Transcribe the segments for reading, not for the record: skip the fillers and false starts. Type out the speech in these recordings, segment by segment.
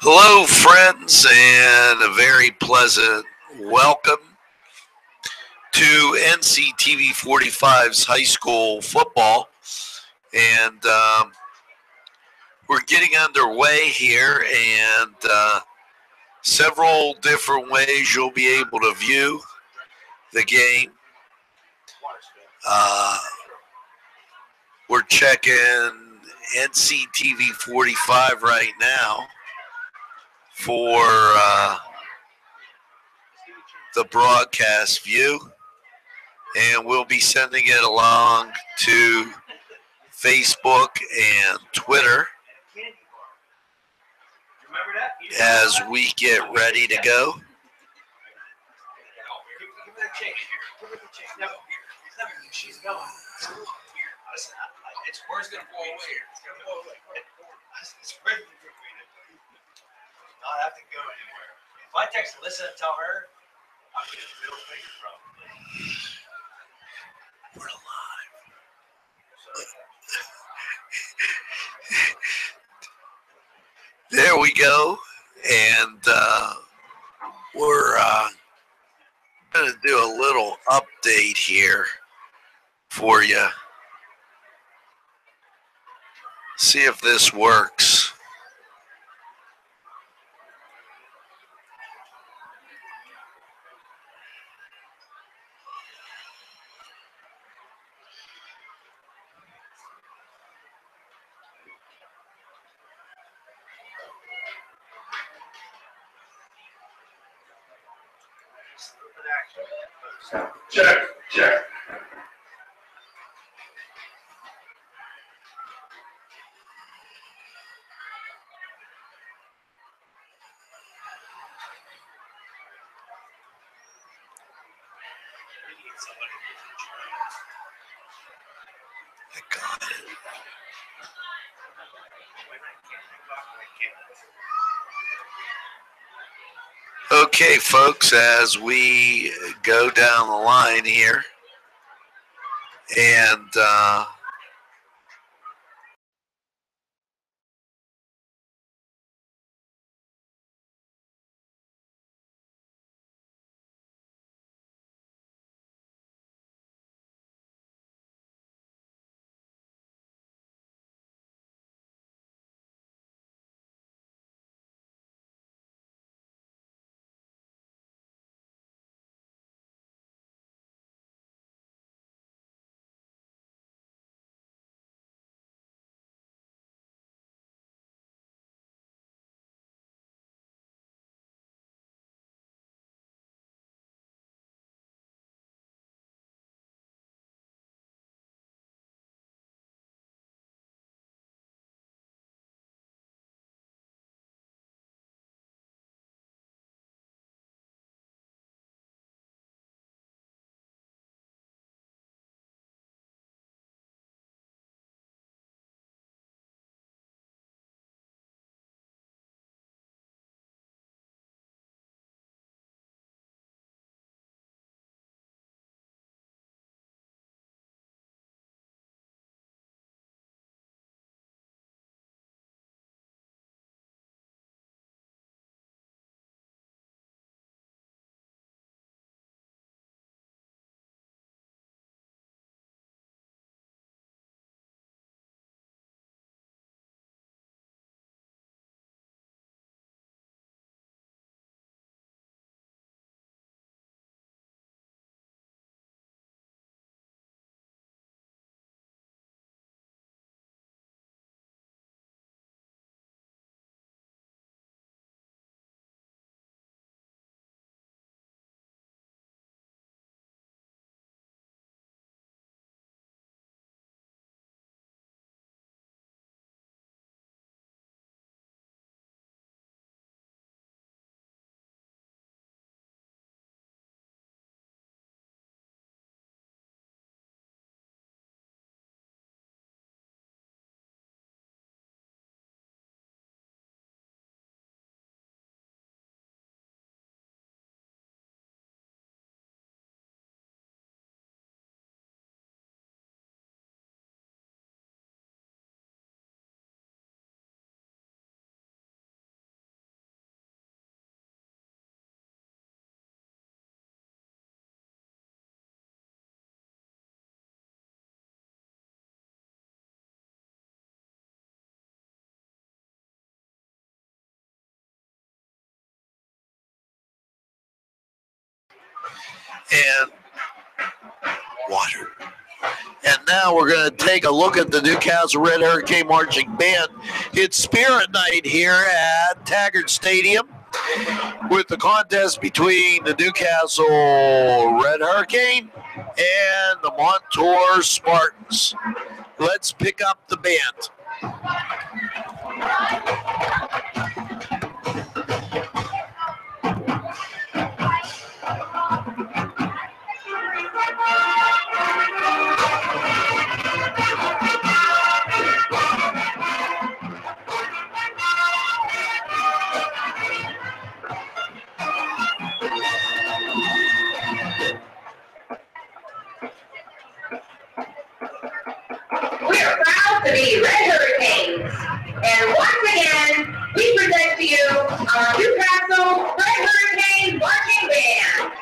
Hello, friends, and a very pleasant welcome to NCTV45's high school football. And we're getting underway here, and several different ways you'll be able to view the game. Uh, we're checking NCTV45 right now for the broadcast view, and we'll be sending it along to Facebook and Twitter as we get ready to go. It's where's going to blow away here. It's going to blow away. It's ready for me to not have to go anywhere. If I text Alyssa and tell her, I'll get a middle finger probably. We're alive. There we go. And we're going to do a little update here for you. See if this works. Check. I got it. Okay, folks, as we go down the line here, and and water. And now we're going to take a look at the Newcastle Red Hurricane Marching Band. It's Spirit Night here at Taggart Stadium with the contest between the Newcastle Red Hurricane and the Montour Spartans. Let's pick up the band. We are proud to be Red Hurricanes. And once again, we present to you our Newcastle Red Hurricanes Marching Band.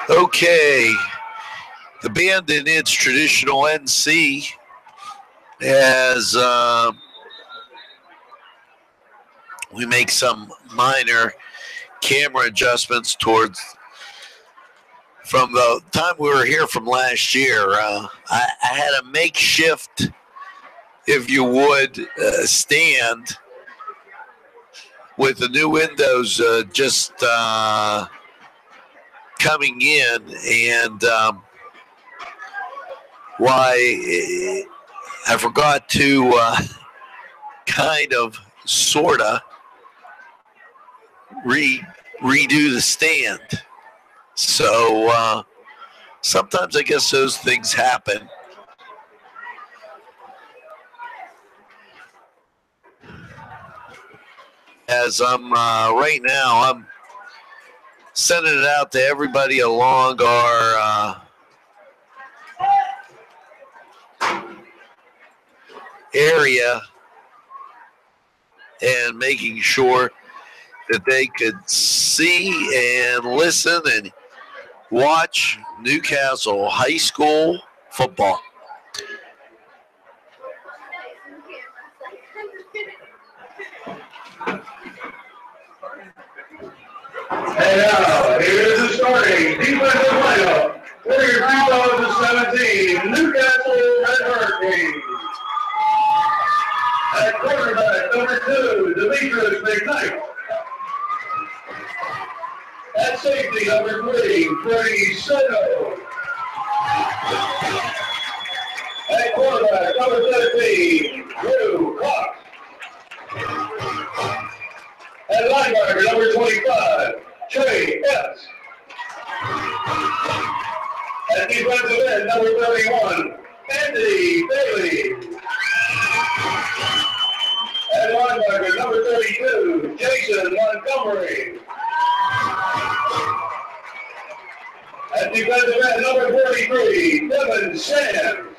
Okay, the band in its traditional NC as we make some minor camera adjustments towards from the time we were here from last year. I had a makeshift, if you would, stand with the new windows just coming in, and why I forgot to kind of sorta redo the stand. So sometimes I guess those things happen. As I'm right now, I'm sending it out to everybody along our area and making sure that they could see and listen and watch Newcastle high school football. And now, here's the starting defensive lineup for your 2017 Newcastle Red Hurricanes. At quarterback, number 2, Demetrius McKnight. At safety, number 3, Freddie Soto. At quarterback, number 17, Drew Cox. And linebacker number 25, Trey Epps. And defensive end number 31, Anthony Bailey. And linebacker number 32, Jason Montgomery. And defensive end number 43, Devin Sands.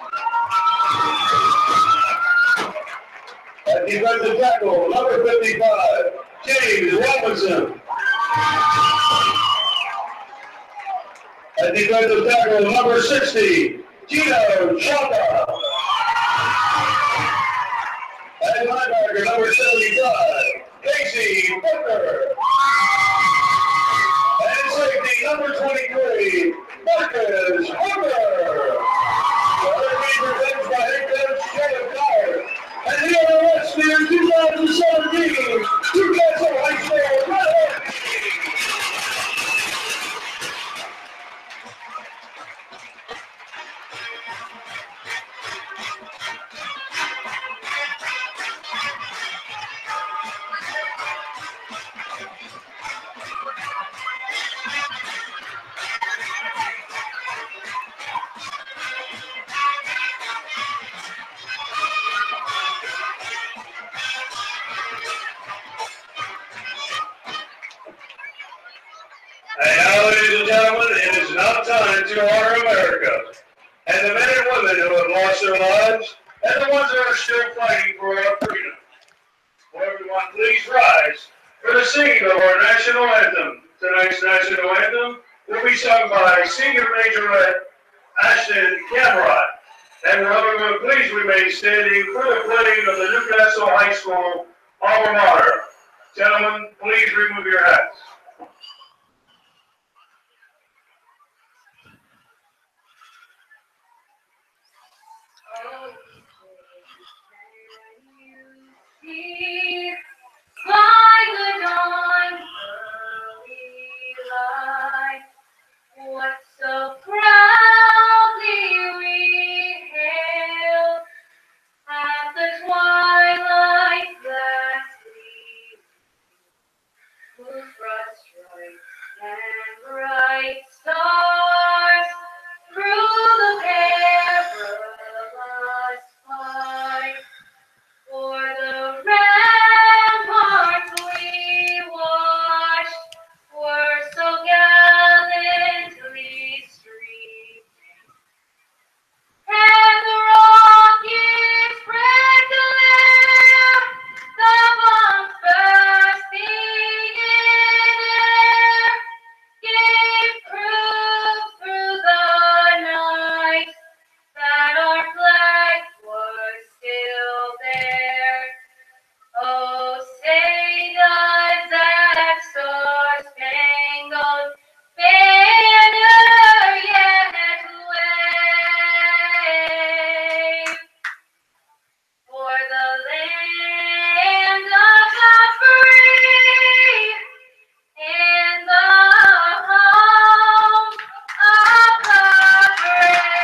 And defensive tackle number 55, James Robinson. And defensive tackle number 60, Gino Chaka. And linebacker number 75, Casey Booker. And safety number 23, Marcus Hooker. The other team presented by head coach Caleb Dyer. And the other West Year 2017 Newcastle High School Red Hawks. And now, ladies and gentlemen, it is now time to honor America and the men and women who have lost their lives and the ones that are still fighting for our freedom. Will everyone please rise for the singing of our national anthem. Tonight's national anthem will be sung by Senior Majorette Ashton Cameron. And will everyone please remain standing for the playing of the Newcastle High School alma mater. Gentlemen, please remove your hats. By the dawn's early light, what so proudly we hailed at the twilight that we brought stripes and bright stars through the perilous fight. For the ramparts we watched were so gallantly streaming, and the rockets spread glare, the bombs bursting in air, gave proof through the night that our flag was still there. Oh, say does that star-spangled banner yet wave for the land of the free and the home of the brave?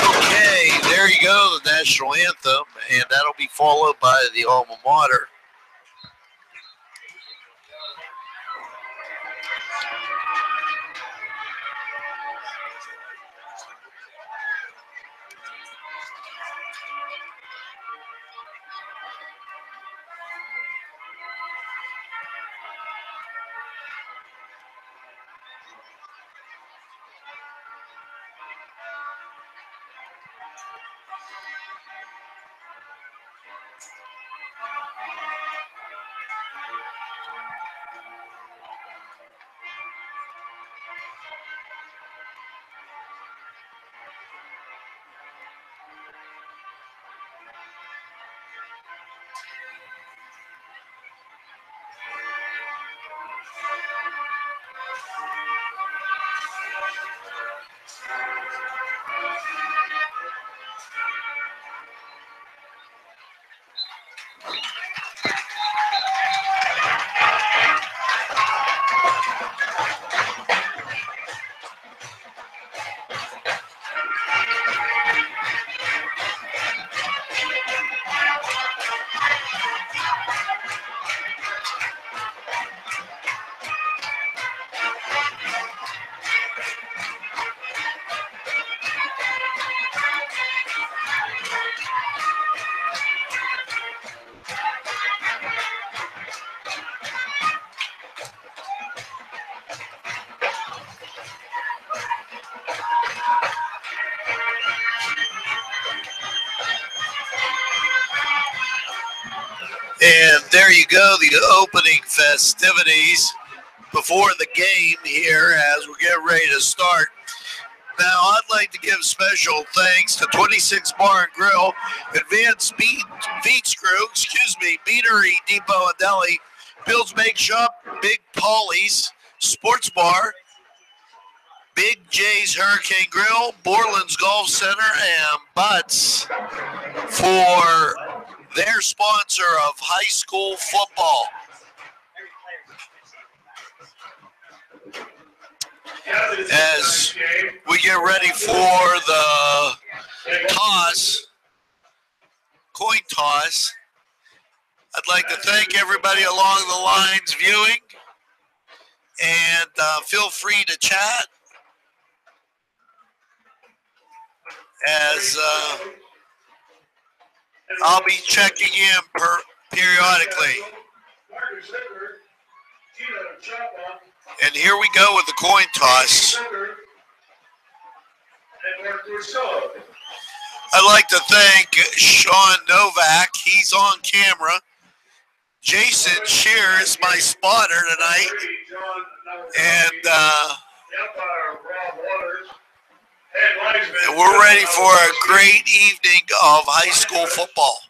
Okay, there you go, the national anthem, and that'll be followed by the alma mater. there you go, the opening festivities before the game here as we're getting ready to start. Now, I'd like to give special thanks to 26 Bar and Grill, Advanced Feeds Crew, Beanery Depot and Deli, Bill's Bake Shop, Big Paulie's Sports Bar, Big J's Hurricane Grill, Borland's Golf Center, and Butts for their sponsor of high school football. As we get ready for the coin toss, I'd like to thank everybody along the lines viewing, and feel free to chat as I'll be checking in periodically. And here we go with the coin toss. I'd like to thank Sean Novak. He's on camera. Jason Shear is my spotter tonight. And we're ready for a great evening of high school football.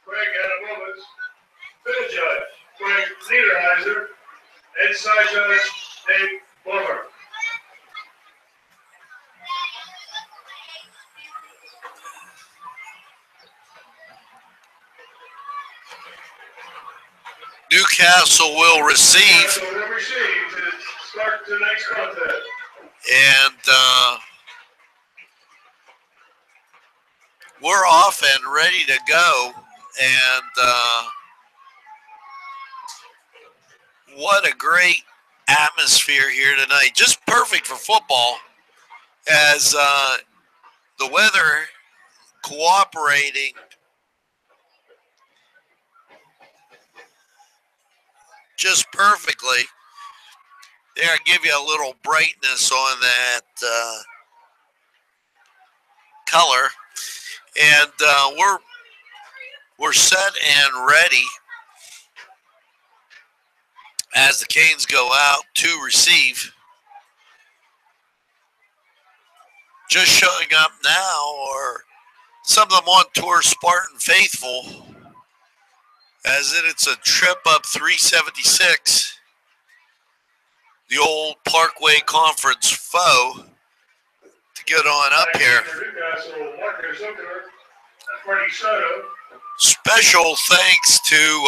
Craig Adams, Phil Judge, Craig Niederheiser, and side judge Dave Plummer. Newcastle will receive. To start tonight's contest. And we're off and ready to go. And what a great atmosphere here tonight. Just perfect for football as the weather cooperating just perfectly. There, I give you a little brightness on that color. And we're set and ready as the Canes go out to receive. Just showing up now are some of the Montour Spartan faithful, as it's a trip up 376, the old Parkway Conference foe, to get on up here. Special thanks to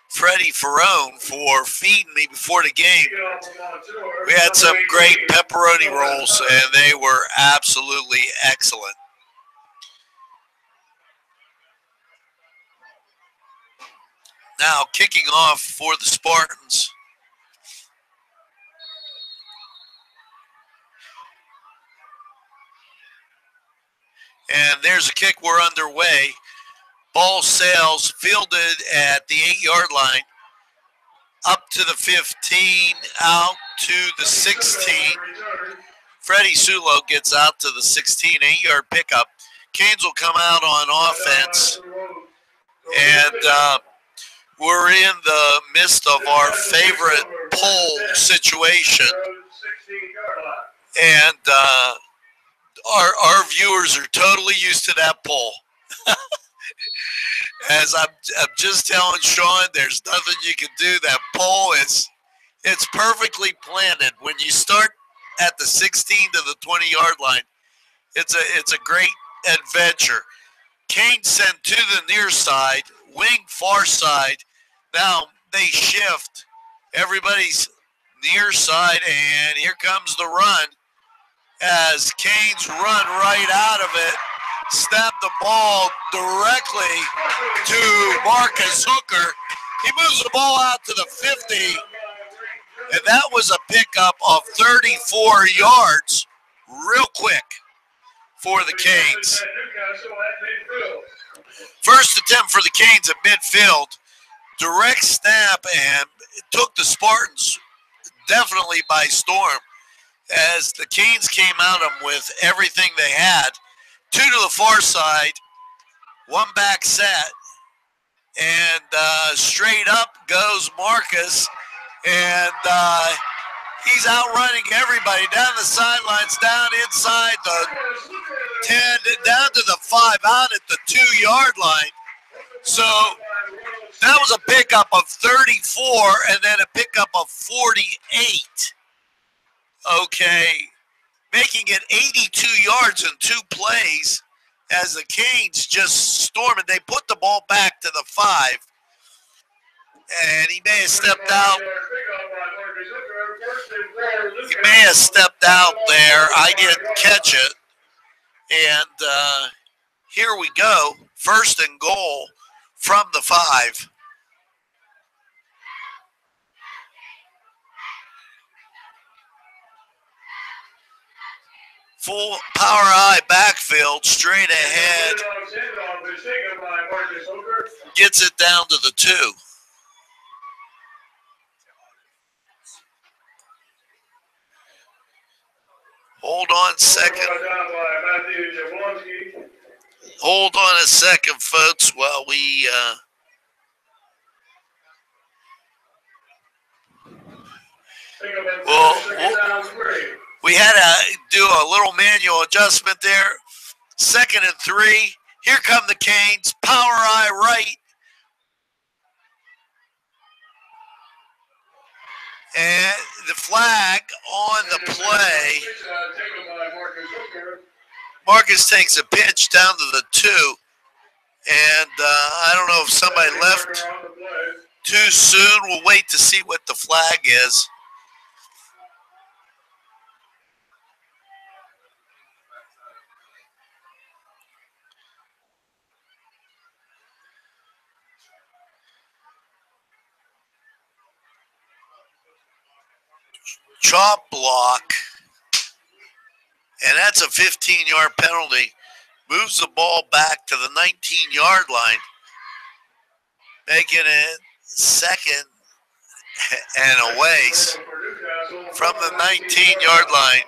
Freddie Ferrone for feeding me before the game. We had some great pepperoni rolls, and they were absolutely excellent. Now, kicking off for the Spartans. And there's a kick. We're underway. Ball sails, fielded at the 8-yard line, up to the 15, out to the 16. Freddie Sulo gets out to the 16, 8-yard pickup. Canes will come out on offense. And we're in the midst of our favorite pole situation. And our viewers are totally used to that pole. As I'm just telling Sean, there's nothing you can do. That pole it's perfectly planted. When you start at the 16 to the 20-yard line, it's a great adventure. Kane sent to the near side, wing far side. Now they shift. Everybody's near side, and here comes the run. As Canes run right out of it, snap the ball directly to Marcus Hooker. He moves the ball out to the 50, and that was a pickup of 34 yards real quick for the Canes. First attempt for the Canes at midfield. Direct snap, and it took the Spartans definitely by storm as the Canes came at them with everything they had. Two to the far side, one back set, And straight up goes Marcus. And he's outrunning everybody down the sidelines, down inside the 10, down to the 5, out at the 2-yard line. So that was a pickup of 34 and then a pickup of 48. Okay, making it 82 yards in 2 plays as the Canes just storming. They put the ball back to the 5. And he may have stepped out. He may have stepped out there. I didn't catch it. And here we go. 1st and goal from the 5. Full power eye backfield, straight ahead. Gets it down to the 2. Hold on a second. Hold on a second, folks, while we we had to do a little manual adjustment there. 2nd and 3. Here come the Canes. Power eye right. And the flag on the play. Marcus takes a pitch down to the 2. And I don't know if somebody left too soon. We'll wait to see what the flag is. Chop block, and that's a 15-yard penalty. Moves the ball back to the 19-yard line, making it 2nd and a ways from the 19-yard line.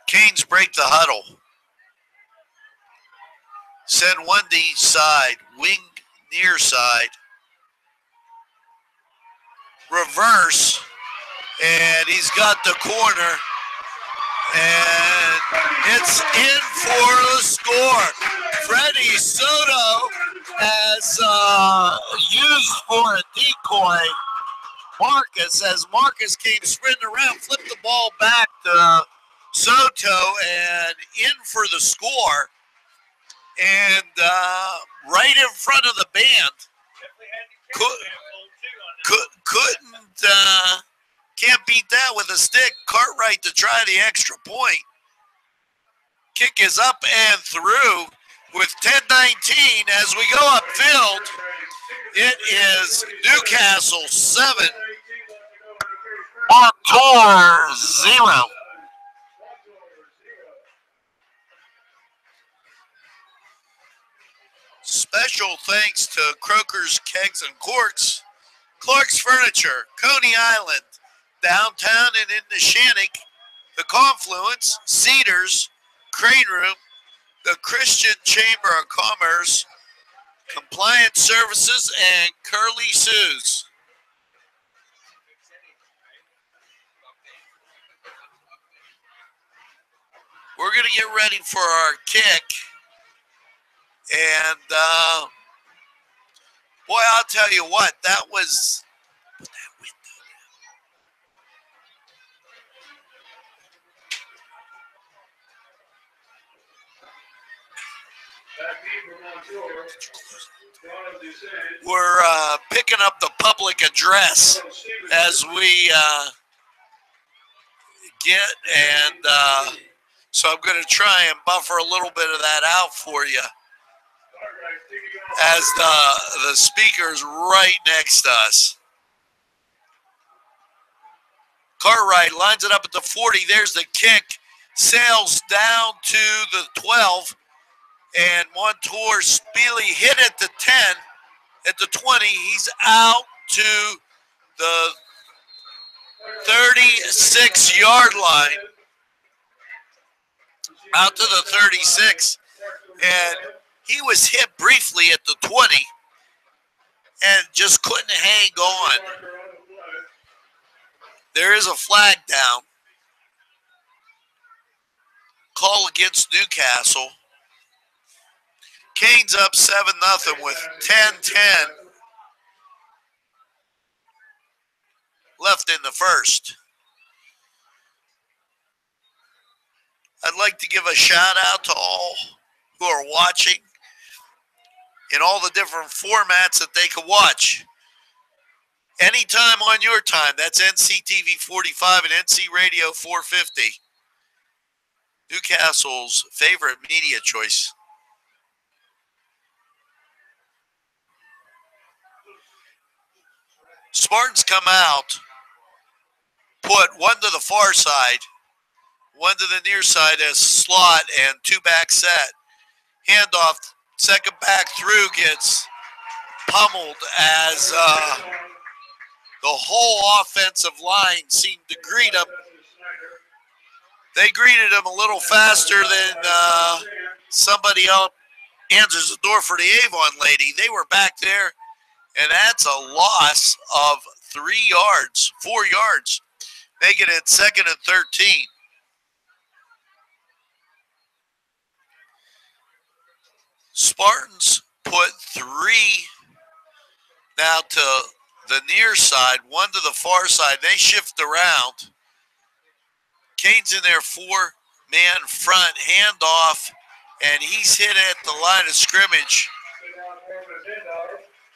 Canes break the huddle. Send one to each side, wing near side. Reverse, and he's got the corner, and it's in for the score. Freddie Soto has used for a decoy Marcus, as Marcus came sprinting around, flipped the ball back to Soto, and in for the score. And right in front of the band. Can't beat that with a stick. Cartwright to try the extra point. Kick is up and through with 10:19 as we go upfield. It is Newcastle 7, Montour 0. Special thanks to Croker's Kegs and Corks, Clark's Furniture, Coney Island, downtown and in Neshannock, the Confluence, Cedars, Crane Room, the Christian Chamber of Commerce, Compliance Services, and Curly Sue's. We're going to get ready for our kick. And, boy, I'll tell you what, that was... We're picking up the public address as we get, and so I'm going to try and buffer a little bit of that out for you, as the speaker's right next to us. Cartwright lines it up at the 40. There's the kick. Sails down to the 12. And Montour Speely hit at the 10. At the 20, he's out to the 36-yard line, out to the 36, and he was hit briefly at the 20 and just couldn't hang on. There is a flag down. Call against Newcastle. Canes up 7-0 with 10-10 left in the first. I'd like to give a shout out to all who are watching in all the different formats that they can watch. Anytime on your time, that's NCTV45 and NC Radio 450. Newcastle's favorite media choice. Spartans come out, put one to the far side, one to the near side as slot and two back set. Handoff, second back through gets pummeled as the whole offensive line seemed to greet him. They greeted him a little faster than somebody else answers the door for the Avon lady. They were back there, and that's a loss of 4 yards, making it 2nd and 13. Spartans put 3 now to the near side, one to the far side. They shift around. Canes in their 4-man front, handoff, and he's hit at the line of scrimmage.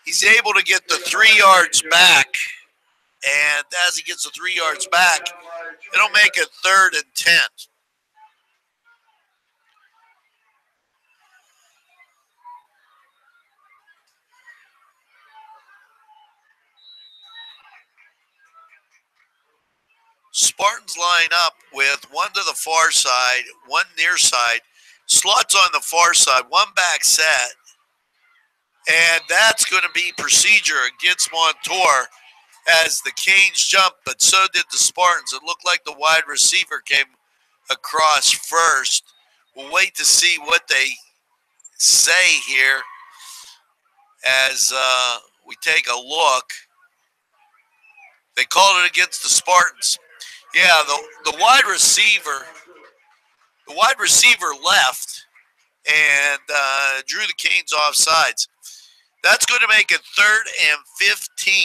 He's able to get the 3 yards back, and as he gets the 3 yards back, it'll make it 3rd and 10. Spartans line up with one to the far side, one near side, slots on the far side, one back set, and that's going to be procedure against Montour as the Canes jumped, but so did the Spartans. It looked like the wide receiver came across first. We'll wait to see what they say here as we take a look. They called it against the Spartans. Yeah, the wide receiver left and drew the Canes off sides. That's going to make it 3rd and 15.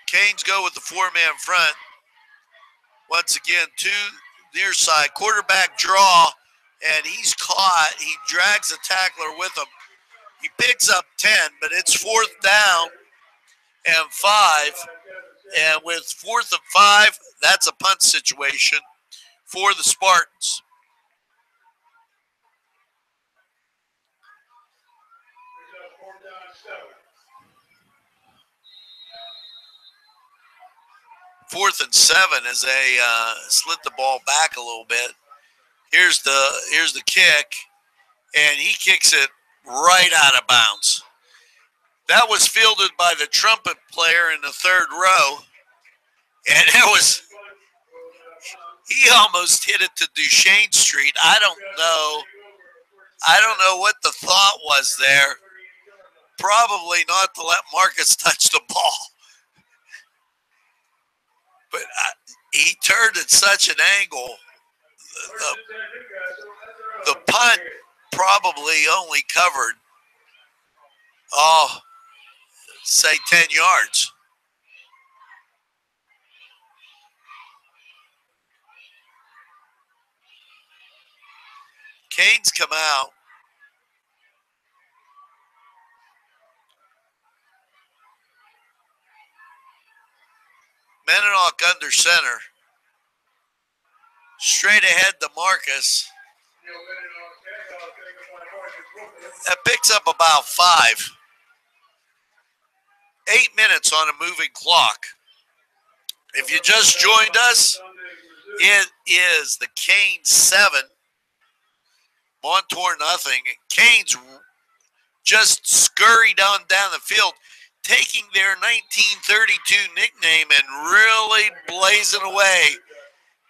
Canes go with the 4-man front. Once again, 2 near side, quarterback draw, and he's caught. He drags the tackler with him. He picks up 10, but it's 4th down and 5. And with 4th and 5, that's a punt situation for the Spartans. Fourth and 7 as they slid the ball back a little bit. Here's the kick, and he kicks it right out of bounds. That was fielded by the trumpet player in the 3rd row, and he almost hit it to Duchesne Street. I don't know what the thought was there. Probably not to let Marcus touch the ball. But he turned at such an angle. The punt probably only covered, say 10 yards. Canes come out. Meninock under center. Straight ahead to Marcus. That picks up about 5. 8 minutes on a moving clock. If you just joined us, it is the Canes 7 Montour nothing. Canes just scurried on down the field, taking their 1932 nickname and really blazing away,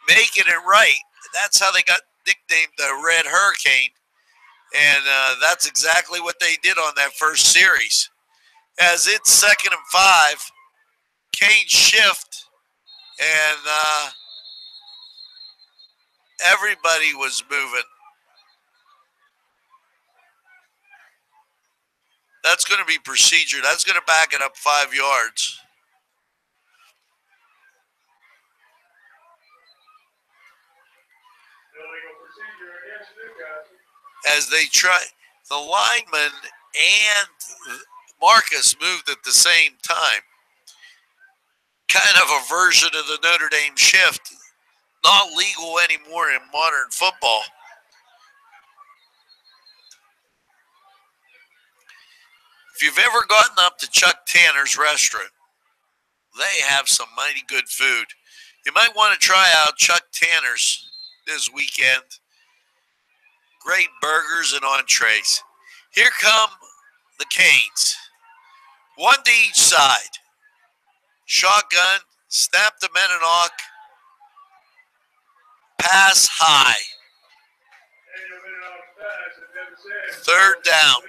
making it right. That's how they got nicknamed the Red Hurricane. And that's exactly what they did on that first series. As it's 2nd and 5, Canes shift, and everybody was moving. That's going to be procedure. That's going to back it up 5 yards. As they try, the lineman and Marcus moved at the same time. Kind of a version of the Notre Dame shift. Not legal anymore in modern football. If you've ever gotten up to Chuck Tanner's restaurant, they have some mighty good food. You might want to try out Chuck Tanner's this weekend. Great burgers and entrees. Here come the Canes. One to each side. Shotgun, snap to Meninock. Pass high. 3rd down.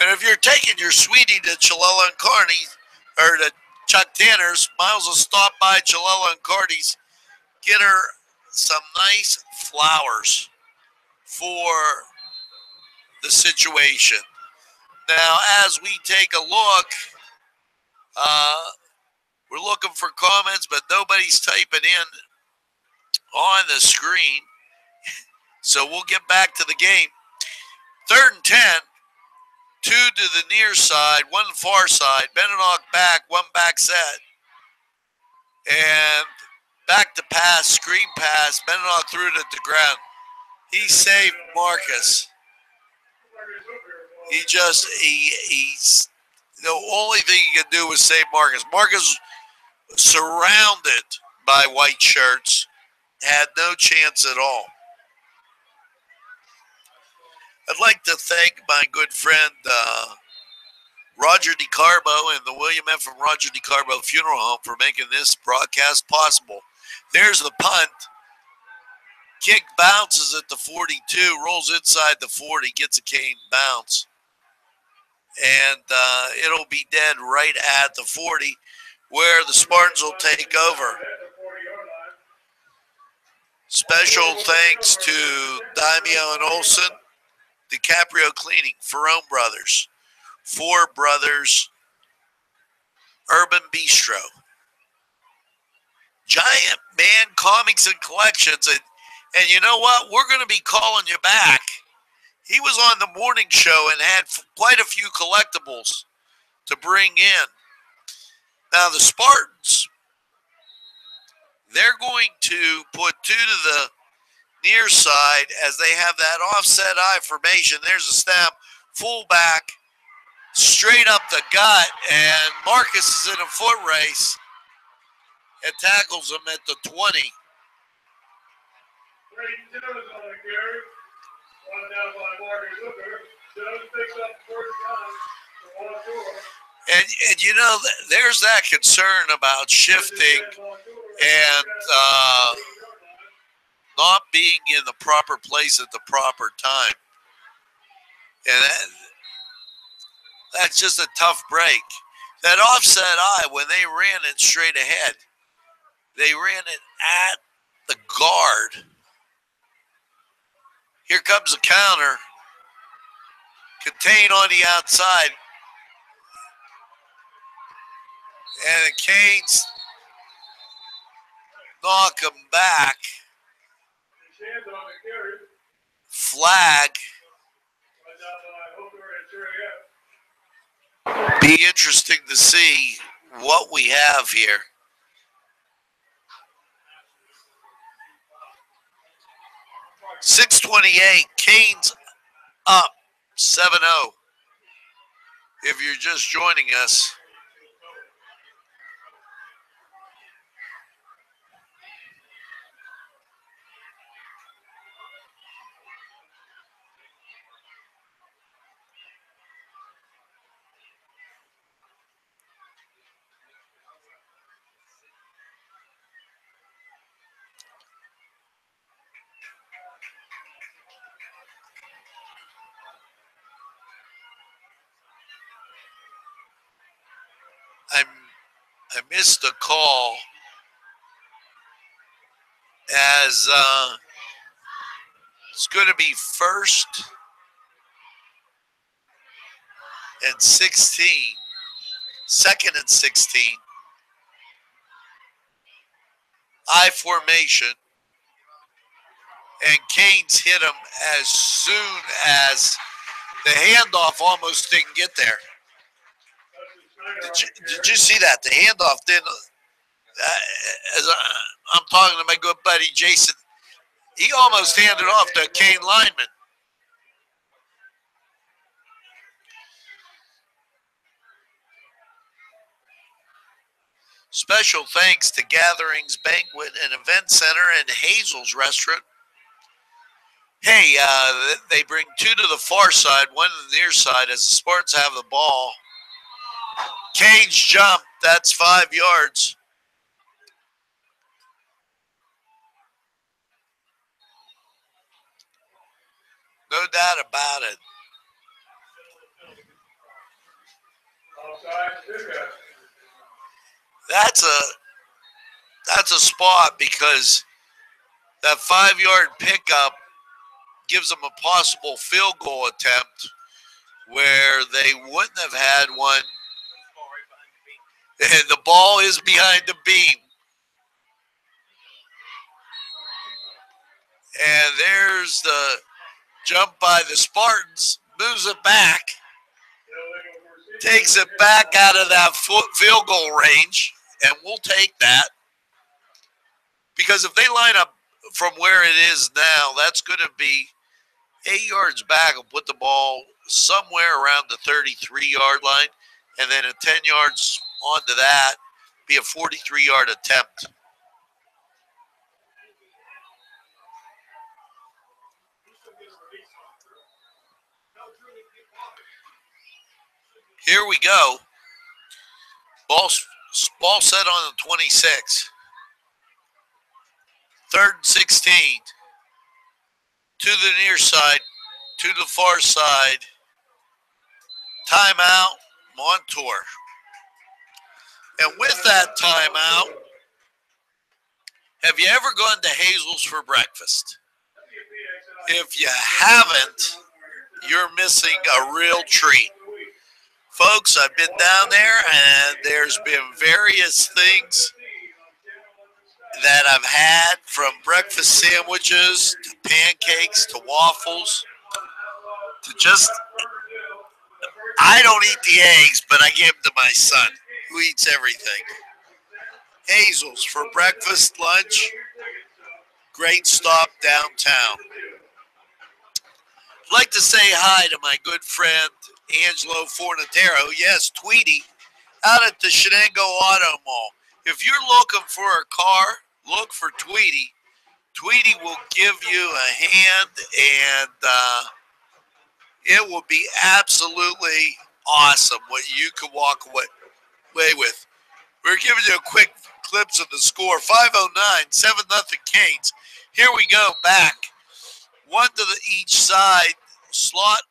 And if you're taking your sweetie to Chilella and Kearney's, or to Chuck Tanner's, Miles will stop by Chilella and Kearney's, get her some nice flowers for the situation. Now, as we take a look, we're looking for comments, but nobody's typing in on the screen. So we'll get back to the game. 3rd and 10. 2 to the near side, 1 far side. Meninock back, 1 back set. And back to pass, screen pass. Meninock threw it at the ground. He saved Marcus. He's the only thing he could do was save Marcus. Marcus, surrounded by white shirts, had no chance at all. I'd like to thank my good friend Roger DeCarbo and the William F. and Roger DeCarbo Funeral Home for making this broadcast possible. There's the punt. Kick bounces at the 42, rolls inside the 40, gets a cane bounce. And it'll be dead right at the 40, where the Spartans will take over. Special thanks to Daimio and Olson, DiCaprio Cleaning, Ferrone Brothers, Four Brothers, Urban Bistro, Giant Man Comics and Collections. And you know what? We're going to be calling you back. He was on the morning show and had quite a few collectibles to bring in. Now, the Spartans, they're going to put 2 to the near side as they have that offset I formation. There's a snap, fullback, straight up the gut, and Marcus is in a foot race and tackles him at the 20. And you know, there's that concern about shifting and not being in the proper place at the proper time. And that's just a tough break. That offset I, when they ran it straight ahead, they ran it at the guard. Here comes the counter. Contain on the outside. And the Canes knock him back. Flag. Be interesting to see what we have here. .628, Canes up 7-0. If you're just joining us. I missed a call as it's going to be 1st and 16, 2nd and 16. I formation, and Canes hit him as soon as the handoff almost didn't get there. Did you see that? The handoff didn't. As I'm talking to my good buddy Jason, he almost handed off to a Cane lineman. Special thanks to Gatherings Banquet and Event Center and Hazel's Restaurant. Hey, they bring 2 to the far side, 1 to the near side as the Spartans have the ball. Cage jump, that's 5 yards. No doubt about it. That's a spot because that 5-yard pickup gives them a possible field goal attempt where they wouldn't have had one. And the ball is behind the beam. And there's the jump by the Spartans, moves it back, takes it back out of that field goal range, and we'll take that. Because if they line up from where it is now, that's going to be 8 yards back and put the ball somewhere around the 33-yard line, and then at 10 yards onto that, be a 43-yard attempt. Here we go. Ball set on the 26. 3rd and 16. To the near side, to the far side. Timeout, Montour. And with that timeout, have you ever gone to Hazel's for breakfast? If you haven't, you're missing a real treat. Folks, I've been down there and there's been various things that I've had, from breakfast sandwiches to pancakes to waffles to just, I don't eat the eggs, but I give them to my son who eats everything. Hazel's for breakfast, lunch, great stop downtown. I'd like to say hi to my good friend Angelo Fornatero, yes, Tweety, out at the Shenango Auto Mall. If you're looking for a car, look for Tweety. Tweety will give you a hand, and it will be absolutely awesome what you can walk away with. We're giving you a quick glimpse of the score. 5:09, 7-0 Canes. Here we go back. 1 to each side. Slot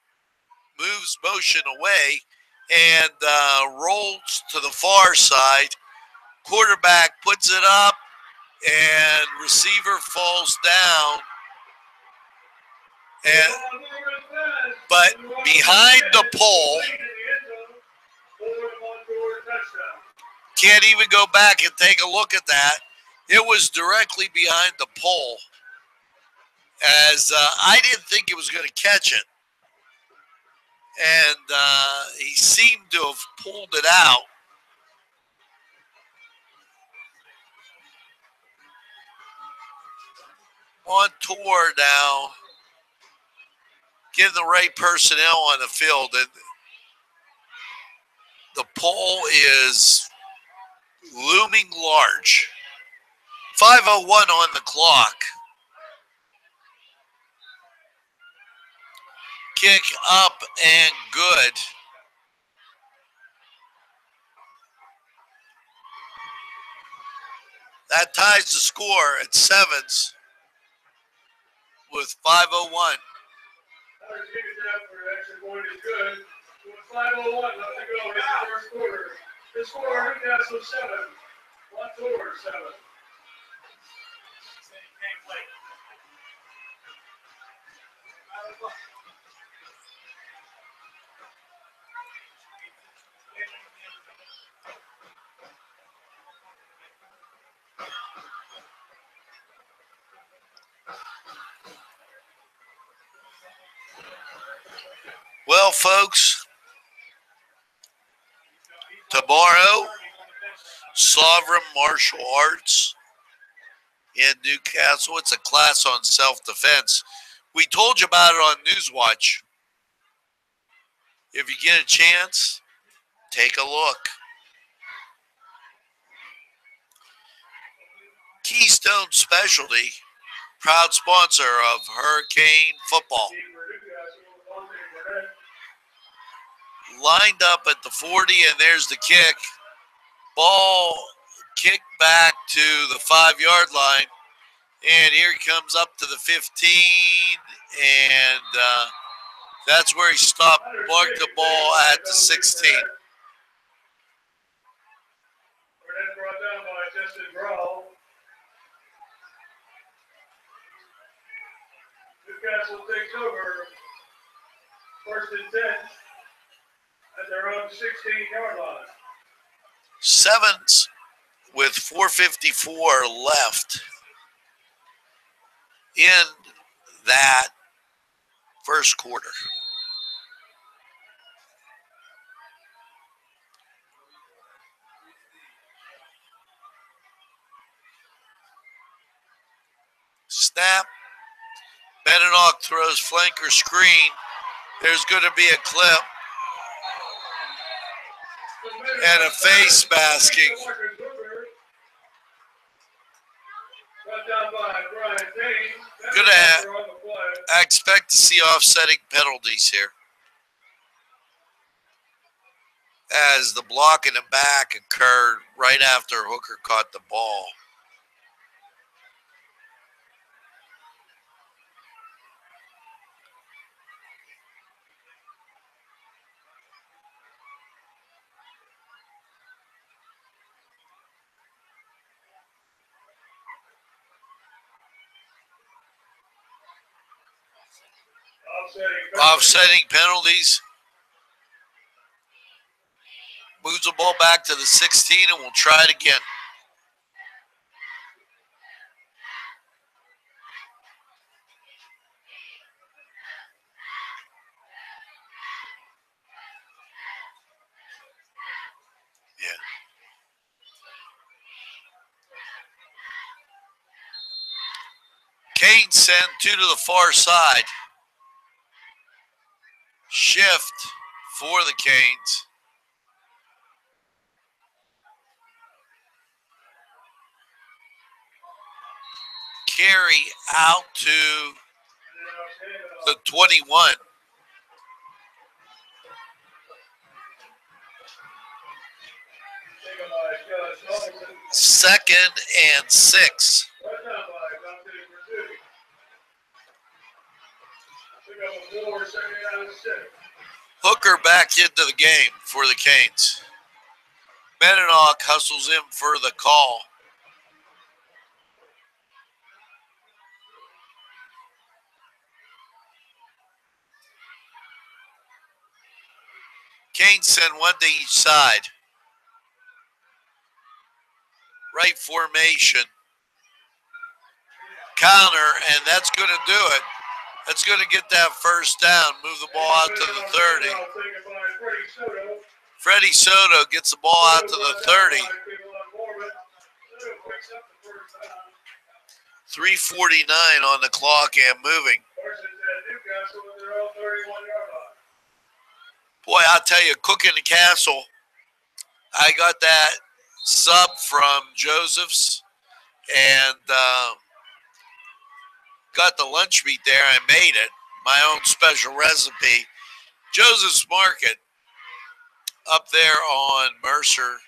moves motion away and rolls to the far side. Quarterback puts it up, and receiver falls down. But behind the pole, can't even go back and take a look at that. It was directly behind the pole, as I didn't think it was going to catch it. And he seemed to have pulled it out. Montour now getting the right personnel on the field, and the pole is looming large. 5:01 on the clock. Kick up and good. That ties the score at 7s with 5:01. The score, Newcastle 7, Montour 7. Well, folks, tomorrow, Sovereign Martial Arts in Newcastle. It's a class on self-defense. We told you about it on Newswatch. If you get a chance, take a look. Keystone Specialty, proud sponsor of Hurricane football. Lined up at the 40, and there's the kick. Ball kicked back to the 5-yard line, and here he comes up to the 15, and that's where he stopped, marked the ball at the 16. Brought down by Justin Brawl. Newcastle takes over 1st and 10 at their own 16-yard line. Sevens with 4:54 left in that first quarter. Snap. Benenoch throws flanker screen. There's going to be a clip and a face masking. I expect to see offsetting penalties here, as the block in the back occurred right after Hooker caught the ball. Offsetting penalties. Moves the ball back to the 16, and we'll try it again. Yeah. Kane sent 2 to the far side. Shift for the Canes. Carry out to the 21. Second and 6. Hooker back into the game for the Canes. Benenoch hustles in for the call. Canes send 1 to each side. Right formation. Counter, and that's going to do it. That's going to get that first down. Move the ball out to the 30. Freddie Soto gets the ball out to the 30. 3:49 on the clock and moving. Boy, I'll tell you, cooking the castle. I got that sub from Joseph's and got the lunch meat there. I made it, my own special recipe. Joseph's Market up there on Mercer.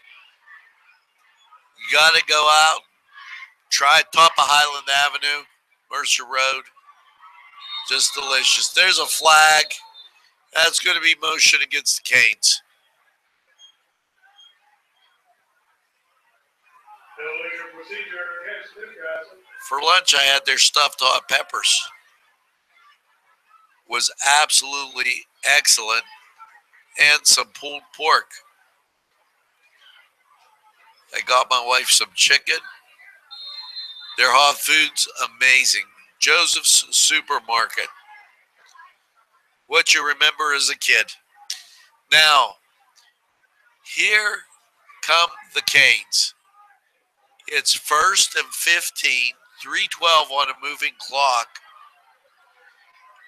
You got to go out, try top of Highland Avenue, Mercer Road. Just delicious. There's a flag. That's going to be motion against the Canes. procedure against Newcastle. For lunch, I had their stuffed hot peppers. Was absolutely excellent, and some pulled pork. I got my wife some chicken. Their hot food's amazing. Joseph's Supermarket. What you remember as a kid. Now, here come the Canes. It's 1st and 15, 3:12 on a moving clock.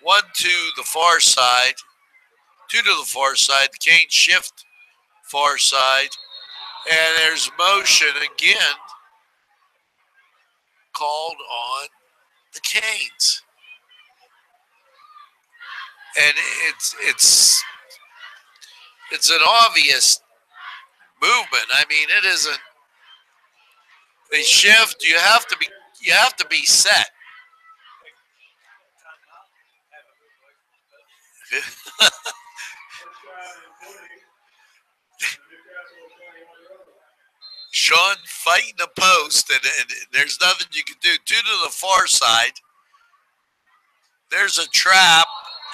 1 to the far side, 2 to the far side. The Canes shift far side, and there's motion again called on the Canes. And it's an obvious movement. I mean, it isn't. They shift. You have to be set. Sean fighting the post, and there's nothing you can do. 2 to the far side. There's a trap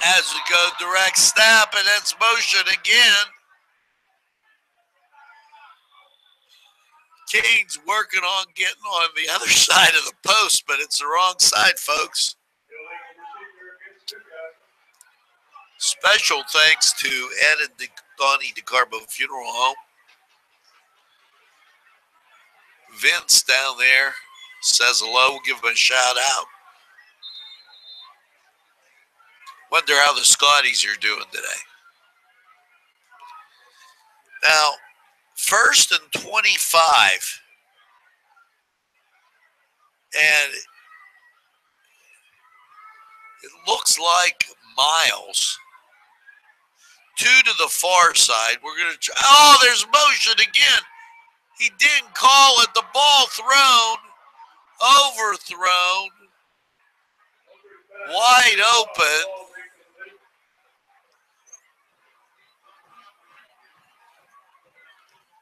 as we go direct snap, and it's motion again. Canes working on getting on the other side of the post, but it's the wrong side, folks. Special thanks to Ed and Donnie DeCarbo Funeral Home. Vince down there says hello. We'll give him a shout out. Wonder how the Scotties are doing today. Now, 1st and 25. And it looks like Miles. 2 to the far side. We're going to try. Oh, there's motion again. He didn't call it. The ball thrown. Overthrown. Wide open.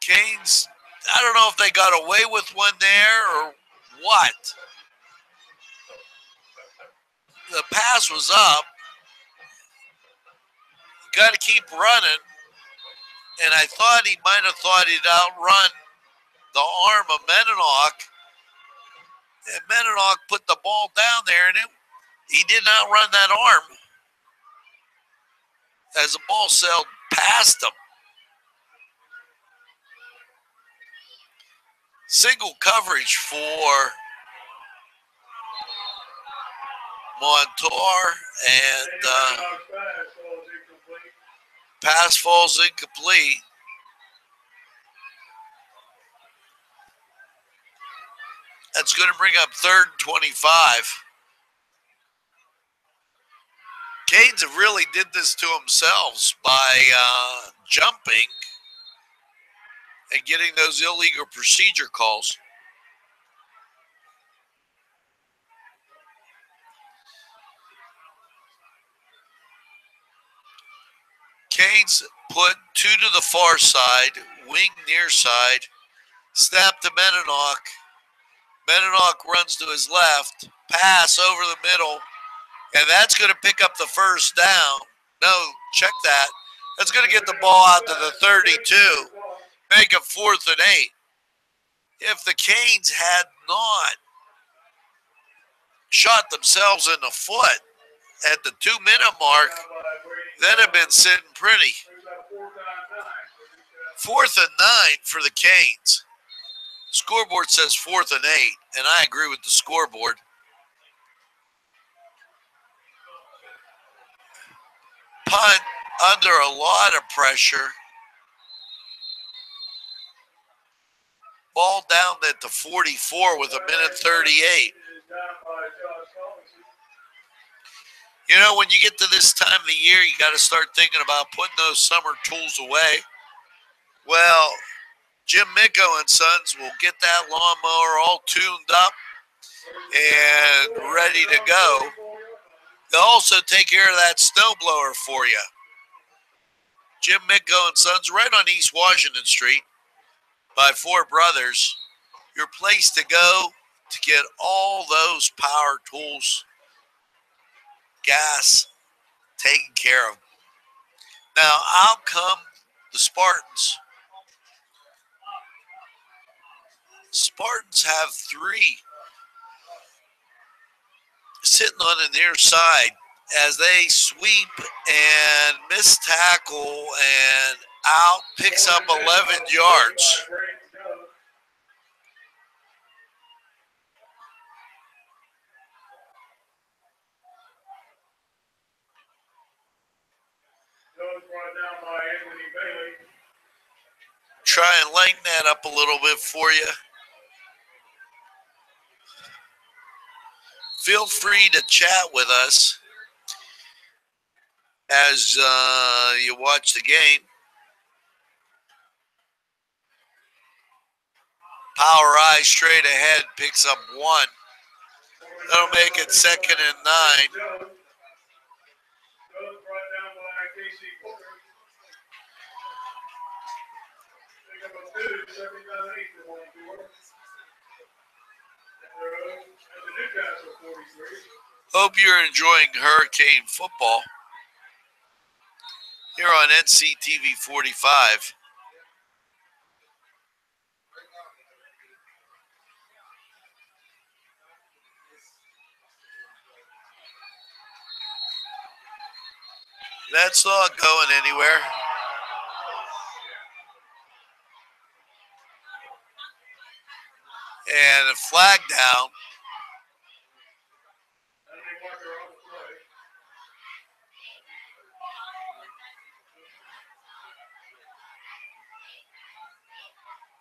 Canes, I don't know if they got away with one there or what. The pass was up. Got to keep running. And I thought he might have thought he'd outrun the arm of Meninock. And Meninock put the ball down there, and he did not run that arm as the ball sailed past him. Single coverage for Montour, and pass falls incomplete. That's going to bring up 3rd and 25. Canes have really did this to themselves by jumping and getting those illegal procedure calls. Canes put 2 to the far side, wing near side, snap to Meninock. Meninock runs to his left, pass over the middle, and that's going to pick up the 1st down. No, check that. That's going to get the ball out to the 32, make it 4th and 8. If the Canes had not shot themselves in the foot at the 2-minute mark, then it'd been sitting pretty. 4th and 9 for the Canes. Scoreboard says 4th and 8, and I agree with the scoreboard. Punt under a lot of pressure. Ball down at the 44 with 1:38. You know, when you get to this time of the year, you got to start thinking about putting those summer tools away. Well, Jim Micko and Sons will get that lawnmower all tuned up and ready to go. They'll also take care of that snowblower for you. Jim Micko and Sons right on East Washington Street by Four Brothers. your place to go to get all those power tools, gas taken care of. Now, out come the Spartans. Spartans have 3 sitting on the near side as they sweep and miss tackle and out picks up 11 yards. Try and lighten that up a little bit for you. Feel free to chat with us as you watch the game. Power I straight ahead picks up 1. That'll make it 2nd and 9. Hope you're enjoying Hurricane football here on NCTV45. That's not going anywhere. And a flag down.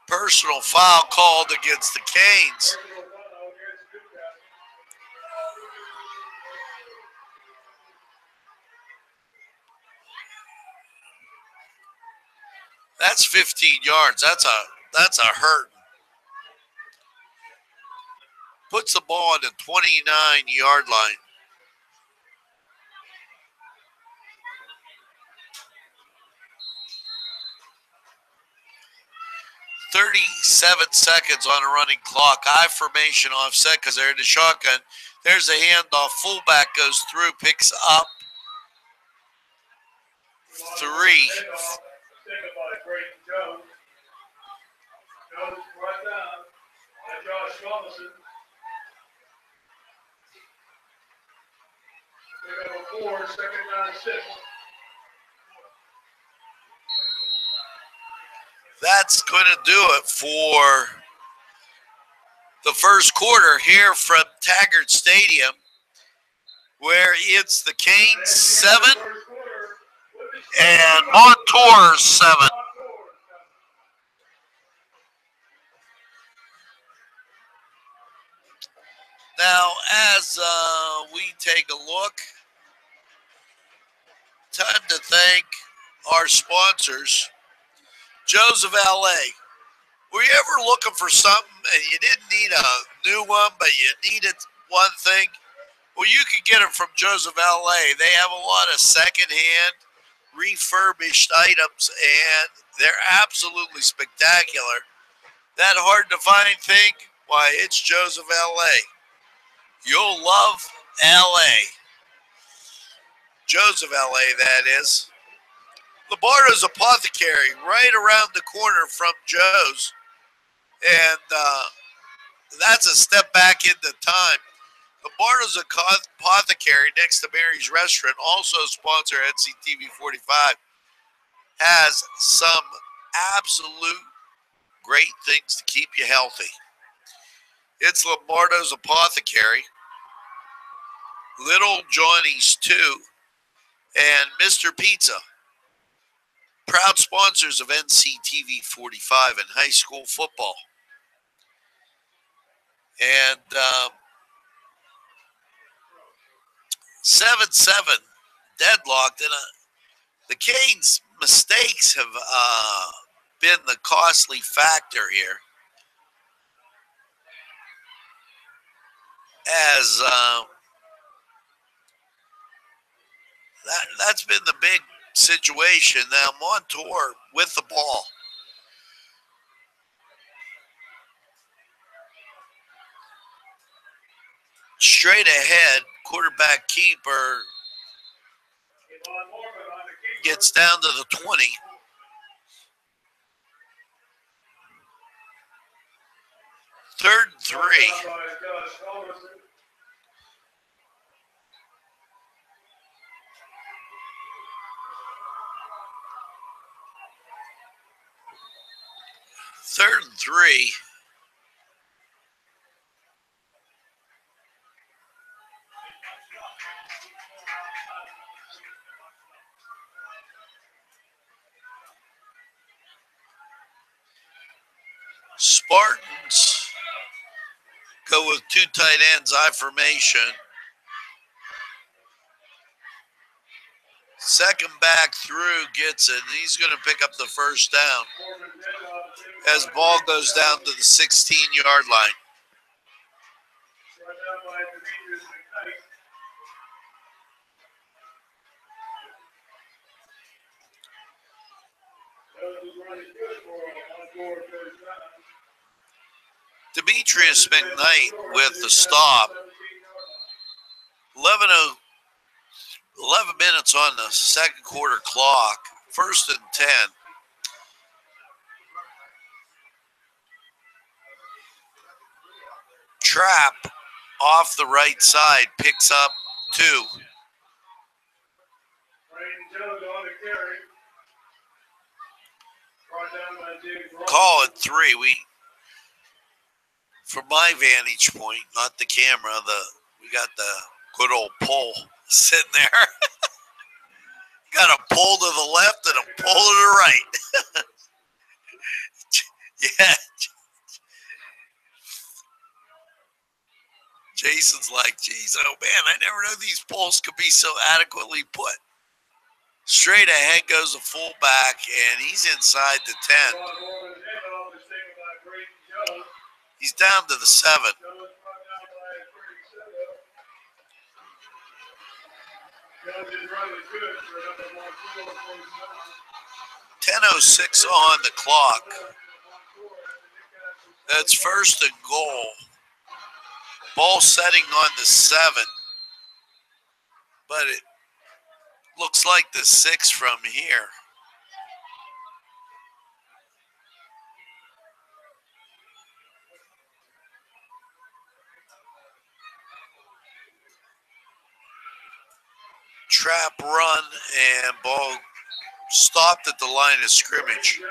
Personal foul called against the Canes. That's 15 yards. That's a hurt. Puts the ball on the 29-yard line. .37 seconds on a running clock. I formation offset because they're in the shotgun. There's a handoff. Fullback goes through, picks up 3. That's going to do it for the first quarter here from Taggart Stadium, where it's the Canes 7 and Montour 7. Now, as we take a look, time to thank our sponsors. Joe's of LA. Were you ever looking for something and you didn't need a new one, but you needed one thing? Well, you can get it from Joe's of LA. They have a lot of secondhand, refurbished items, and they're absolutely spectacular. That hard to find thing? Why, it's Joe's of LA. You'll love LA. Joe's of LA, that is. Lombardo's Apothecary, right around the corner from Joe's. And that's a step back into time. Lombardo's Apothecary next to Mary's Restaurant, also sponsor NCTV45, has some absolute great things to keep you healthy. It's Lombardo's Apothecary, Little Johnny's 2, and Mr. Pizza. Proud sponsors of NCTV45 and high school football. And 7-7 deadlocked. And the Canes' mistakes have been the costly factor here. As that's been the big situation. Now Montour with the ball. Straight ahead, quarterback keeper gets down to the 20. Third and 3. Third and 3. Spartans go with 2 tight ends, I formation. Second back through gets it. He's going to pick up the first down as ball goes down to the 16-yard line. Demetrius McKnight with the stop. 11 minutes on the second quarter clock. First and 10. Trap off the right side picks up 2. Call it 3. From my vantage point, not the camera, we got the good old pole sitting there. Got a pole to the left and a pole to the right. Yeah. Jason's like, geez, oh man, I never knew these poles could be so adequately put. Straight ahead goes the fullback, and he's inside the 10. He's down to the 7. 10:06 on the clock. That's first and goal. Ball setting on the 7. But it looks like the 6 from here. Trap run and ball stopped at the line of scrimmage.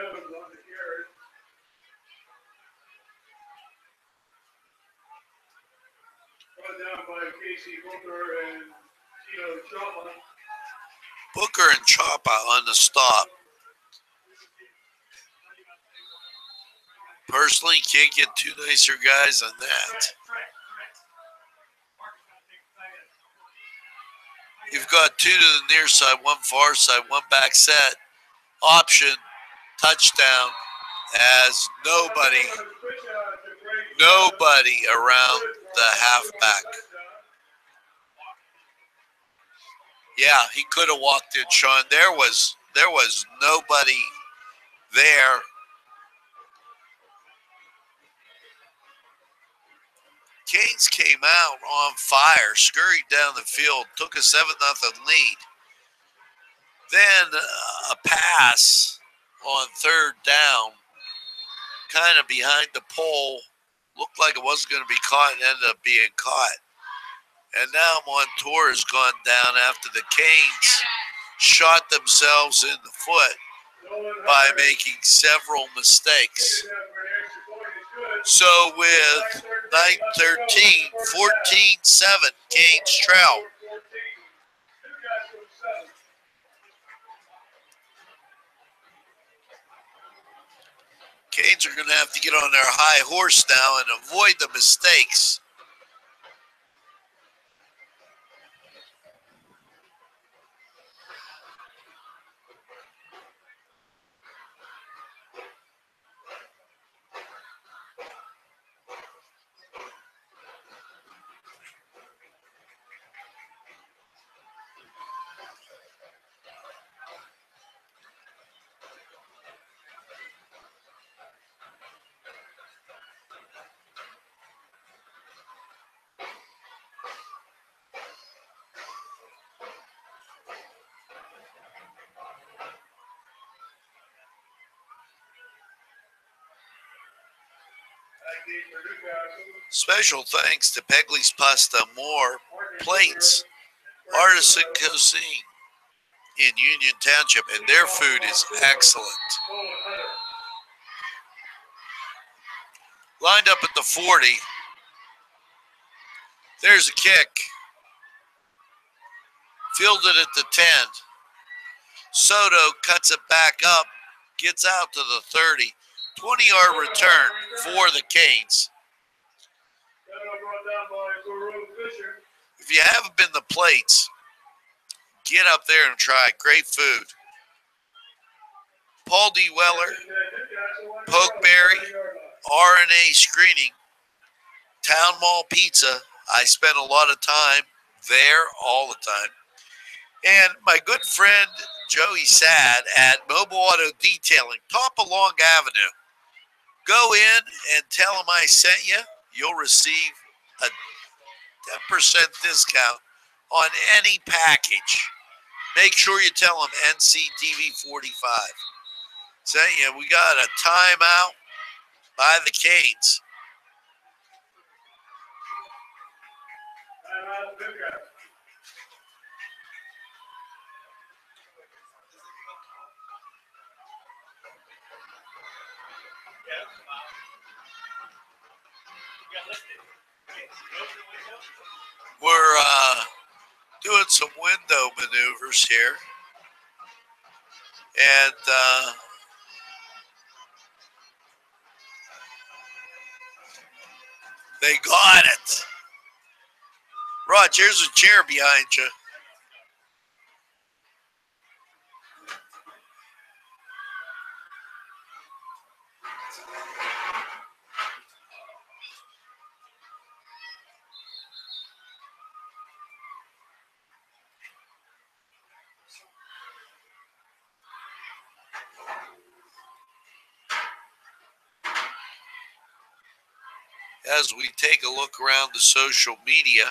Booker and Choppa on the stop. Personally, can't get 2 nicer guys on that. You've got 2 to the near side, 1 far side, 1 back set. Option, touchdown, as nobody around the halfback. Yeah, he could have walked in, Sean. There was nobody there. Canes came out on fire, scurried down the field, took a 7-0 lead. Then a pass on third down, kind of behind the pole, looked like it wasn't going to be caught and ended up being caught. And now Montour has gone down after the Canes shot themselves in the foot by making several mistakes. So with 9:13, 14-7, Canes trail. Canes are going to have to get on their high horse now and avoid the mistakes. Special thanks to Pegley's Pasta More Plates, artisan cuisine in Union Township, and their food is excellent. Lined up at the 40. There's a kick. Fielded at the 10. Soto cuts it back up, gets out to the 30. 20-yard return for the Canes. If you haven't been to Plates, get up there and try it. Great food. Paul D. Weller, Pokeberry, RNA Screening, Town Mall Pizza. I spend a lot of time there all the time. And my good friend Joey Sad at Mobile Auto Detailing, top of Long Avenue. Go in and tell him I sent you. You'll receive a 10% discount on any package. Make sure you tell him NCTV45 sent you. We got a timeout by the Canes. We're doing some window maneuvers here. And they got it. Rog, here's a chair behind you. As we take a look around the social media,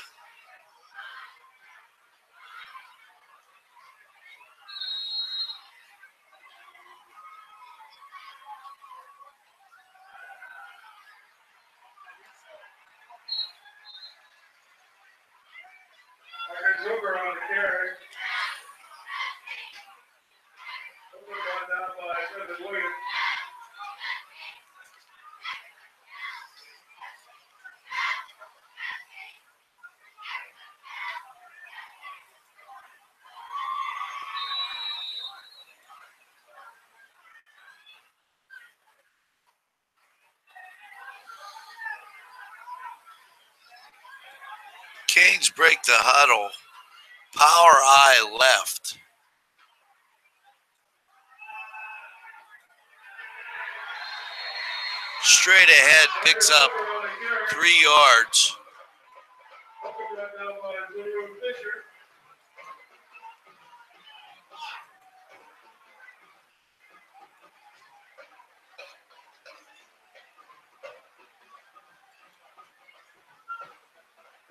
Canes break the huddle. Power eye left. Straight ahead, picks up 3 yards.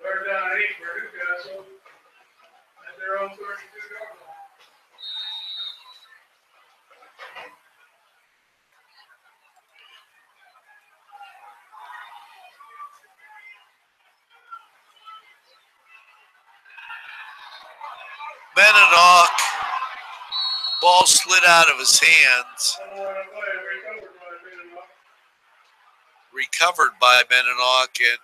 Third down 8 for Newcastle at their own 32-yard line. Beninock, ball slid out of his hands. Recovered by Beninock, and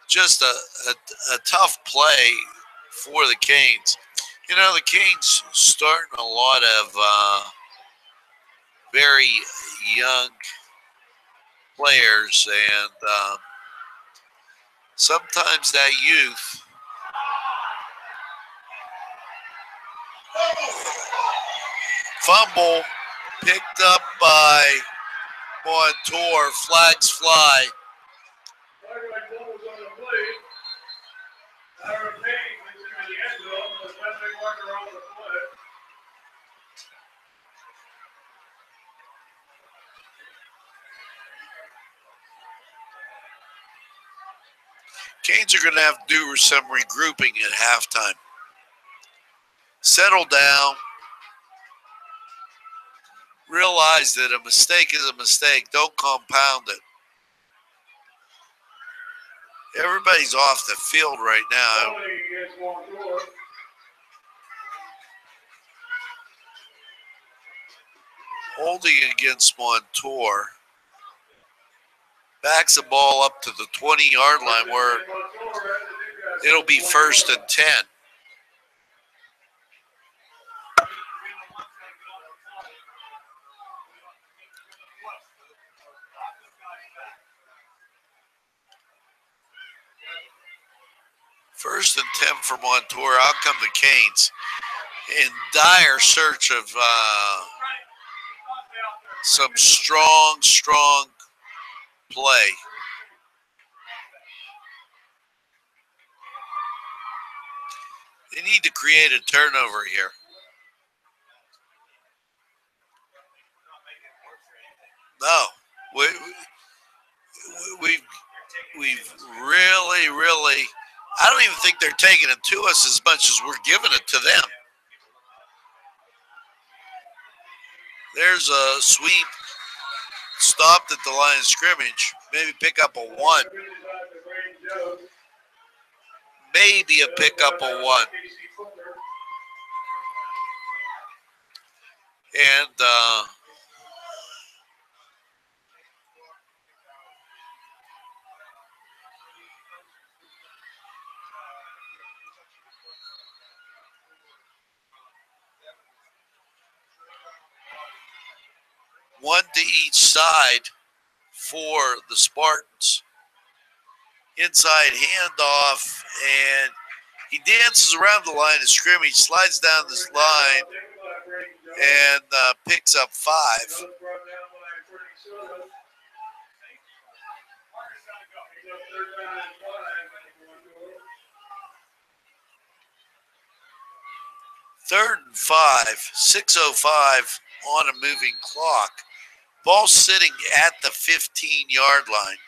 just a tough play for the Canes. You know, the Canes starting a lot of very young players, and sometimes that youth fumble picked up by Montour, flags fly. Canes are going to have to do some regrouping at halftime. Settle down, realize that a mistake is a mistake. Don't compound it. Everybody's off the field right now. Holding against Montour. Backs the ball up to the 20-yard line where it'll be 1st and 10. First and 10 for Montour. Out come the Canes in dire search of some strong play. They need to create a turnover here. No, we've really. I don't even think they're taking it to us as much as we're giving it to them. There's a sweep stopped at the line of scrimmage. Maybe pick up a 1. Maybe a pickup of 1. And one to each side for the Spartans. Inside handoff, and he dances around the line of scrimmage, slides down this line, and picks up 5. Third and 5, 6:05 on a moving clock. Ball sitting at the 15-yard line.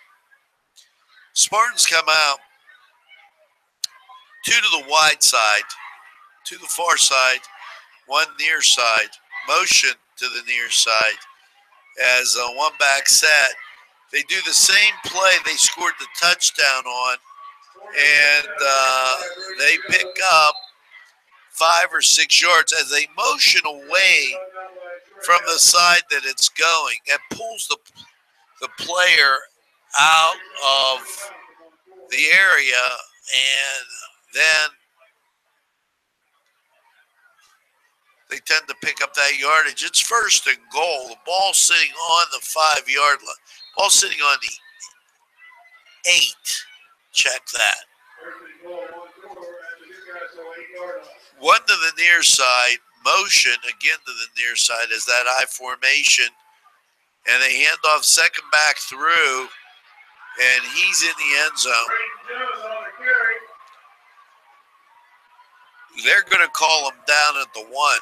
Spartans come out 2 to the wide side, to the far side, 1 near side, motion to the near side as a 1 back set. They do the same play they scored the touchdown on, and they pick up 5 or 6 yards as they motion away from the side that it's going and pulls the player out of the area, and then they tend to pick up that yardage. It's 1st and goal. The ball sitting on the 5-yard line. Ball sitting on the 8. Check that. 1 to the near side. Motion again to the near side as that I formation. And they hand off second back through. And he's in the end zone. They're going to call him down at the 1.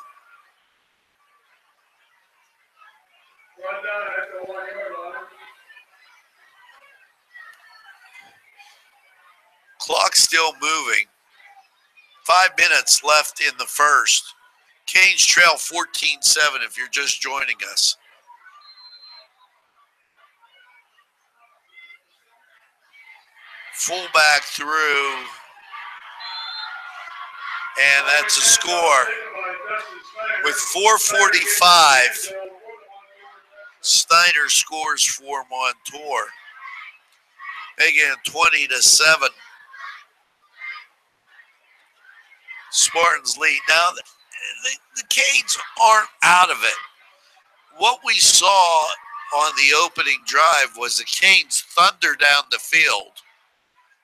Clock still moving. 5 minutes left in the first. Canes trail 14-7 if you're just joining us. Fullback through. And that's a score. With 4:45, Snyder scores for Montour, making it 20-7. Spartans lead. Now, the Canes aren't out of it. What we saw on the opening drive was the Canes thunder down the field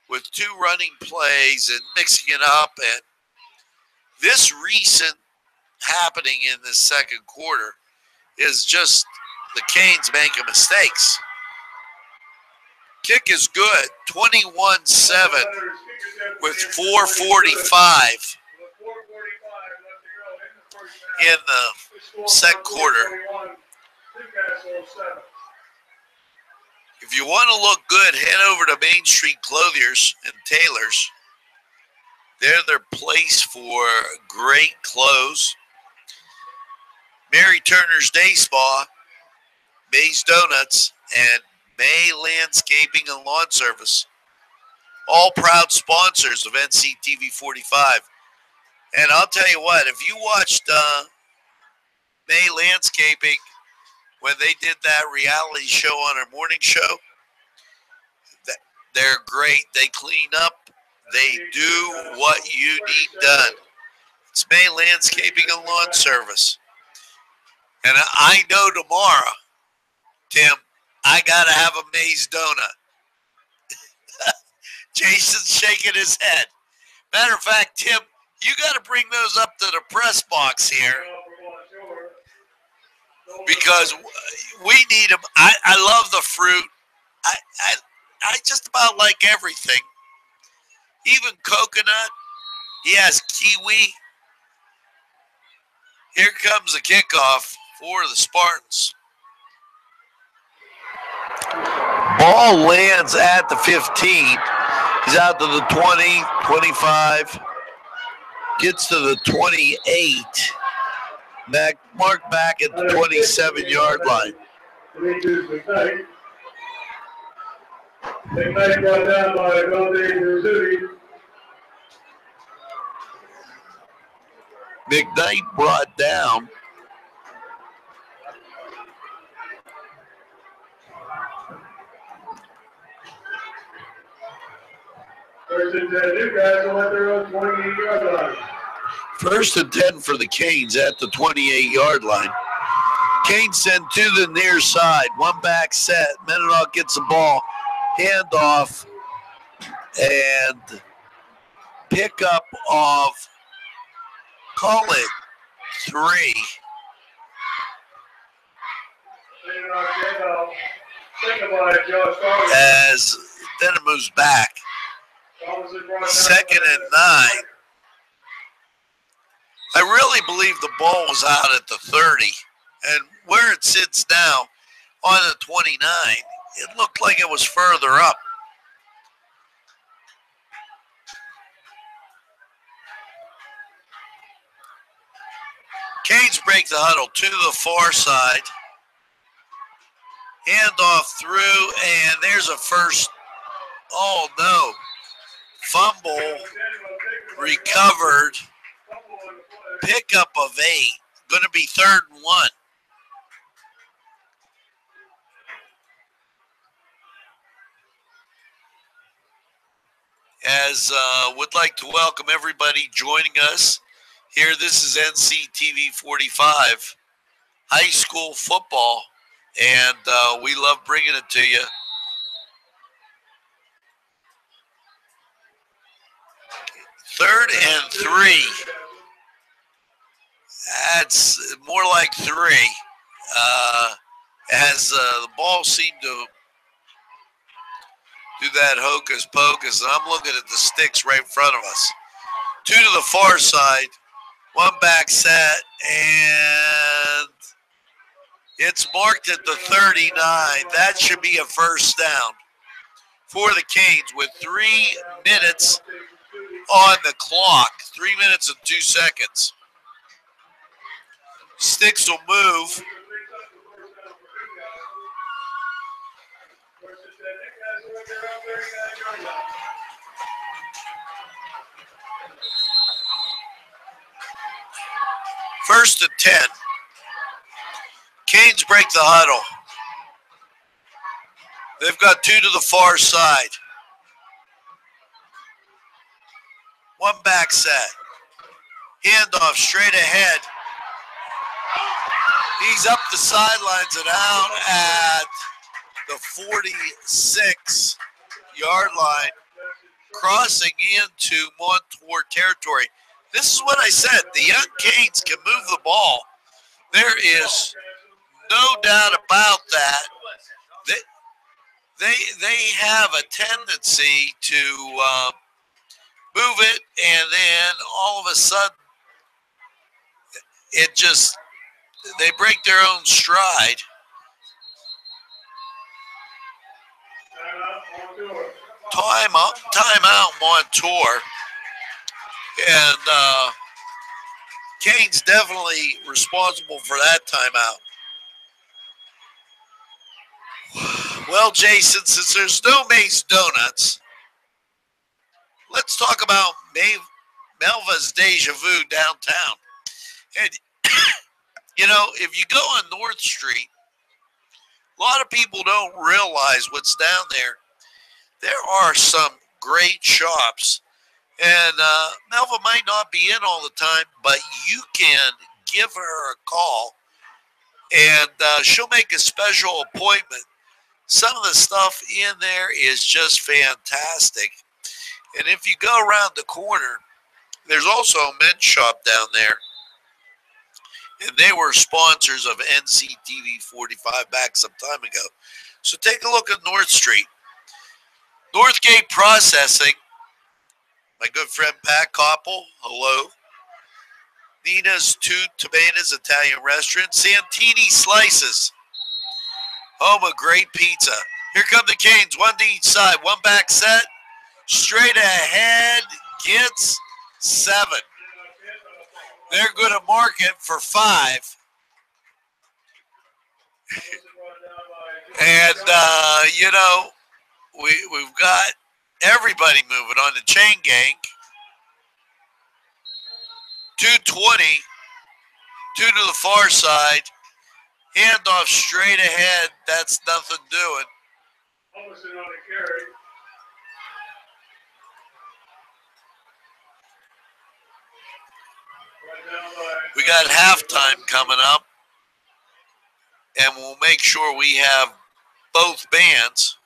with 2 running plays and mixing it up. And this recent happening in the second quarter is just the Canes making mistakes. Kick is good, 21-7 with 4:45 in the second quarter. If you want to look good, head over to Main Street Clothiers and Tailors. They're their place for great clothes. Mary Turner's Day Spa, May's Donuts, and May Landscaping and Lawn Service. All proud sponsors of NCTV45. And I'll tell you what, if you watched May Landscaping when they did that reality show on our morning show, they're great. They clean up. They do what you need done. It's May Landscaping and Lawn Service. And I know tomorrow, Tim, I got to have a May's donut. Jason's shaking his head. Matter of fact, Tim, you got to bring those up to the press box here because we need them. I love the fruit. I just about like everything. Even coconut. He has kiwi. Here comes the kickoff for the Spartans. Ball lands at the 15. He's out to the 20, 25. Gets to the 28. Marked back at the 27-yard line. McKnight brought down by Golden City. McKnight brought down. First and 10, Newcastle at their own 28-yard line. First and 10 for the Canes at the 28-yard line. Canes send to the near side. One back set. Meninock gets the ball. Handoff and pickup of, call it 3. As then it moves back. Second and 9. I really believe the ball was out at the 30. And where it sits now on the 29, it looked like it was further up. Canes break the huddle to the far side. Handoff through, and there's a first. Oh, no. Fumble recovered. Pickup of 8. Going to be 3rd and 1. As would like to welcome everybody joining us here. This is NCTV45 high school football, and we love bringing it to you. Third and 3. That's more like 3. As the ball seemed to do that hocus pocus, and I'm looking at the sticks right in front of us. 2 to the far side, 1 back set, and it's marked at the 39. That should be a first down for the Canes with 3 minutes on the clock. 3 minutes and 2 seconds. Sticks will move. First and 10. Canes break the huddle. They've got 2 to the far side. 1 back set. Handoff straight ahead. He's up the sidelines and out at the 46-yard line, crossing into Montour territory. This is what I said. The young Canes can move the ball. There is no doubt about that. They have a tendency to move it, and then all of a sudden, it just, they break their own stride. Timeout Montour. And Kane's definitely responsible for that timeout. Well, Jason, since there's no May's Donuts, let's talk about Melva's Deja Vu downtown. And, you know, if you go on North Street, a lot of people don't realize what's down there. There are some great shops. And Melva might not be in all the time, but you can give her a call, and she'll make a special appointment. Some of the stuff in there is just fantastic. And if you go around the corner, there's also a men's shop down there. And they were sponsors of NCTV45 back some time ago. So take a look at North Street. Northgate Processing, my good friend Pat Koppel, hello. Nina's Two Tomatoes Italian Restaurant. Santini Slices, home of great pizza. Here come the Canes, one to each side, one back set. Straight ahead, gets 7. They're going to mark it for 5. And, you know, we've got everybody moving on the chain gang. 220, 2 to the far side. Handoff straight ahead. That's nothing doing. Almost on the carry. We got halftime coming up, and we'll make sure we have both bands.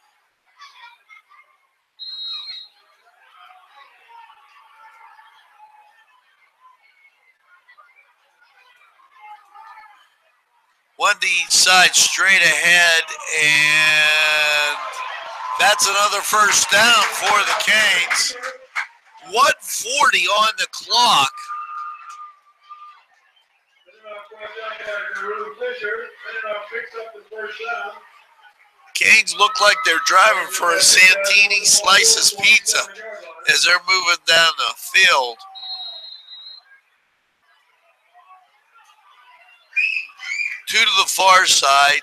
One to each side, straight ahead, and that's another first down for the Canes. 1:40 on the clock. Canes look like they're driving for a Santini Slices pizza as they're moving down the field. Two to the far side,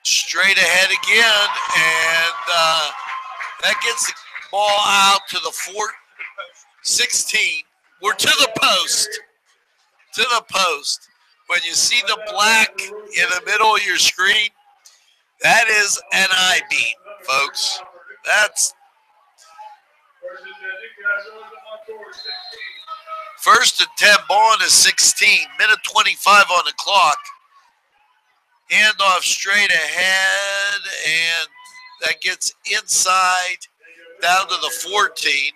straight ahead again, and that gets the ball out to the 16. We're to the post. To the post. When you see the black in the middle of your screen, that is an I-beam, folks. That's first and 10, ball on is 16. Minute 25 on the clock. Handoff straight ahead, and that gets inside down to the 14.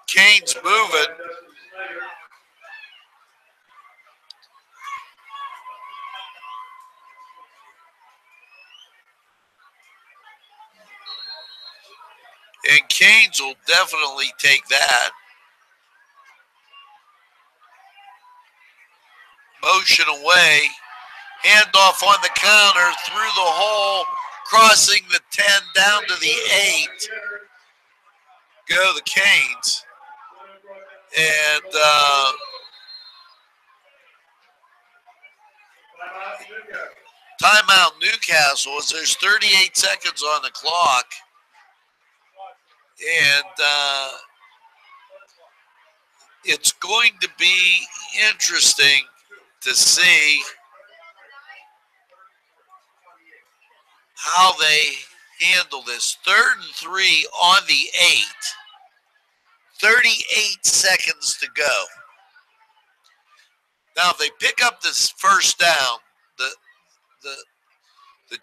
Canes moving. And Canes will definitely take that. Motion away. Handoff on the counter through the hole, crossing the 10 down to the 8. Go the Canes. And timeout Newcastle as there's 38 seconds on the clock. And it's going to be interesting to see how they handle this. 3rd and 3 on the 8. 38 seconds to go. Now, if they pick up this first down, the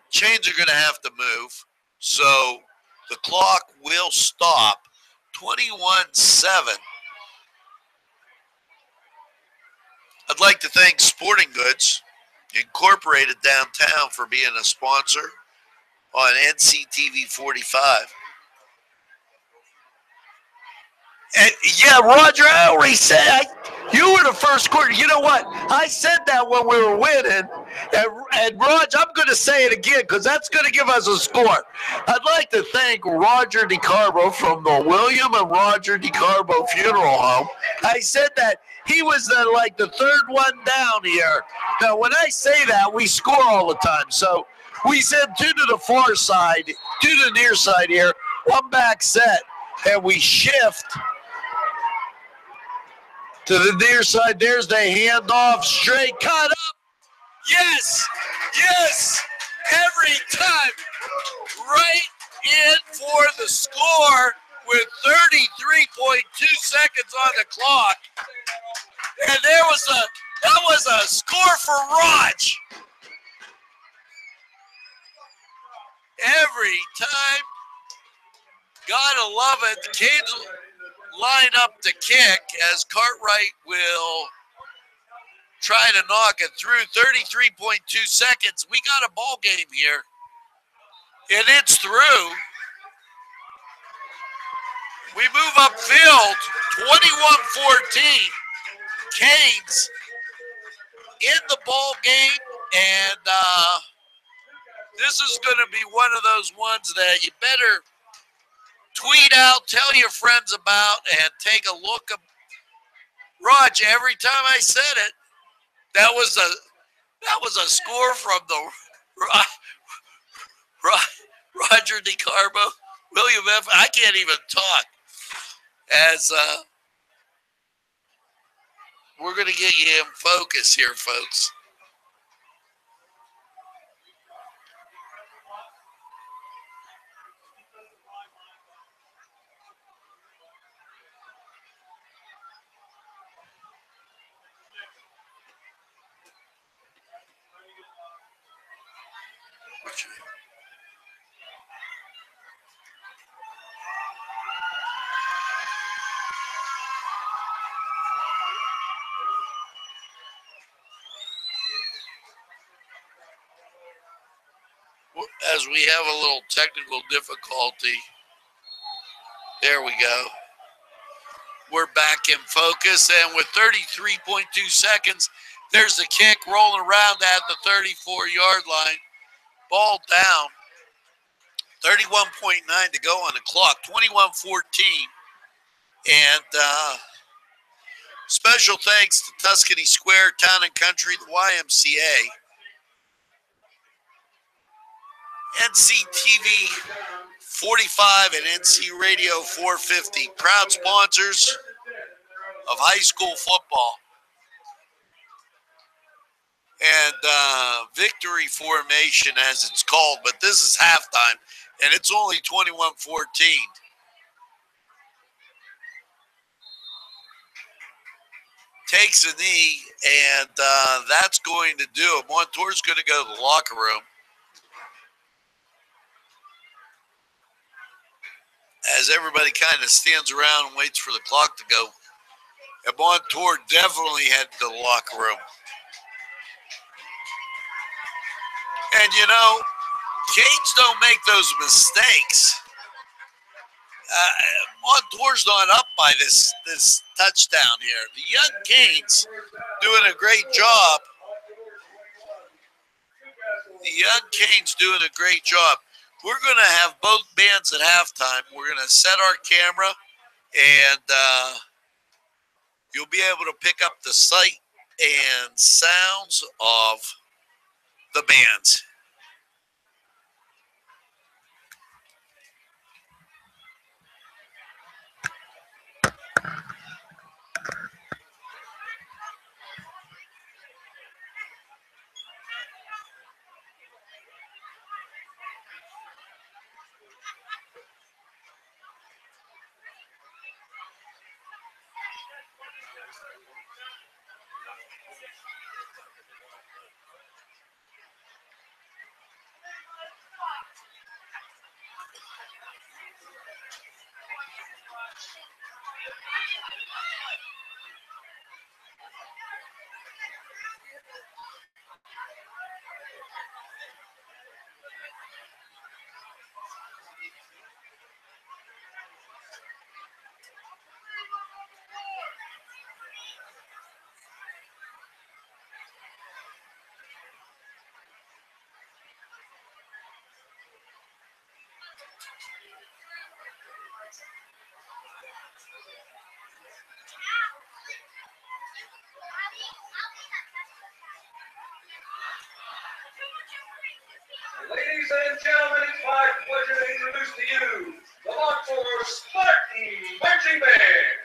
chains are going to have to move. So the clock will stop. 21-7. I'd like to thank Sporting Goods Incorporated downtown for being a sponsor on NCTV45. And yeah, Roger, I already said You were the first quarter. You know what? I said that when we were winning. And Raj, I'm going to say it again because that's going to give us a score. I'd like to thank Roger DeCarbo from the William and Roger DeCarbo Funeral Home. I said that he was the third one down here. Now, when I say that, we score all the time. So we send two to the far side, two to the near side here, one back set, and we shift to the near side. There's the handoff, straight cut up. Yes, yes, every time. Right in for the score with 33.2 seconds on the clock. And that was a score for Raj. Every time. Gotta love it. The Canes line up to kick as Cartwright will try to knock it through. 33.2 seconds. We got a ball game here. And it's through. We move upfield. 21-14. Canes in the ball game. And this is going to be one of those ones that you better tweet out, tell your friends about, and take a look. Raj, every time I said it, that was a score from the Roger DeCarbo, William F. I can't even talk. As we're going to get you in focus here, folks. As we have a little technical difficulty. There we go. We're back in focus, and with 33.2 seconds, there's the kick rolling around at the 34-yard line. Ball down. 31.9 to go on the clock. 21-14. And special thanks to Tuscany Square, Town and Country, the YMCA. NCTV45 and NC Radio 450, proud sponsors of high school football. And victory formation, as it's called, but this is halftime, and it's only 21-14. Takes a knee, and that's going to do it. Montour's going to go to the locker room. As everybody kind of stands around and waits for the clock to go. And Montour definitely headed to the locker room. And you know, Canes don't make those mistakes. Montour's not up by this touchdown here. The young Canes doing a great job. The young Canes doing a great job. We're going to have both bands at halftime. We're going to set our camera, and you'll be able to pick up the sight and sounds of the bands. Ladies and gentlemen, it's my pleasure to introduce to you the Montour Spartan Marching Band.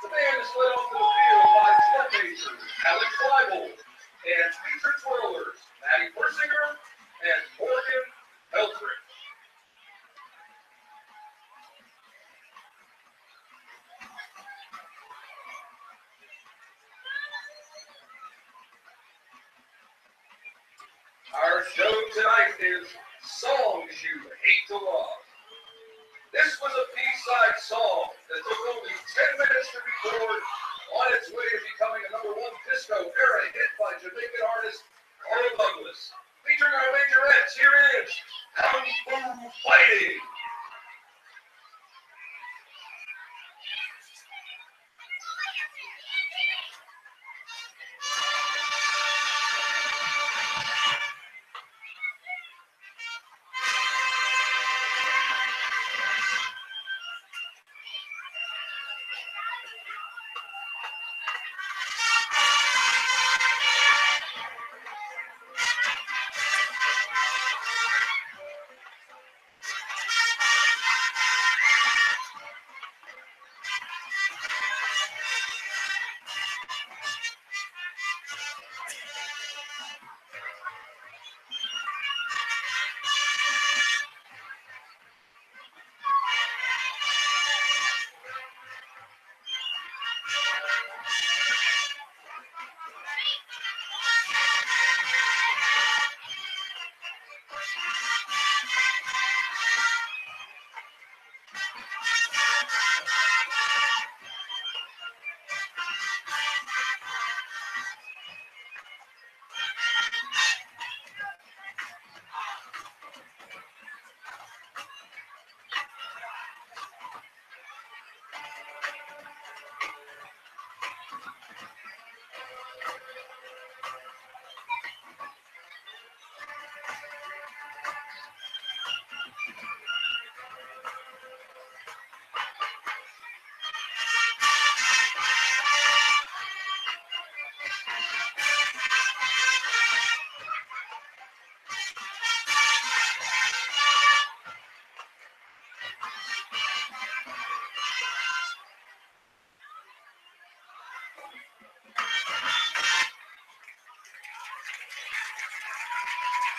The band is led onto the field by drum majors Alex Weibel and featured twirlers Maddie Persinger and Morgan Eldridge. Our show tonight is Songs You Hate to Love. This was a B-side song that took only 10 minutes to record, on its way to becoming a #1 disco era hit by Jamaican artist Carl Douglas. Featuring our majorettes, here is Kung Fu Fighting.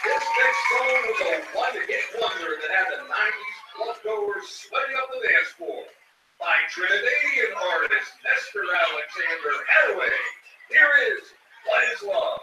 This next song was a one-hit wonder that had the 90s club-goers sweating up the dance floor. By Trinidadian artist Nestor Alexander Hathaway, here is What Is Love?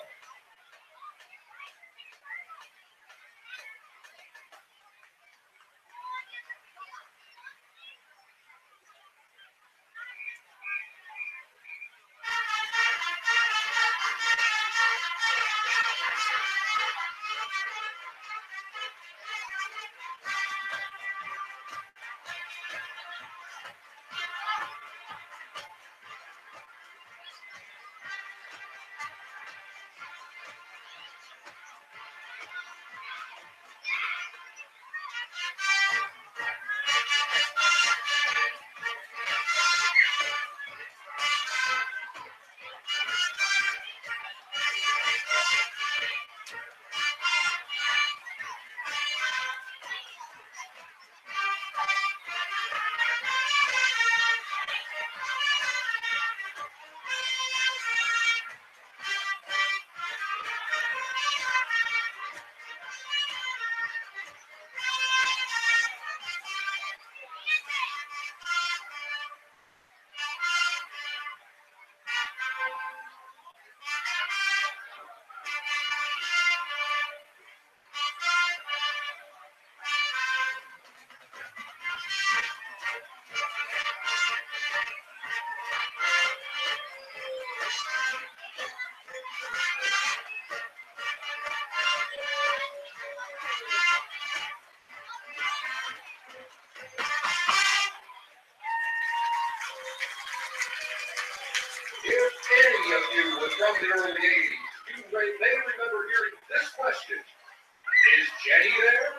If any of you was from the early 80s, you may remember hearing this question. Is Jenny there?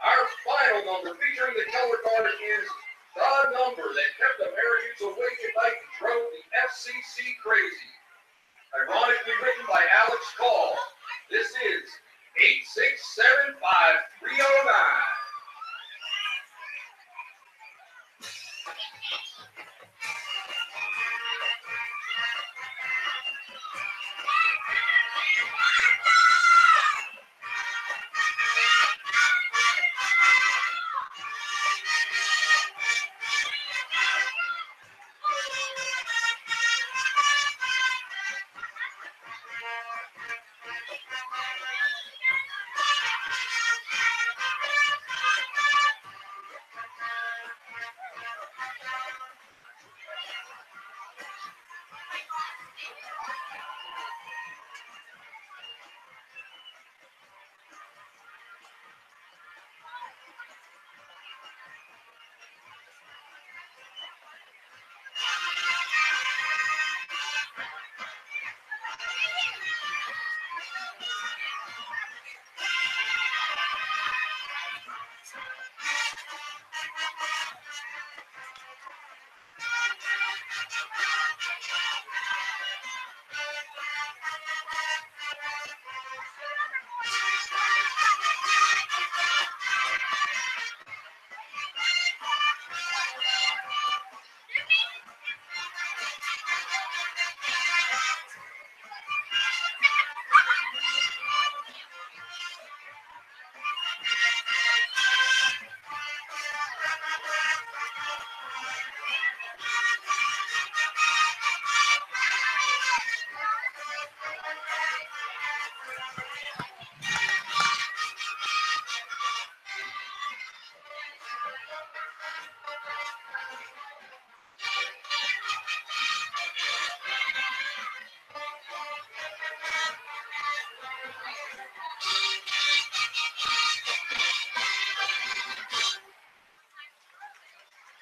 Our final number featuring the color card is The Number That Kept Americans Awake at Night and Drove the FCC Crazy. Ironically written by Alex Call. This is 8675309.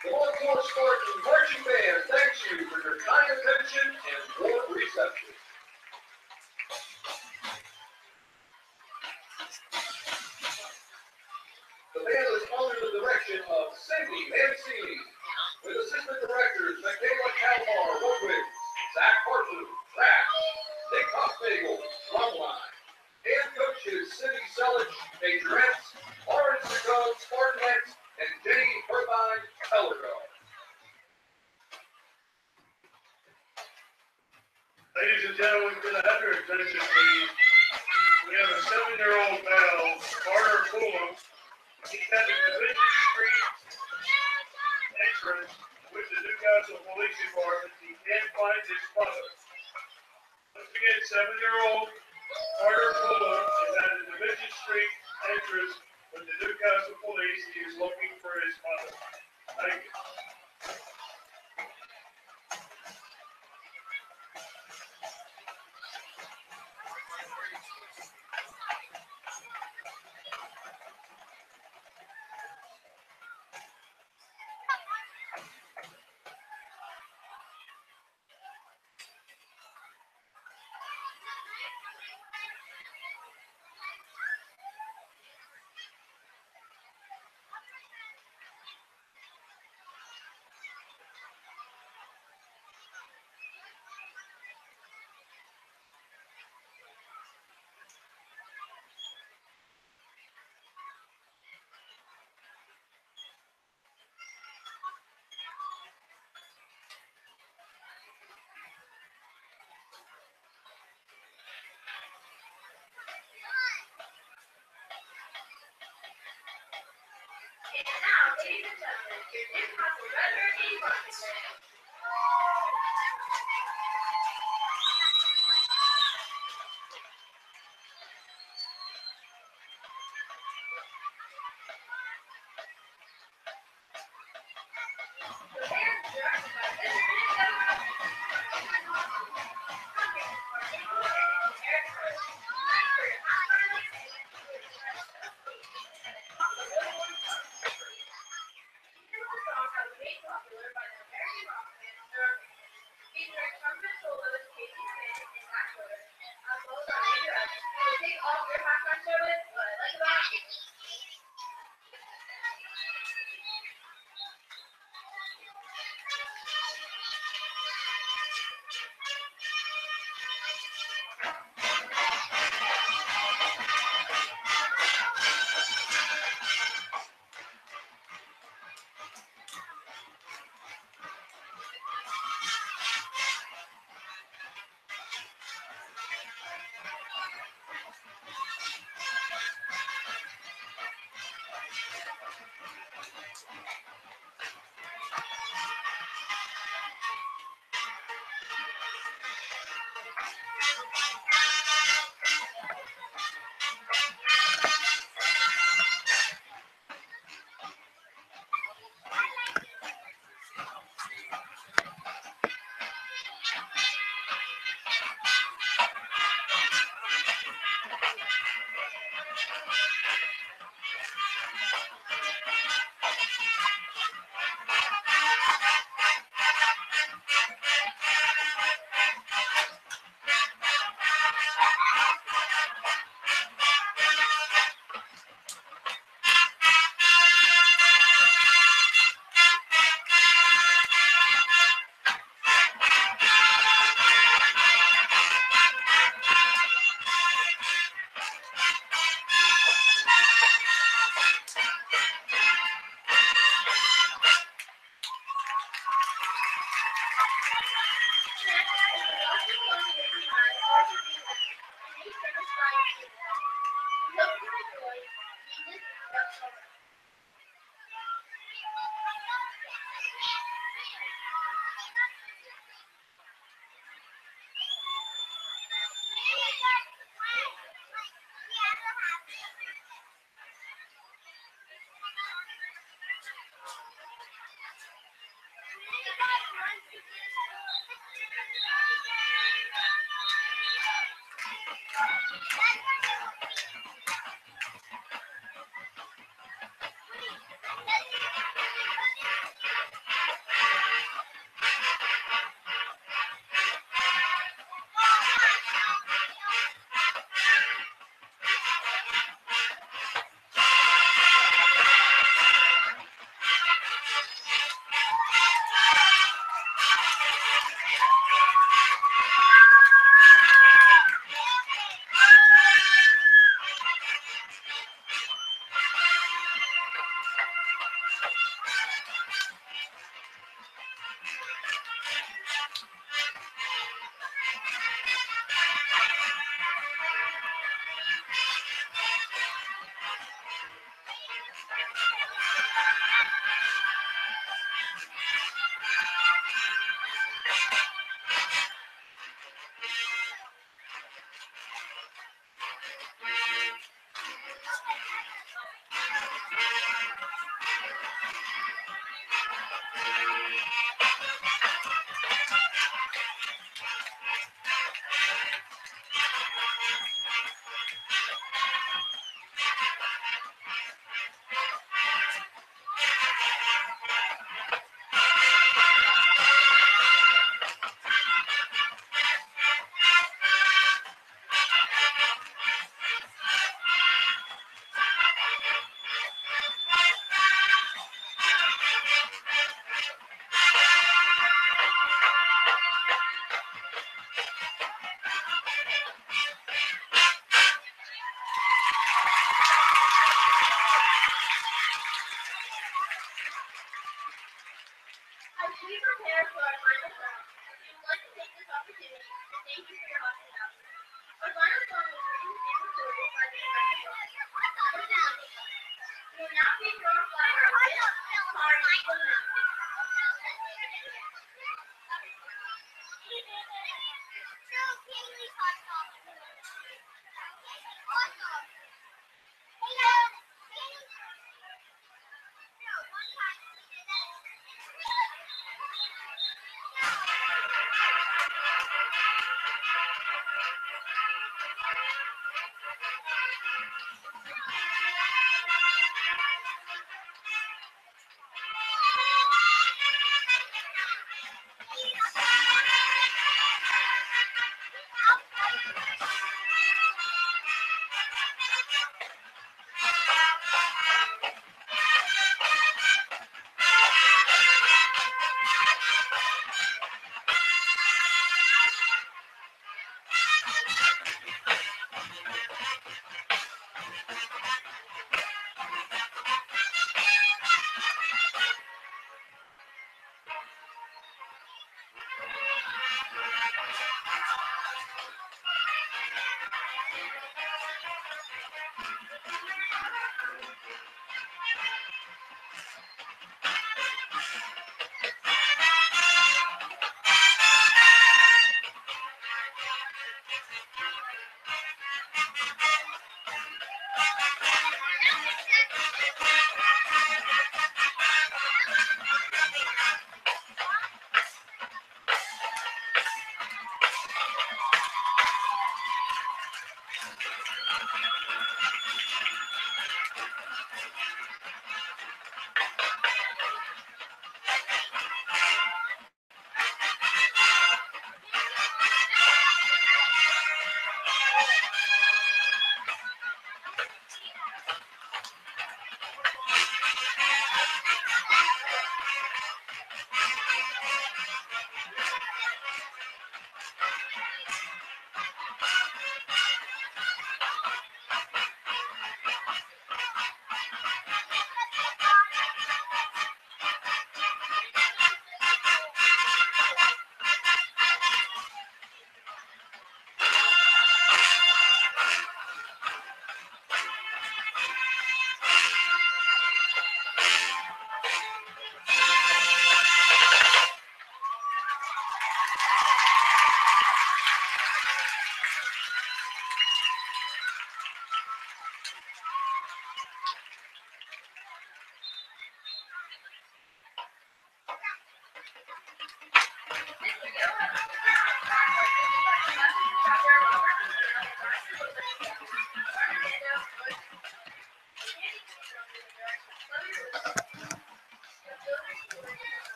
The Montour Spartan Marching Band thanks you for your kind attention and warm reception. The band is under the direction of Cindy Mancini, with assistant directors Michaela Kalmar, Woodward, Zach Hartman, Rash, Nick Hoffnagel, Drumline, and coaches Cindy Selich, Majorettes, Lawrence Sicone, Spartanettes, and Jenny Irvine Pellergo. Ladies and gentlemen, can I have your attention, please? We have a 7-year-old male, Carter Fulham. He's at the Division Street entrance with the Newcastle Police Department. He can't find his mother. Once again, 7-year-old Carter Fulham is at the Division Street entrance with the Newcastle Police. He is looking for his mother. Thank you. And now, ladies and gentlemen, your Newcastle Red Herd Eagles. The band is directed by popular by the American rock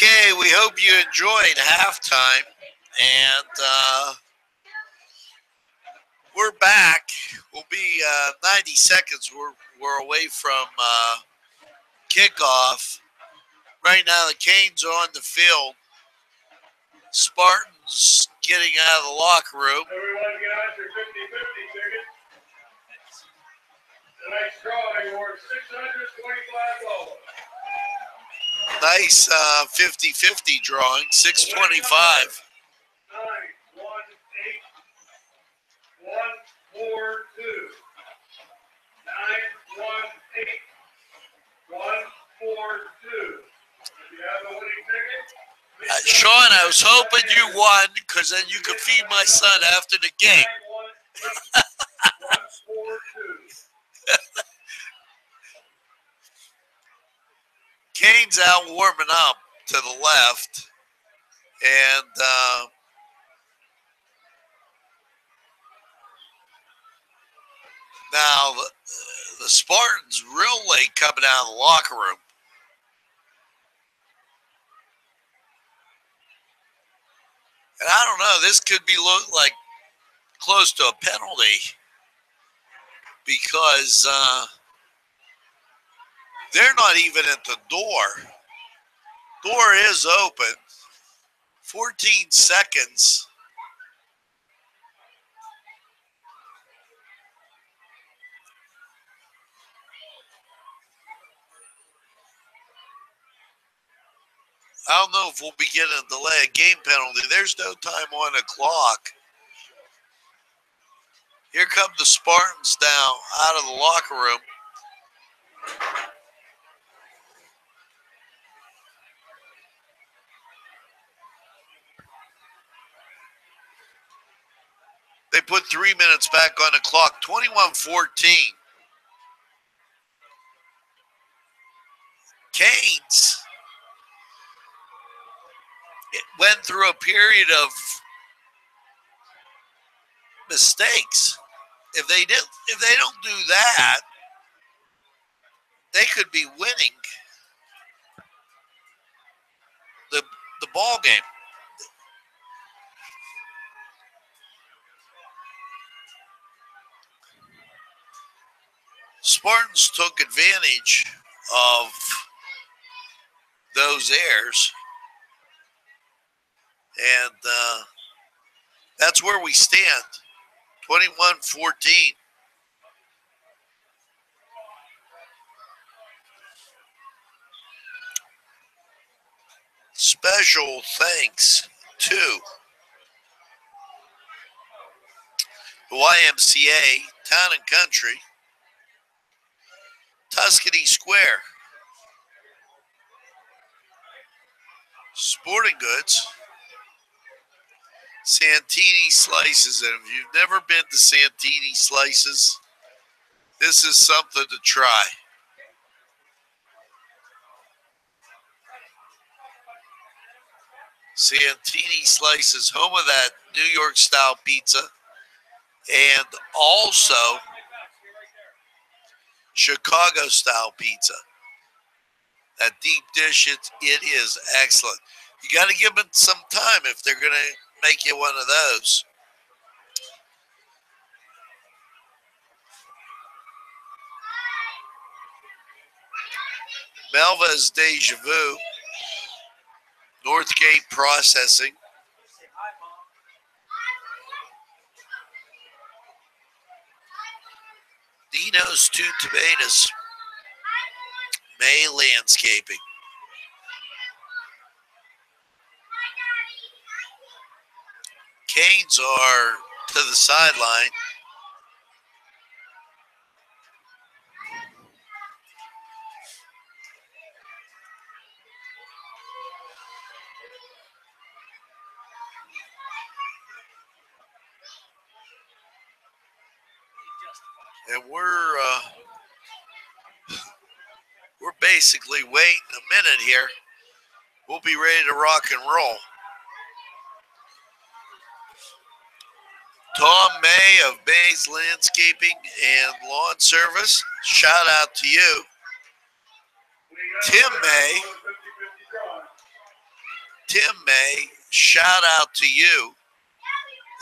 Okay, we hope you enjoyed halftime, and we're back. We'll be 90 seconds. We're away from kickoff. Right now, the Canes are on the field. Spartans getting out of the locker room. Everyone get out your 50-50 ticket. Tonight's drawing worth $625. Nice 50-50 drawing, 625. 918-142. 918-142. If you have a winning ticket, Sean, I was hoping you won because then you could feed my son after the game. 918-142. Kane's out warming up to the left, and now the Spartans real late coming out of the locker room. And I don't know, this could be look like close to a penalty because they're not even at the door. Door is open. 14 seconds. I don't know if we'll be getting a delay of game penalty. There's no time on the clock. Here come the Spartans now out of the locker room. They put 3 minutes back on the clock, 21-14. Canes went through a period of mistakes. If they don't do that, they could be winning the ball game. Spartans took advantage of those errors, and that's where we stand, 21-14. Special thanks to the YMCA, Town and Country, Tuscany Square, Sporting Goods, Santini Slices. And if you've never been to Santini Slices, this is something to try. Santini Slices, home of that New York style pizza, and also Chicago style pizza. That deep dish, it is excellent. You got to give them some time if they're going to make you one of those. Melva's Deja Vu, Northgate Processing, Dino's Two Tomatoes, May Landscaping. Canes are to the sideline. And we're basically waiting a minute here. We'll be ready to rock and roll. Tom May of May's Landscaping and Lawn Service, shout out to you. Tim May Tim May, shout out to you,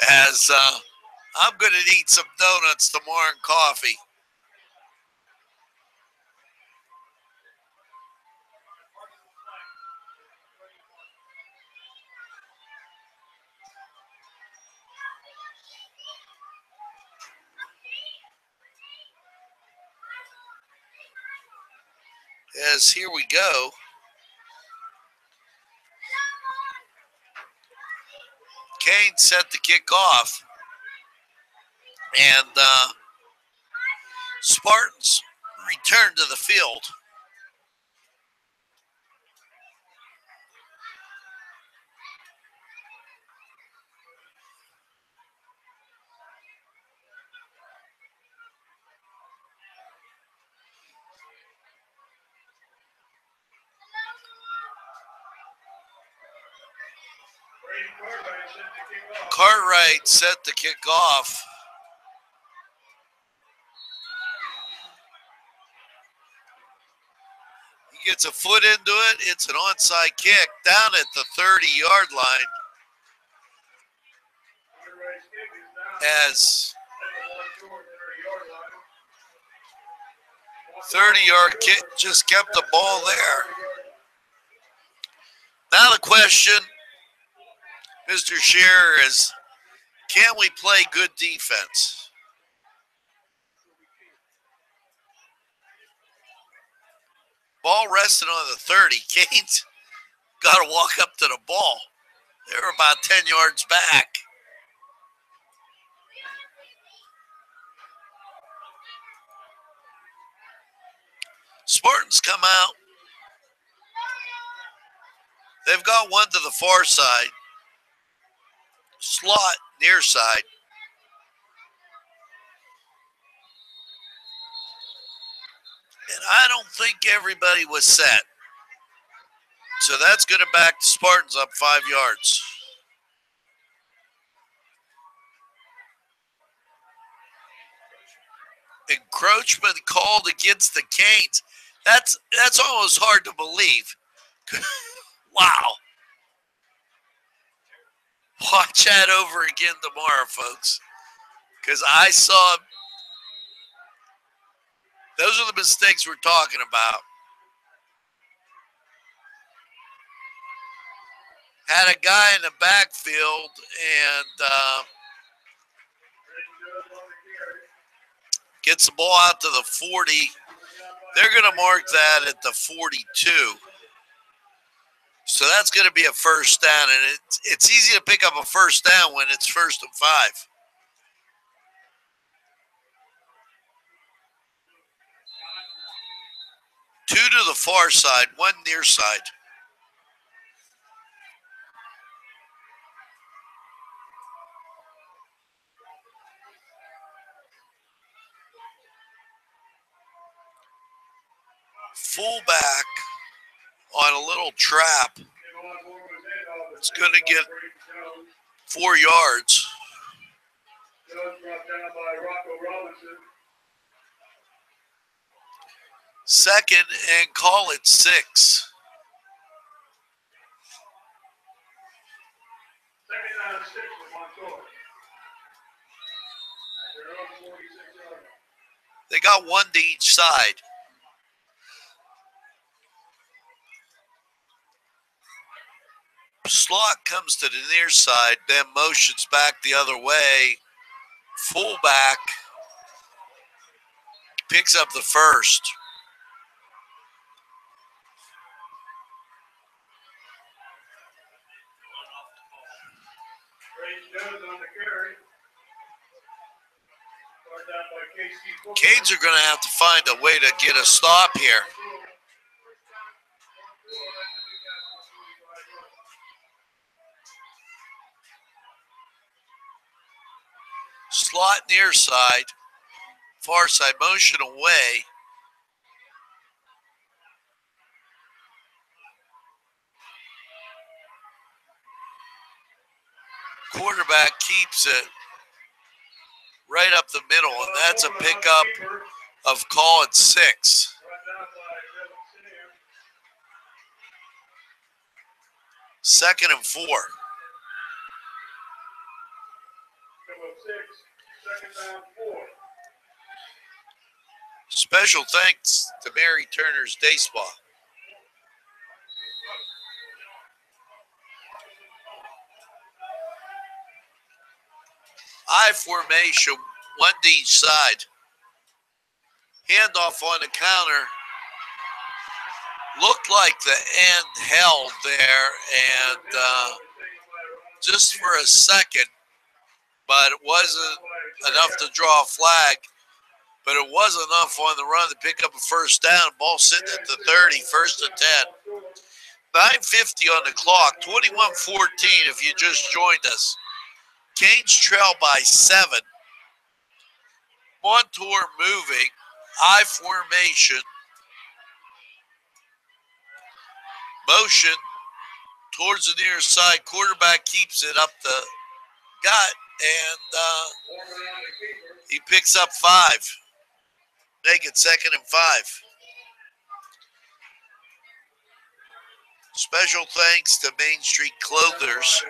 as I'm going to eat some donuts tomorrow and coffee. As here we go. Kane set to kick off. And Spartans return to the field. Cartwright set to kick off. He gets a foot into it. It's an onside kick down at the 30-yard line. As 30-yard kick just kept the ball there. Now the question, Mr. Scherer, is can we play good defense? Ball resting on the 30. Kane's got to walk up to the ball. They're about 10 yards back. Spartans come out. They've got one to the far side. Slot near side. And I don't think everybody was set. So that's going to back the Spartans up 5 yards. Encroachment called against the Canes. That's almost hard to believe. Wow. Watch that over again tomorrow, folks. Because I saw, those are the mistakes we're talking about. Had a guy in the backfield and gets the ball out to the 40. They're going to mark that at the 42. So that's going to be a first down, and it's easy to pick up a first down when it's 1st and 5. Two to the far side, one near side. Fullback on a little trap. It's going to get 4 yards. Second and call it 6. Second down 6 for Montour. They got one to each side. Slot comes to the near side, then motions back the other way. Fullback picks up the first. Canes are going to have to find a way to get a stop here. Slot near side, far side motion away. Quarterback keeps it right up the middle, and that's a pickup of call it 6. 2nd and 4. Come up 6, 2nd down 4. Special thanks to Mary Turner's Day Spa. I formation, one to each side. Handoff on the counter. Looked like the end held there, and just for a second, but it wasn't enough to draw a flag. But it was enough on the run to pick up a first down. Ball sitting at the 30, 1st and 10. 9:50 on the clock, 21-14 if you just joined us. Canes trail by 7. Montour moving, I formation. Motion towards the near side. Quarterback keeps it up the gut, and he picks up 5. Make it 2nd and 5. Special thanks to Main Street Clothers.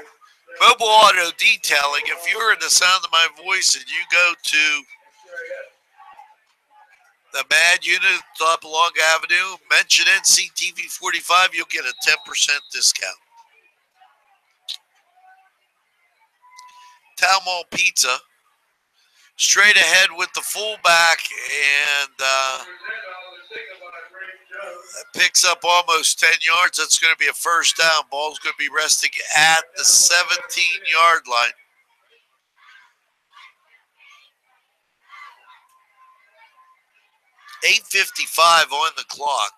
Mobile Auto Detailing. If you're in the sound of my voice and you go to the Mad Unit up Long Avenue, mention NCTV45, you'll get a 10% discount. Town Mall Pizza. Straight ahead with the fullback, and picks up almost 10 yards. That's going to be a first down. Ball's going to be resting at the 17-yard line. $8:55 on the clock.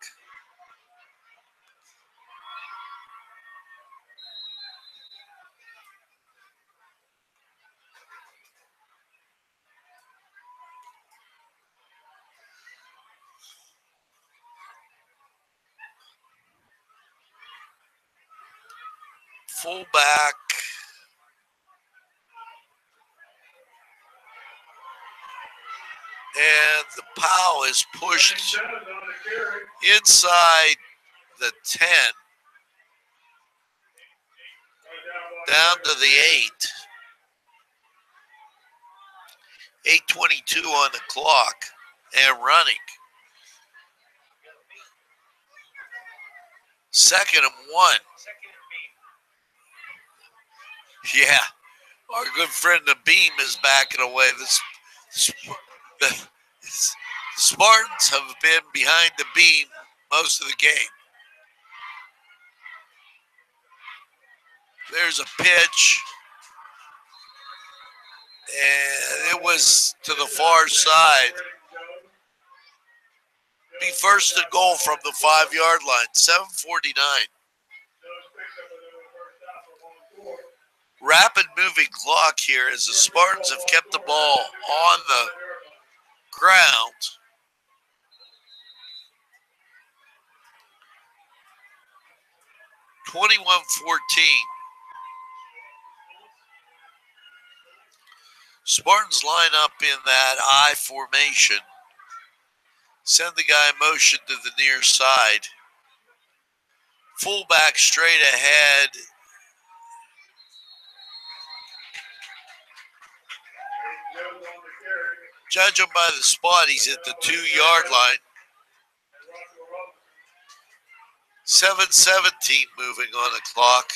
Fullback. And the POW is pushed inside the 10, down to the 8. 8:22 on the clock and running. 2nd and 1. Yeah, our good friend the Beam is backing away. The Spartans have been behind the beam most of the game. There's a pitch, and it was to the far side. Be 1st and goal from the 5-yard line, 7:49. Rapid moving clock here as the Spartans have kept the ball on the ground. (21-14). Spartans line up in that I formation. Send the guy in motion to the near side. Fullback straight ahead. Judge him by the spot. He's at the 2-yard line. 7:17 moving on the clock.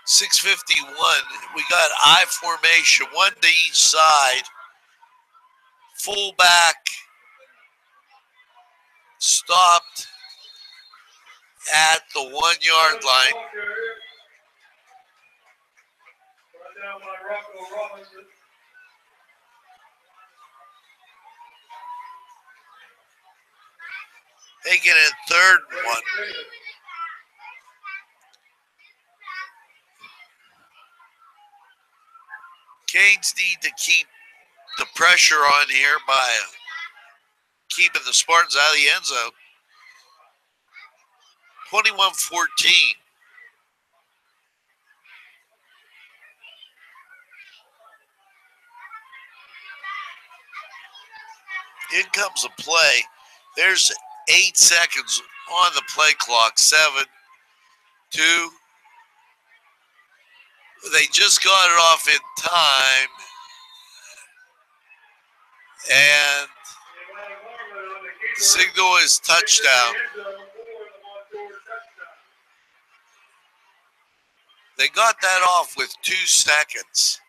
(6:51). We got I formation, one to each side. Fullback stopped at the 1-yard line. Taking it 3rd and 1. Canes need to keep the pressure on here by keeping the Spartans out of the end zone. 21-14. In comes a play. There's 8 seconds on the play clock. 7, 2. They just got it off in time. And signal is touchdown. They got that off with 2 seconds.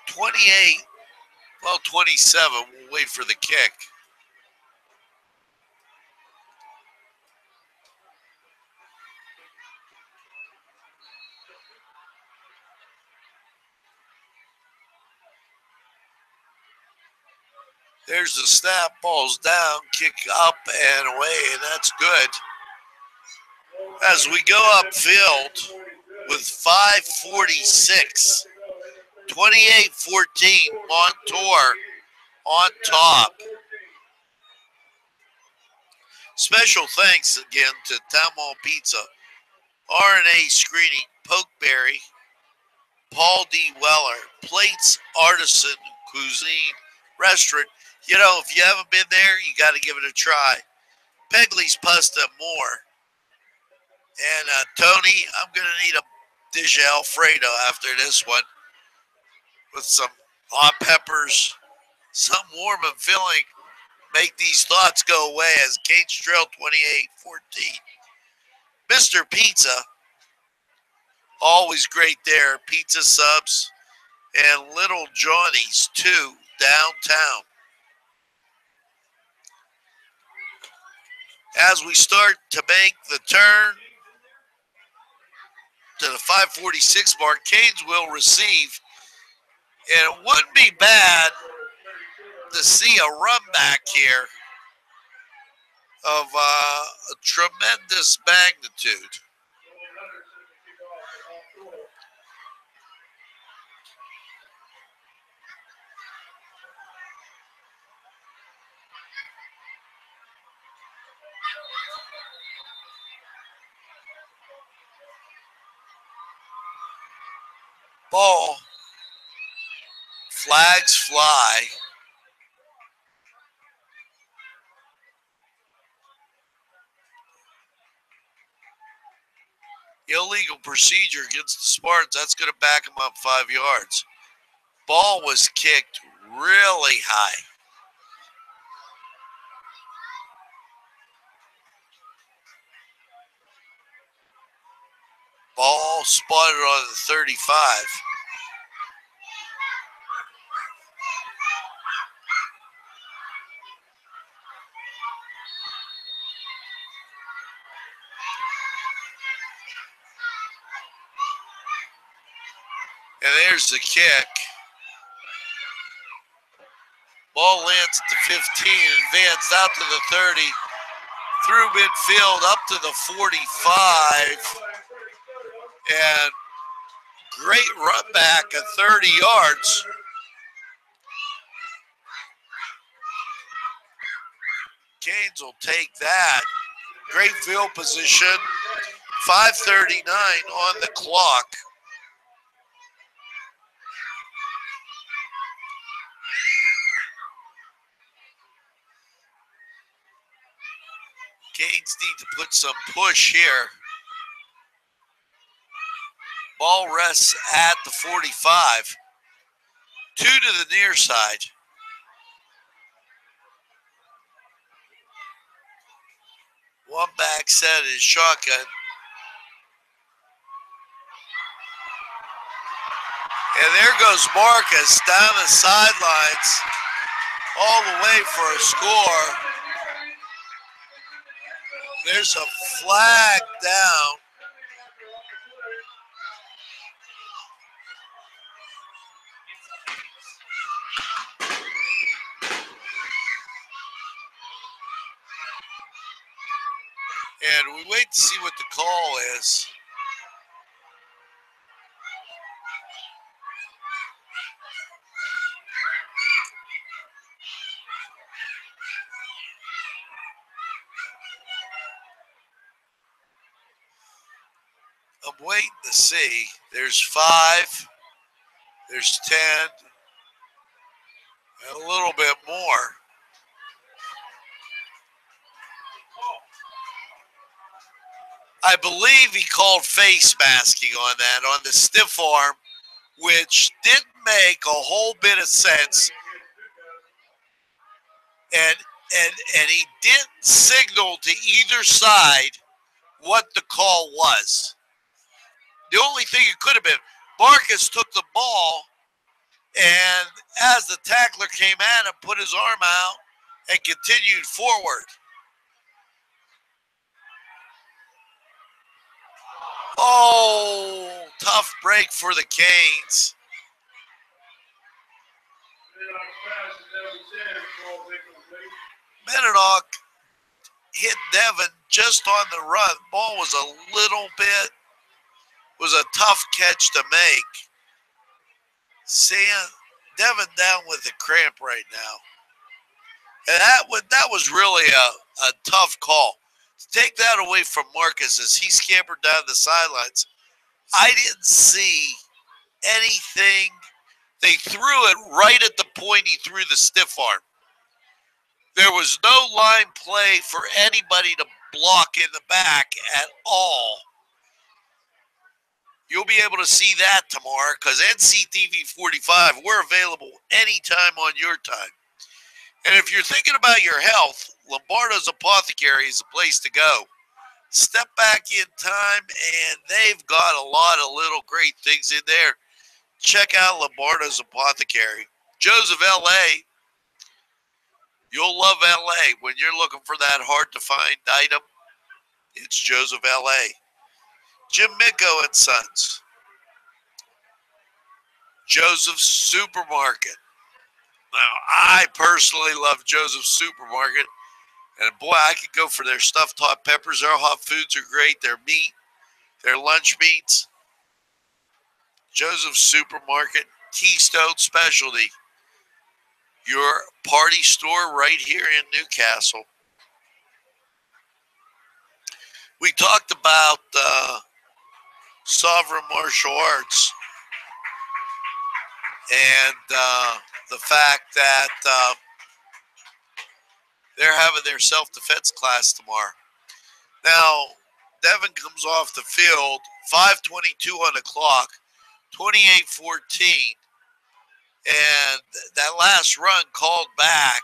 28, 27. We'll wait for the kick. There's the snap, ball's down, kick up and away, and that's good. As we go upfield with 5:46, 28-14, Montour on top. Special thanks again to Town Mall Pizza, RNA Screening, Pokeberry, Paul D. Weller, Plates Artisan Cuisine Restaurant. You know, if you haven't been there, you got to give it a try. Pegley's Pasta and more. And Tony, I'm going to need a dish of Alfredo after this one with some hot peppers, something warm and filling. Make these thoughts go away as Cates trail 28-14. Mr. Pizza, always great there. Pizza subs and Little Johnny's too, downtown. As we start to make the turn to the 5:46 mark, Canes will receive. And it wouldn't be bad to see a run back here of a tremendous magnitude. Ball. Flags fly. Illegal procedure against the Spartans. That's going to back them up 5 yards. Ball was kicked really high. Ball spotted on the 35. And there's the kick. Ball lands at the 15, advanced out to the 30, through midfield up to the 45. And great run back at 30 yards. Canes will take that. Great field position. 5:39 on the clock. Canes need to put some push here. Ball rests at the 45. 2 to the near side. One back set is shotgun. And there goes Marcus down the sidelines all the way for a score. There's a flag down. And we wait to see what the call is. I'm waiting to see. There's 5. There's 10. And a little bit more. I believe he called face masking on that, on the stiff arm, which didn't make a whole bit of sense. And he didn't signal to either side what the call was. The only thing it could have been, Marcus took the ball, and as the tackler came at him, put his arm out and continued forward. Oh, tough break for the Canes. Meninock hit Devin just on the run. Ball was a little bit, was a tough catch to make. Devin down with a cramp right now. And that was really a tough call. To take that away from Marcus as he scampered down the sidelines, I didn't see anything. They threw it right at the point he threw the stiff arm. There was no line play for anybody to block in the back at all. You'll be able to see that tomorrow because NCTV45, we're available anytime on your time. And if you're thinking about your health, Lombardo's Apothecary is the place to go. Step back in time, and they've got a lot of little great things in there. Check out Lombardo's Apothecary. Joe's of LA. You'll love LA. When you're looking for that hard-to-find item, it's Joe's of LA. Jim Micko and Sons. Joseph's Supermarket. Now, I personally love Joseph's Supermarket. And boy, I could go for their stuffed hot peppers. Their hot foods are great. Their meat, their lunch meats. Joseph's Supermarket, Keystone Specialty. Your party store right here in Newcastle. We talked about Sovereign Martial Arts and the fact that they're having their self-defense class tomorrow. Now, Devin comes off the field, 5:22 on the clock, 28-14. And that last run called back.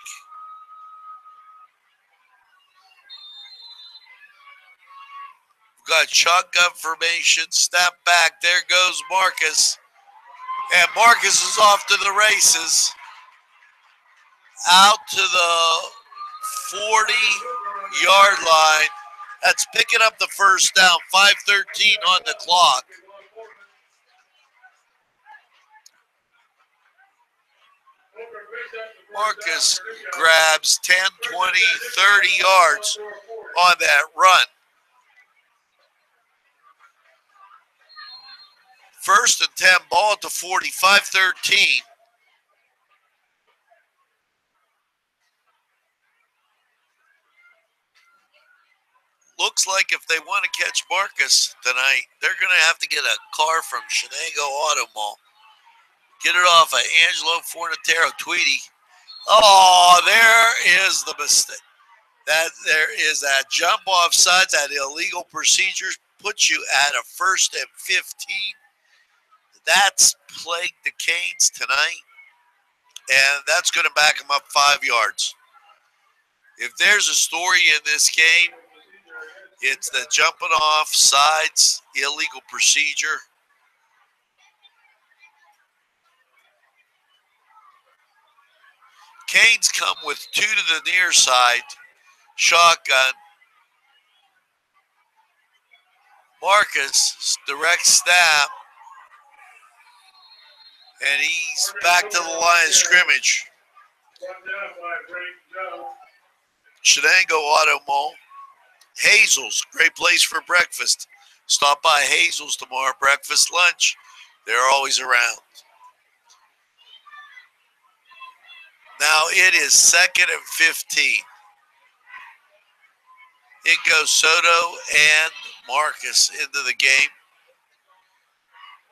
We've got shotgun formation, snap back. There goes Marcus. And Marcus is off to the races. Out to the 40-yard line. That's picking up the first down. 5:13 on the clock. Marcus grabs 10, 20, 30 yards on that run. First and 10, ball at the 40, 5:13. Looks like if they want to catch Marcus tonight, they're going to have to get a car from Shenango Auto Mall. Get it off of Angelo Fornatero Tweedy. Oh, there is the mistake. There is that jump off sides, that illegal procedure puts you at a 1st and 15. That's plagued the Canes tonight, and that's going to back them up 5 yards. If there's a story in this game, it's the jumping off sides, illegal procedure. Canes come with 2 to the near side, shotgun. Marcus, direct snap, and he's back to the line of scrimmage. Shenango Auto Mall. Hazel's, great place for breakfast. Stop by Hazel's tomorrow, breakfast, lunch. They're always around. Now it is 2nd and 15. In goes Soto and Marcus into the game.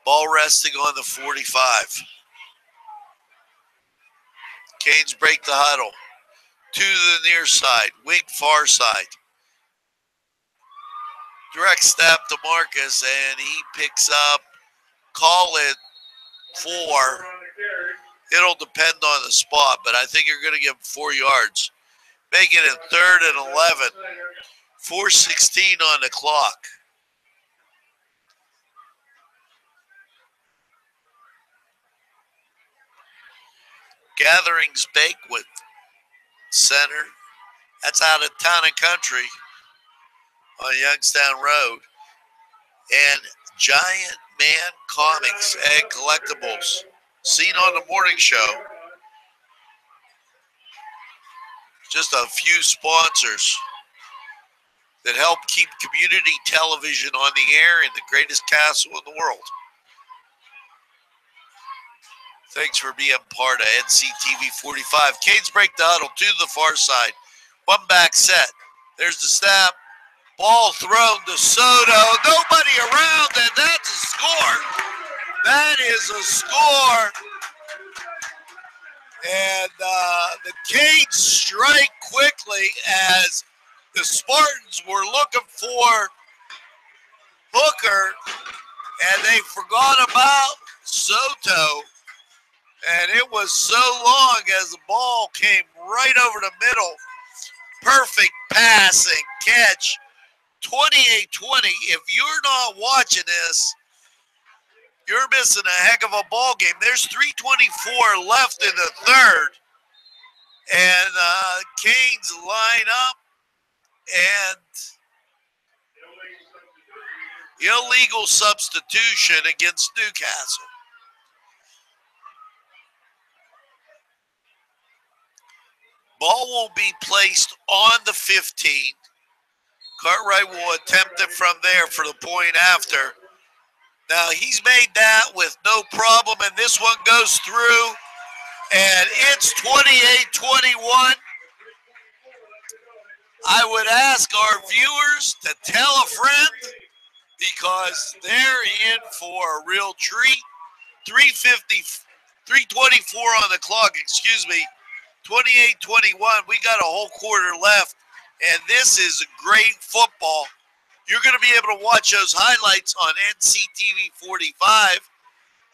Ball resting on the 45. Canes break the huddle. To the near side, wing far side. Direct snap to Marcus, and he picks up, call it 4. It'll depend on the spot, but I think you're going to give him 4 yards. Make it in 3rd and 11. 4:16 on the clock. Gatherings Banquet Center. That's out of Town and Country on Youngstown Road. And Giant Man Comics and Collectibles, seen on the morning show. Just a few sponsors that help keep community television on the air in the greatest castle in the world. Thanks for being part of NCTV45. Canes break the huddle to the far side. One back set. There's the snap. Ball thrown to Soto. Nobody around, and that's a score. That is a score. And the Canes strike quickly as the Spartans were looking for Booker, and they forgot about Soto. And it was so long as the ball came right over the middle. Perfect passing catch. 28-20. If you're not watching this, you're missing a heck of a ball game. There's 3:24 left in the 3rd. And Canes line up and illegal substitution against Newcastle. Ball will be placed on the 15. Cartwright will attempt it from there for the point after. Now, he's made that with no problem, and this one goes through, and it's 28-21. I would ask our viewers to tell a friend because they're in for a real treat. 3:24 on the clock, 28-21. We got a whole quarter left. And this is great football. You're going to be able to watch those highlights on NCTV45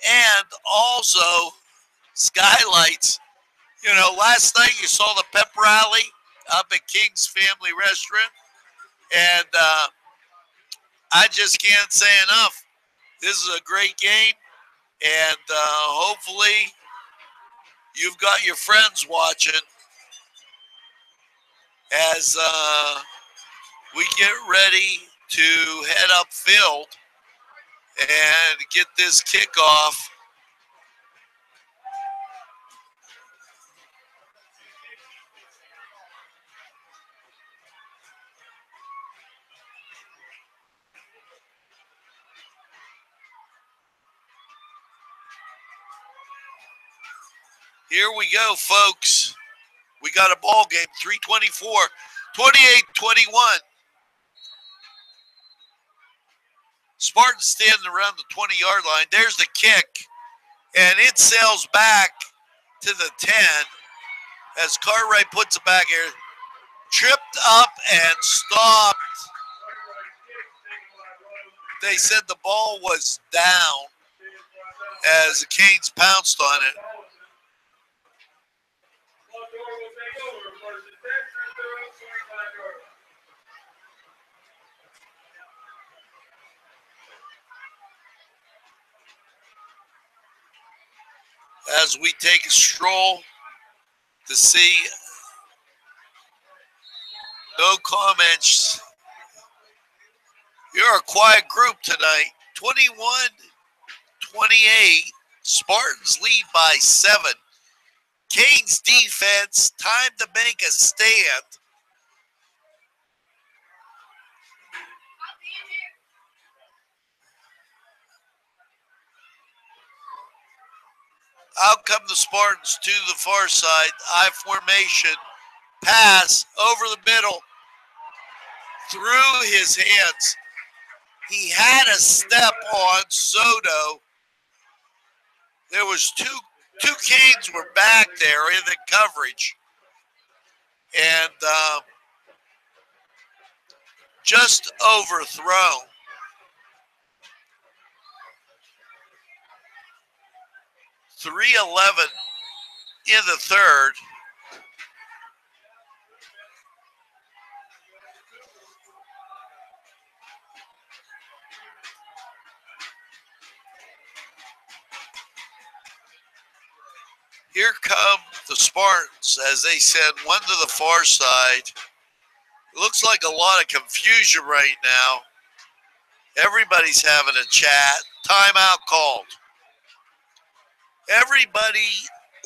and also Skylights. You know, last night you saw the pep rally up at King's Family Restaurant. And I just can't say enough. This is a great game. And hopefully you've got your friends watching as we get ready to head upfield and get this kickoff. Here we go, folks. We got a ball game, 3:24, 28-21. Spartans standing around the 20-yard line. There's the kick, and it sails back to the 10 as Cartwright puts it back here. Tripped up and stopped. They said the ball was down as the Canes pounced on it. As we take a stroll to see, no comments. You're a quiet group tonight. 21-28. Spartans lead by 7. Canes defense, time to make a stand. Out come the Spartans to the far side. I formation. Pass over the middle. Through his hands. He had a step on Soto. There was two Canes were back there in the coverage, and just overthrown. .311 in the third. Here come the Spartans as they send one to the far side. It looks like a lot of confusion right now. Everybody's having a chat. Timeout called. Everybody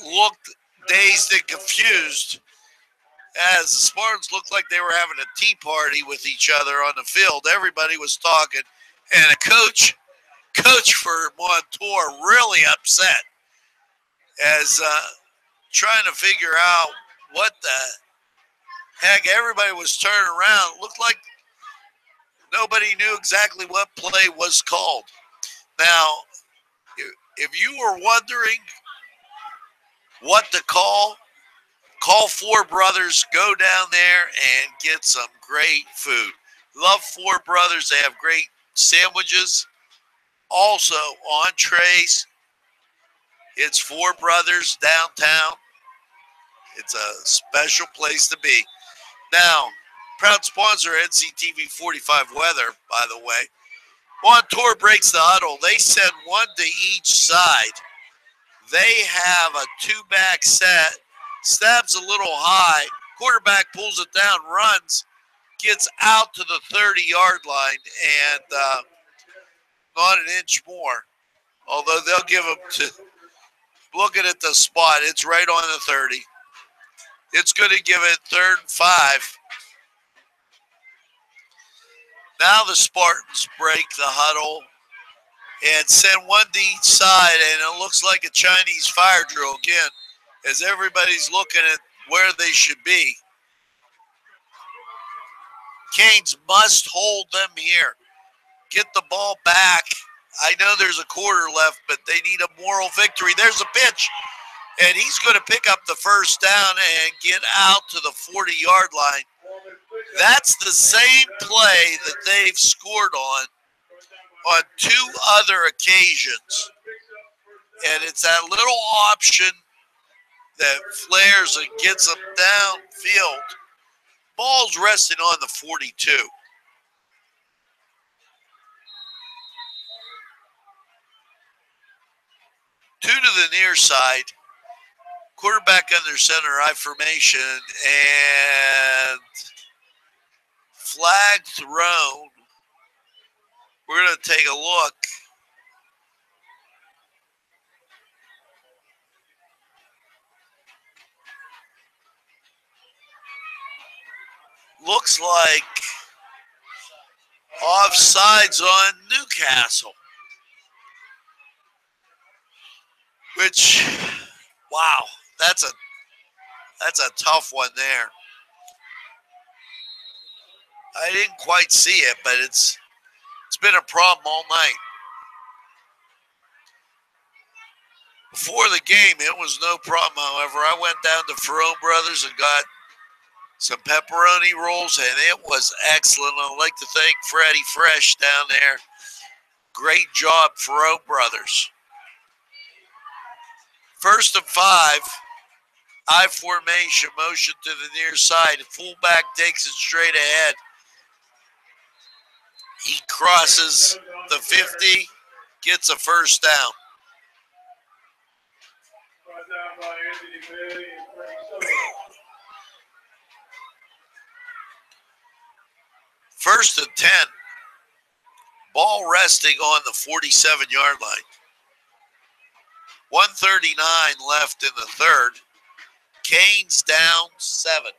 looked dazed and confused as the Spartans looked like they were having a tea party with each other on the field. Everybody was talking, and a coach for Montour really upset as trying to figure out what the heck. Everybody was turning around. It looked like nobody knew exactly what play was called. Now, if you were wondering what to call Four Brothers. Go down there and get some great food. Love Four Brothers. They have great sandwiches. Also, entrees. It's Four Brothers downtown. It's a special place to be. Now, proud sponsor NCTV45 weather, by the way. Montour breaks the huddle. They send one to each side. They have a two-back set. Snaps a little high. Quarterback pulls it down, runs, gets out to the 30-yard line, and not an inch more. Although they'll give them to, looking at the spot, it's right on the 30. It's going to give it 3rd and 5. Now the Spartans break the huddle and send one to each side, and it looks like a Chinese fire drill again as everybody's looking at where they should be. Canes must hold them here. Get the ball back. I know there's a quarter left, but they need a moral victory. There's a pitch, and he's going to pick up the first down and get out to the 40-yard line. That's the same play that they've scored on 2 other occasions. And it's that little option that flares and gets them downfield. Ball's resting on the 42. 2 to the near side. Quarterback under center, I formation, and flag thrown. We're going to take a look. Looks like offsides on Newcastle. Which, wow, that's a tough one there. I didn't quite see it, but it's been a problem all night. Before the game, it was no problem, however. I went down to Ferrone Brothers and got some pepperoni rolls, and it was excellent. I'd like to thank Freddie Fresh down there. Great job, Ferrone Brothers. 1st and 5. I formation, motion to the near side. Fullback takes it straight ahead. He crosses the 50, gets a first down. First and 10. Ball resting on the 47-yard line. 1:39 left in the third. Canes down 7.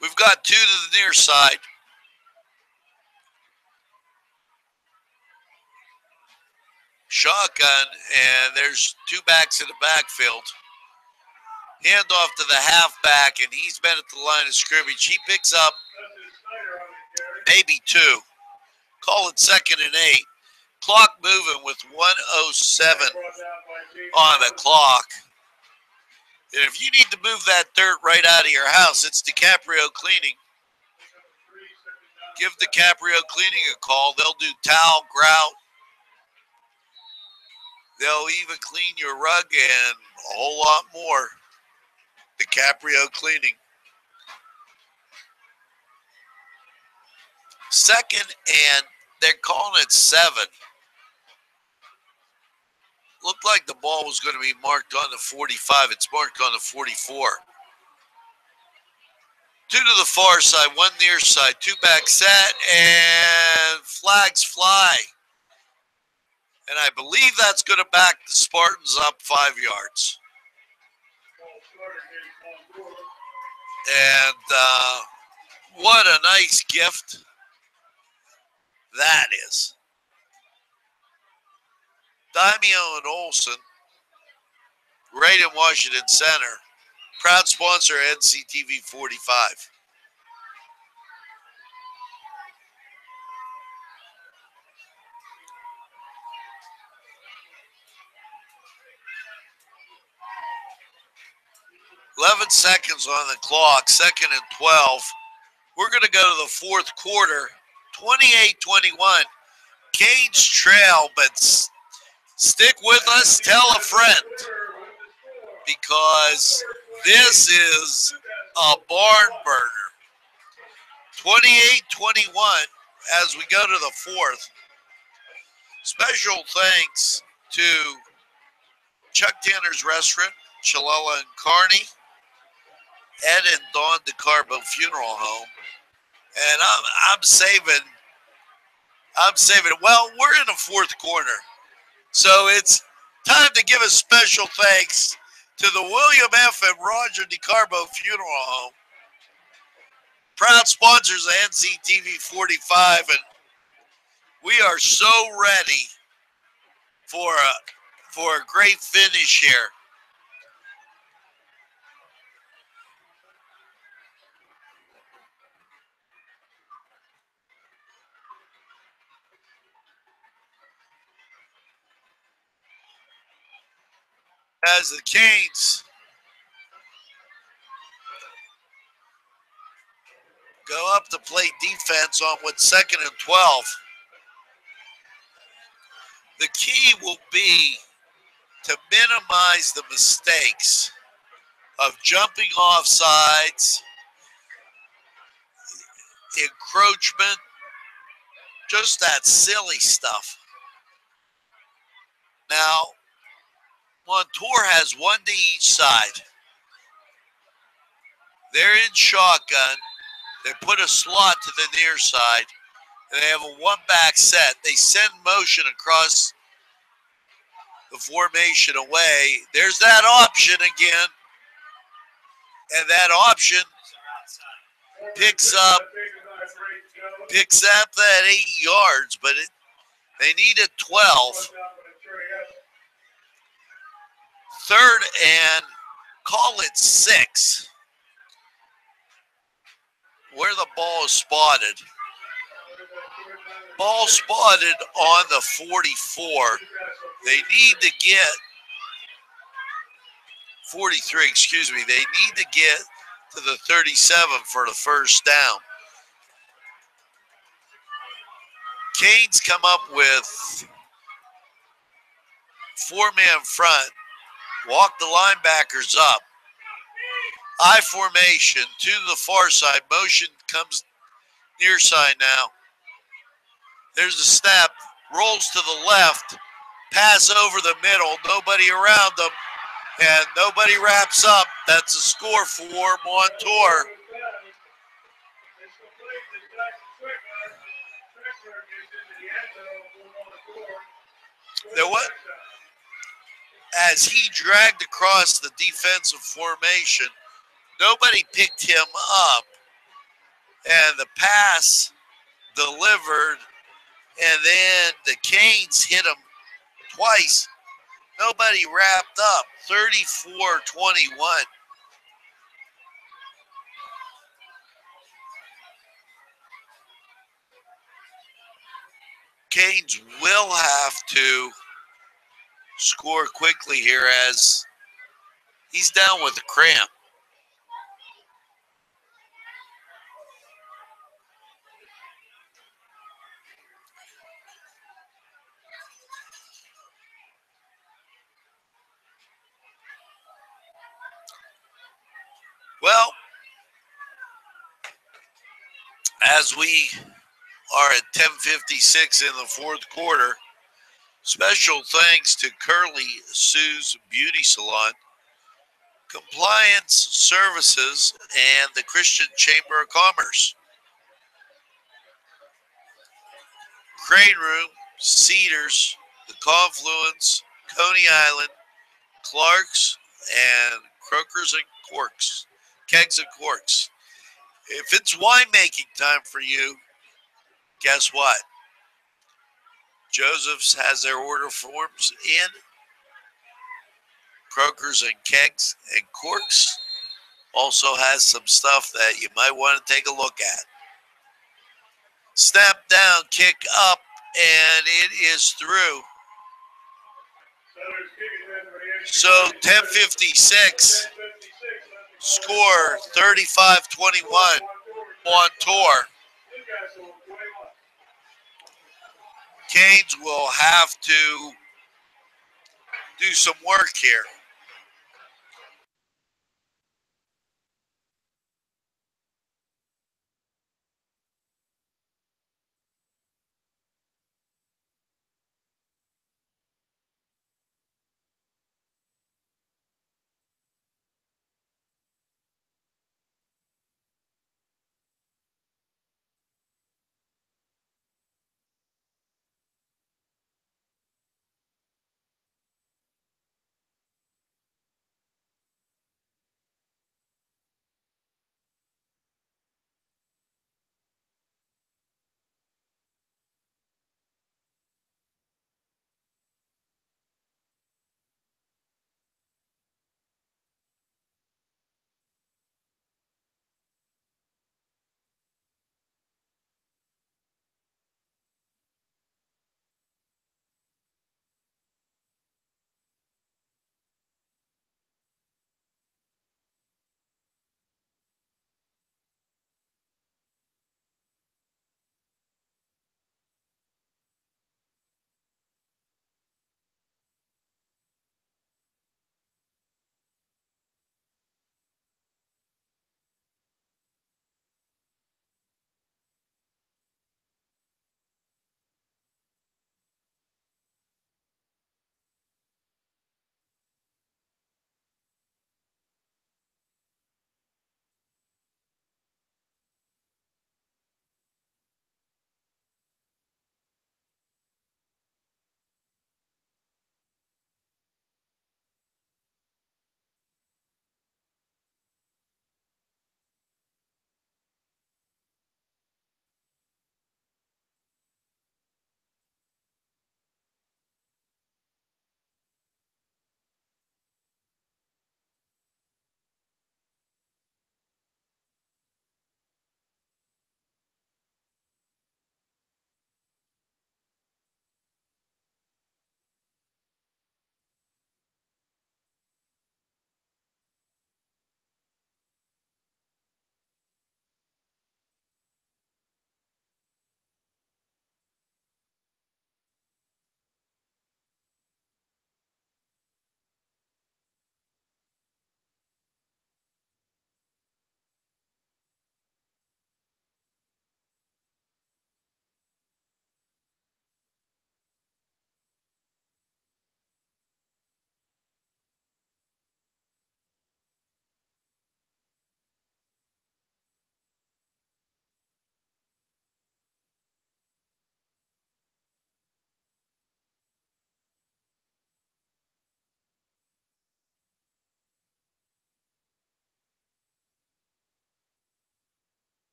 We've got 2 to the near side. Shotgun, and there's 2 backs in the backfield. Handoff to the halfback, and he's been at the line of scrimmage. He picks up maybe 2. Call it 2nd and 8. Clock moving with 1:07 on the clock. And if you need to move that dirt right out of your house, it's DiCaprio Cleaning. Give DiCaprio Cleaning a call. They'll do towel, grout. They'll even clean your rug and a whole lot more. DiCaprio Cleaning. 2nd and they're calling it 7. Looked like the ball was going to be marked on the 45. It's marked on the 44. 2 to the far side, 1 near side, 2 back set, and flags fly. And I believe that's going to back the Spartans up 5 yards. And what a nice gift that is. Daimio and Olson, right in Washington Center. Proud sponsor NCTV45. "11 seconds on the clock, 2nd and 12. We're going to go to the 4th quarter, 28-21. Canes trail, but stick with us, tell a friend, because this is a barn burner. 28-21 as we go to the 4th. Special thanks to Chuck Tanner's Restaurant, Chilella and Kearney, Ed and Dawn DeCarbo Funeral Home. And I'm saving. Well, we're in the 4th quarter. So it's time to give a special thanks to the William F. and Roger DeCarbo Funeral Home. Proud sponsors of NCTV45, and we are so ready for a great finish here. As the Canes go up to play defense on what's 2nd and 12. The key will be to minimize the mistakes of jumping off sides, encroachment, just that silly stuff. Now, Montour has 1 to each side. They're in shotgun. They put a slot to the near side, and they have a 1 back set. They send motion across the formation away. There's that option again, and that option picks up that 8 yards, but they needed 12. 3rd and call it 6. Where the ball is spotted. Ball spotted on the 44. They need to get 43, excuse me. They need to get to the 37 for the 1st down. Canes come up with 4-man front. Walk the linebackers up. I formation to the far side. Motion comes near side now. There's a snap. Rolls to the left. Pass over the middle. Nobody around them. And nobody wraps up. That's a score for Montour. There what? As he dragged across the defensive formation, nobody picked him up, and the pass delivered, and then the Canes hit him twice. Nobody wrapped up. 34-21. Canes will have to score quickly here as he's down with a cramp. Well, as we are at 10:56 in the fourth quarter, special thanks to Curly Sue's Beauty Salon, Compliance Services, and the Christian Chamber of Commerce. Crane Room, Cedars, the Confluence, Coney Island, Clark's, and Croakers and Corks, Kegs and Corks. If it's winemaking time for you, guess what? Joseph's has their order forms in. Croakers and Kegs and Corks also has some stuff that you might want to take a look at. Snap down, kick up, and it is through. So 10:56, score 35-21, Montour. Canes will have to do some work here.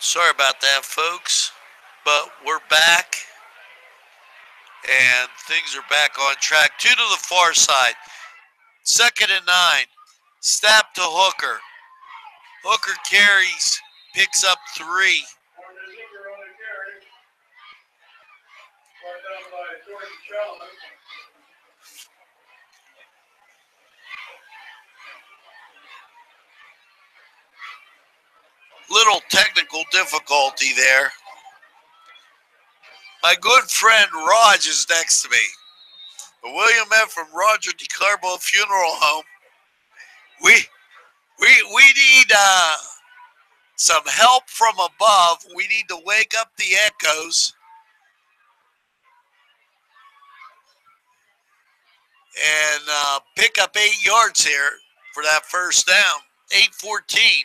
Sorry about that, folks, but we're back, and things are back on track. 2 to the far side. 2nd and 9. Snap to Hooker. Hooker carries, picks up 3. Little technical difficulty there. My good friend Raj is next to me. William F. from Roger DeCarbo Funeral Home. We need some help from above. We need to wake up the echoes and pick up 8 yards here for that first down. 8-14.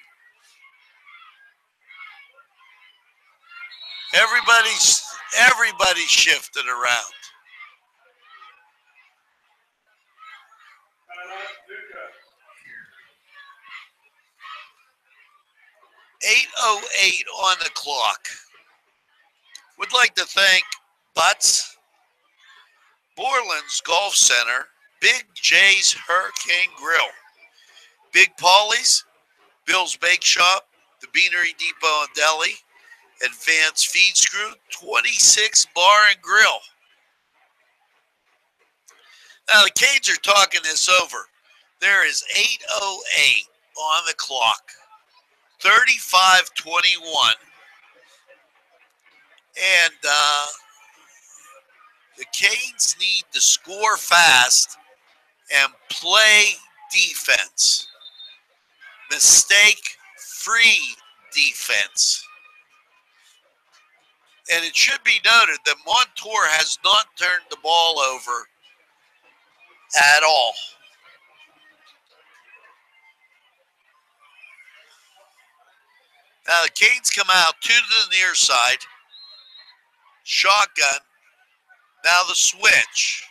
Everybody's shifted around. .808 on the clock. Would like to thank Butts, Borland's Golf Center, Big J's Hurricane Grill, Big Paulie's, Bill's Bake Shop, the Beanery Depot and Deli, Advanced Feed Screw, 26 Bar and Grill. Now the Canes are talking this over. There is 8:08 on the clock. 35-21. And the Canes need to score fast and play defense. Mistake-free defense. And it should be noted that Montour has not turned the ball over at all. Now the Canes come out 2 to the near side. Shotgun. Now the switch.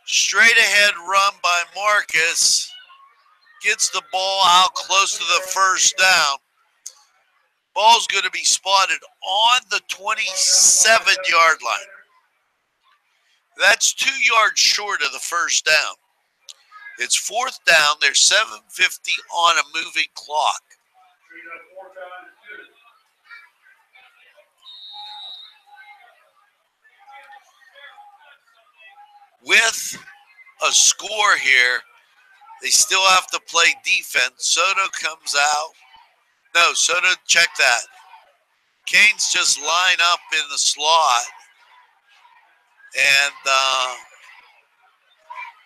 Straight ahead run by Marcus. Gets the ball out close to the first down. Ball's going to be spotted on the 27-yard line. That's 2 yards short of the first down. It's 4th down. There's 7:50 on a moving clock. With a score here, they still have to play defense. Soto comes out. No, Soto, check that. Canes just line up in the slot. And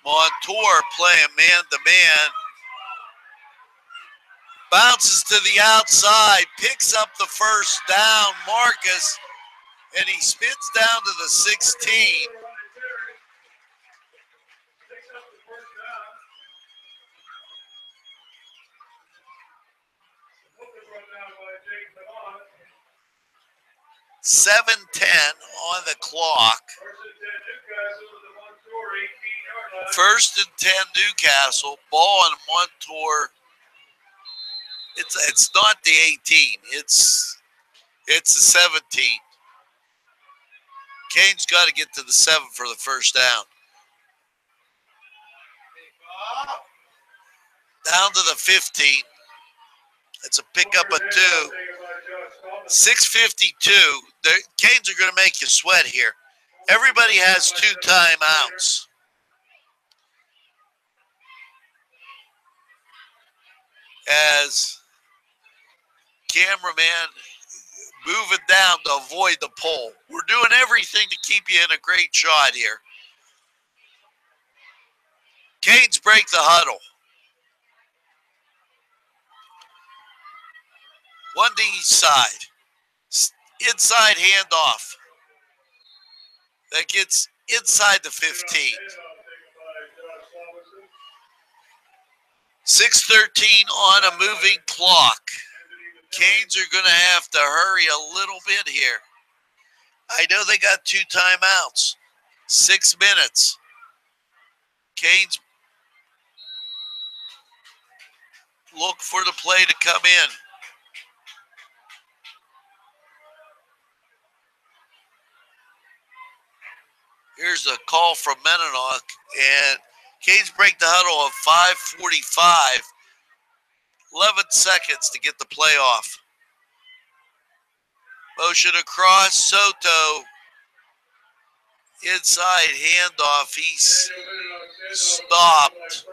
Montour playing man-to-man. Bounces to the outside, picks up the first down, Marcus, and he spins down to the 16. .7:10 on the clock. 1st and 10 Newcastle. Ball on Montour. It's not the 18. It's the 17. Canes got to get to the 7 for the first down. Down to the 15. It's a pickup of 2. 6:52. The Canes are going to make you sweat here. Everybody has 2 timeouts. As cameraman moving down to avoid the pole. We're doing everything to keep you in a great shot here. Canes break the huddle. One to each side. Inside handoff. That gets inside the 15. 6:13 on a moving clock. Canes are going to have to hurry a little bit here. I know they got 2 timeouts. 6 minutes. Canes look for the play to come in. Here's a call from Meninock, and Canes break the huddle of 5:45. 11 seconds to get the play off. Motion across, Soto. Inside handoff, he's stopped.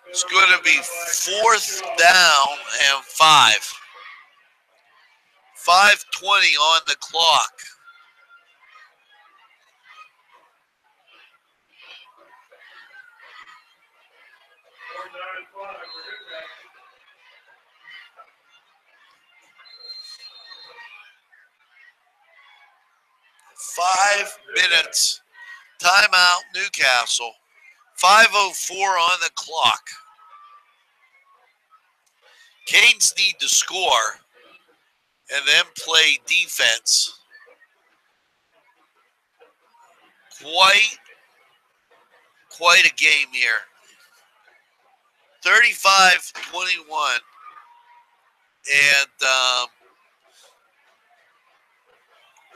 It's going to be 4th down and 5. 5:20 on the clock. Five minutes. Timeout, Newcastle. 5:04 on the clock. Canes need to score and then play defense. Quite a game here. 35-21. And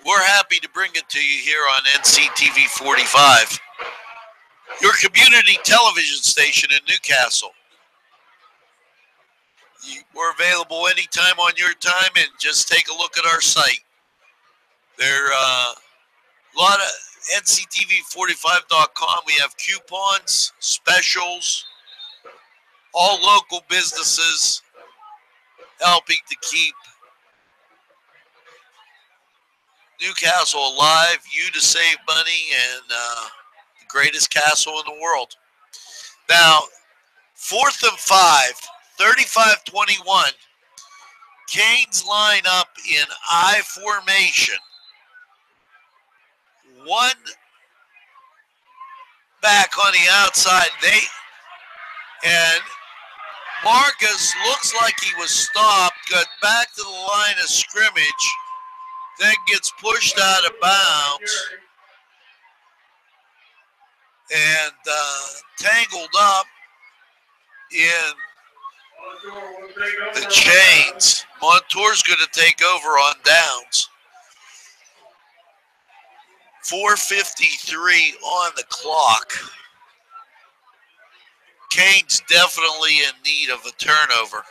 we're happy to bring it to you here on NCTV45, your community television station in Newcastle. We're available anytime on your time, and just take a look at our site. There are a lot of NCTV45.com. We have coupons, specials, all local businesses helping to keep Newcastle alive, you to save money, and the greatest castle in the world. Now, 4th and 5, 35-21. Canes line up in I formation. One back on the outside. And Marcus looks like he was stopped, got back to the line of scrimmage, then gets pushed out of bounds and tangled up in the chains. Montour's going to take over on downs. 4:53 on the clock. Canes definitely in need of a turnover.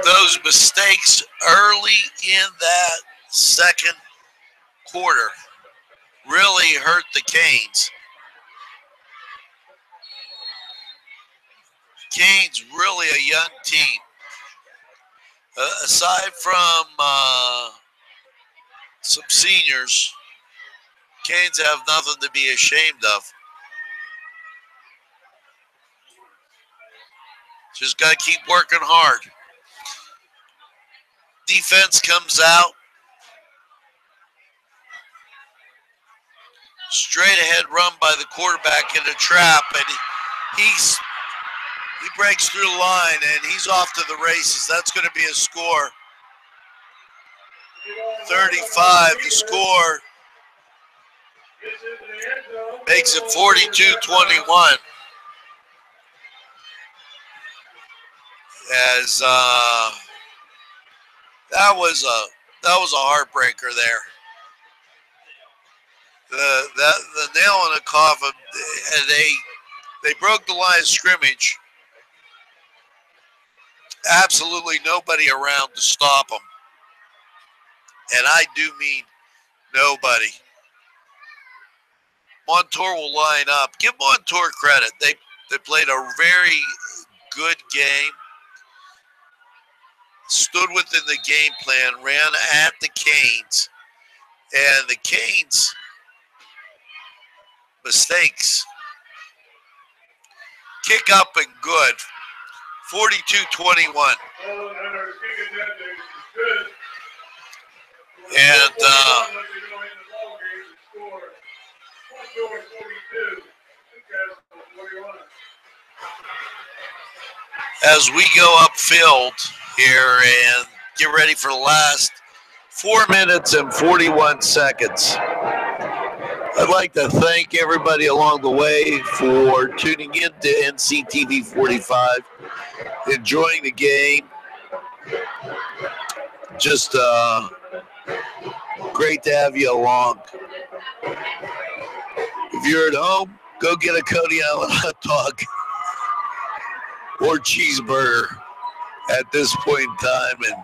Those mistakes early in that second quarter really hurt the Canes. Canes really a young team. Aside from some seniors, Canes have nothing to be ashamed of. Just got to keep working hard. Defense comes out. Straight ahead run by the quarterback in a trap, and he breaks through the line, and he's off to the races. That's going to be a score. 35 to score. Makes it 42-21. As that was a heartbreaker there. The nail in the coffin, and they broke the line of scrimmage. Absolutely nobody around to stop them, and I do mean nobody. Montour will line up. Give Montour credit. They played a very good game. Stood within the game plan, ran at the Canes, and the Canes' mistakes kick up and good. 42-21. And as we go upfield here and get ready for the last 4 minutes and 41 seconds. I'd like to thank everybody along the way for tuning in to NCTV45, enjoying the game. Just great to have you along. If you're at home, go get a Coney Island hot dog or cheeseburger at this point in time, and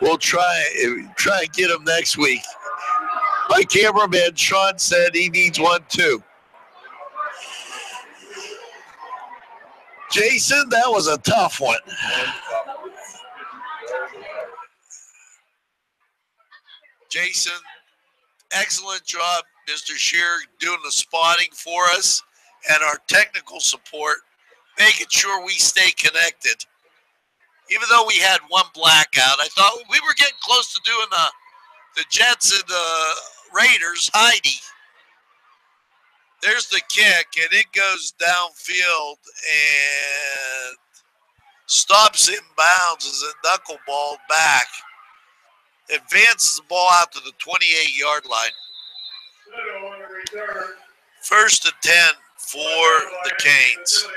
we'll try and get them next week. My cameraman Sean said he needs one too. Jason, that was a tough one. Jason, excellent job, Mr. Shear, doing the spotting for us and our technical support, making sure we stay connected. Even though we had one blackout, I thought we were getting close to doing the Jets and the Raiders. Heidi. There's the kick, and it goes downfield and stops in bounds as it knuckleballed back. Advances the ball out to the 28-yard line. First and 10 for the Canes.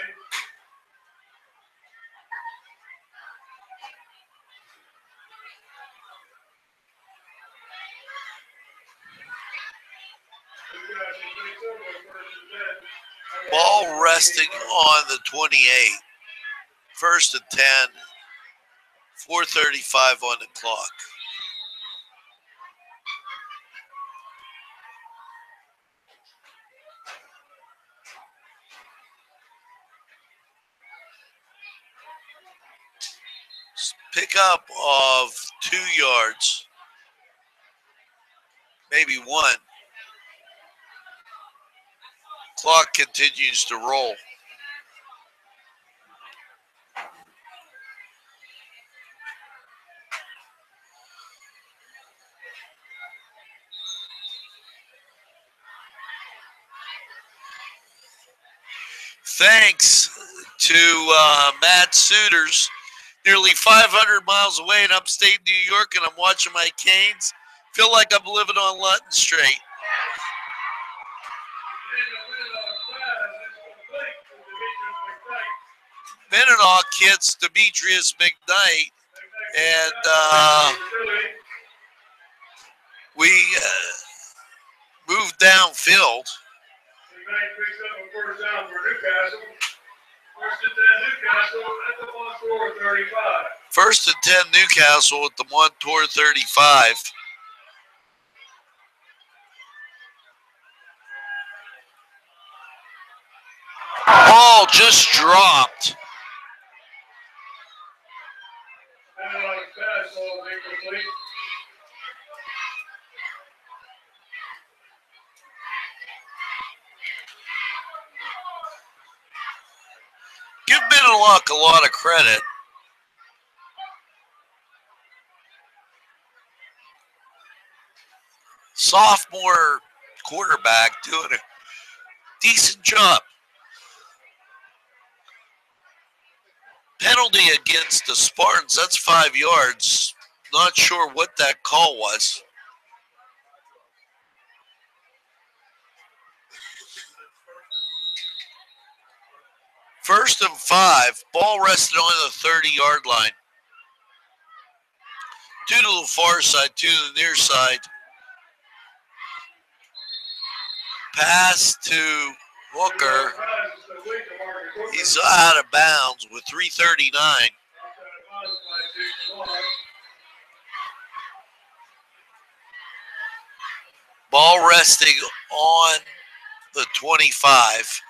Ball resting on the 28. First and 10. 4:35 on the clock. Pickup of 2 yards. Maybe 1. Clock continues to roll. Thanks to Matt Suiters, nearly 500 miles away in upstate New York, and I'm watching my Canes. Feel like I'm living on Lutton Street. Mininock hits Demetrius McKnight, and we moved downfield. First and 10 Newcastle at the Montour 35. Ball just dropped. Give Mininock a lot of credit. Sophomore quarterback doing a decent job. Penalty against the Spartans, that's 5 yards. Not sure what that call was. First and 5, ball rested on the 30-yard line. 2 to the far side, 2 to the near side. Pass to Hooker. He's out of bounds with 3:39. Ball resting on the 25.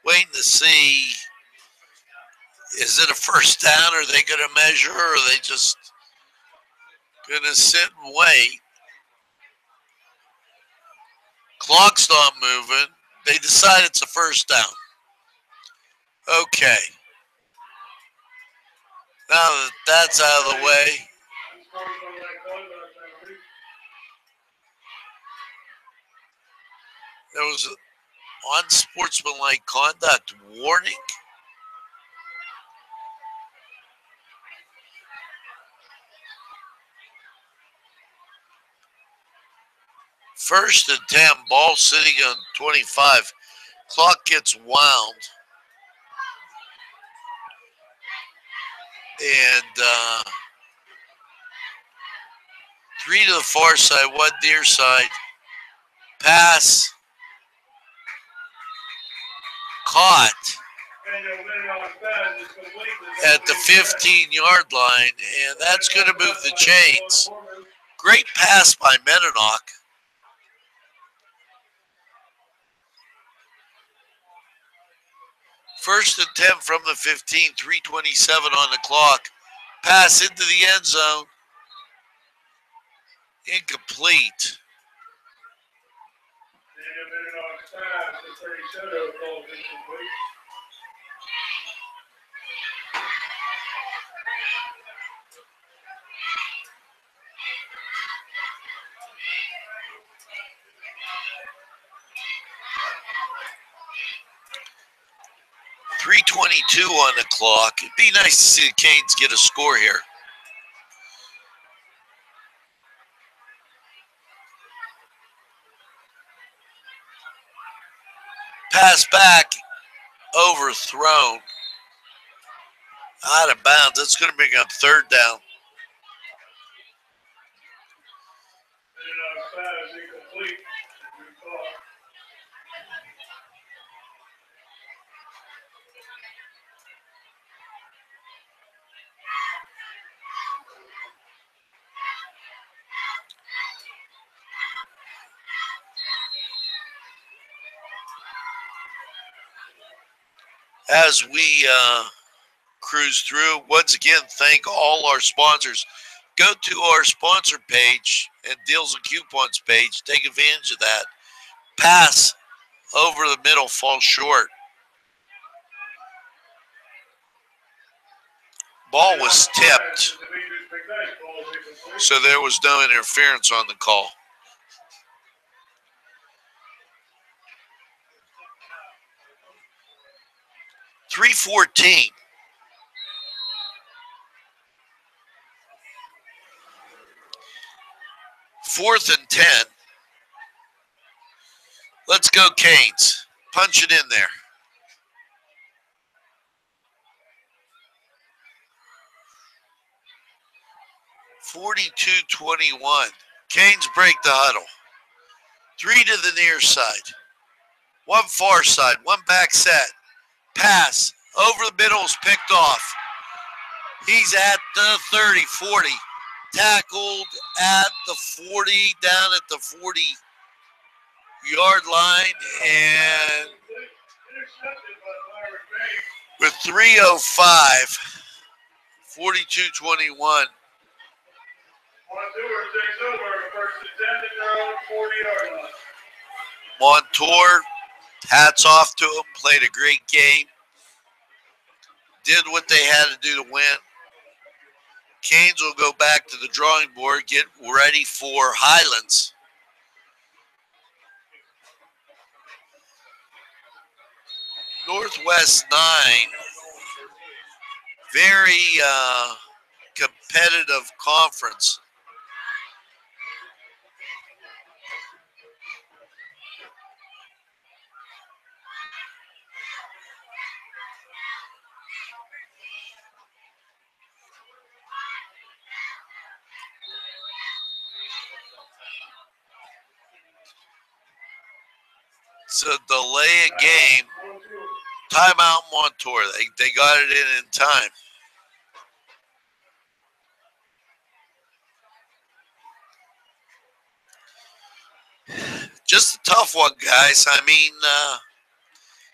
Waiting to see, is it a first down? Are they going to measure, or are they just going to sit and wait? Clock's not moving. They decide it's a first down. Okay. Now that that's out of the way, There was unsportsmanlike conduct warning. First and 10, ball sitting on 25. Clock gets wound. And 3 to the far side, 1 near side. Pass. Caught at the 15-yard line, and that's going to move the chains. Great pass by Meninock. First and 10 from the 15, 3:27 on the clock. Pass into the end zone. Incomplete. 3:22 on the clock. It'd be nice to see the Canes get a score here. Pass back, overthrown, out of bounds. That's going to bring up third down. As we cruise through, once again, thank all our sponsors. Go to our sponsor page and deals and coupons page. Take advantage of that. Pass over the middle, falls short. Ball was tipped, so there was no interference on the call. .314. Fourth and 10. Let's go, Canes. Punch it in there. .42-21. Canes break the huddle. 3 to the near side. 1 far side. 1 back set. Pass over the middle is picked off. He's at the 30, 40. Tackled at the 40, down at the 40-yard line, and with 3:05, 42-21. Montour takes over, first and 10 at their own 40-yard line. Montour, hats off to him, played a great game. Did what they had to do to win. Canes will go back to the drawing board, get ready for Highlands. Northwest 9, very competitive conference. It's a delay a game. Timeout Montour. They got it in time. Just a tough one, guys. I mean,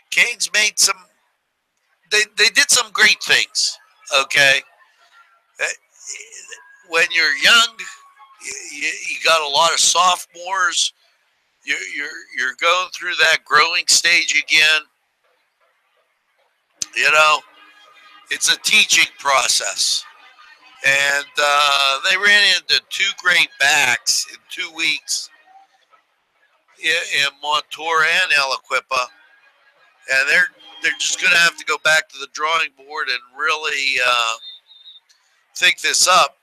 Canes made some, they did some great things, okay? When you're young, you got a lot of sophomores. You're going through that growing stage again. You know, it's a teaching process. And they ran into 2 great backs in 2 weeks. in Montour and Aliquippa, and they're just going to have to go back to the drawing board and really think this up.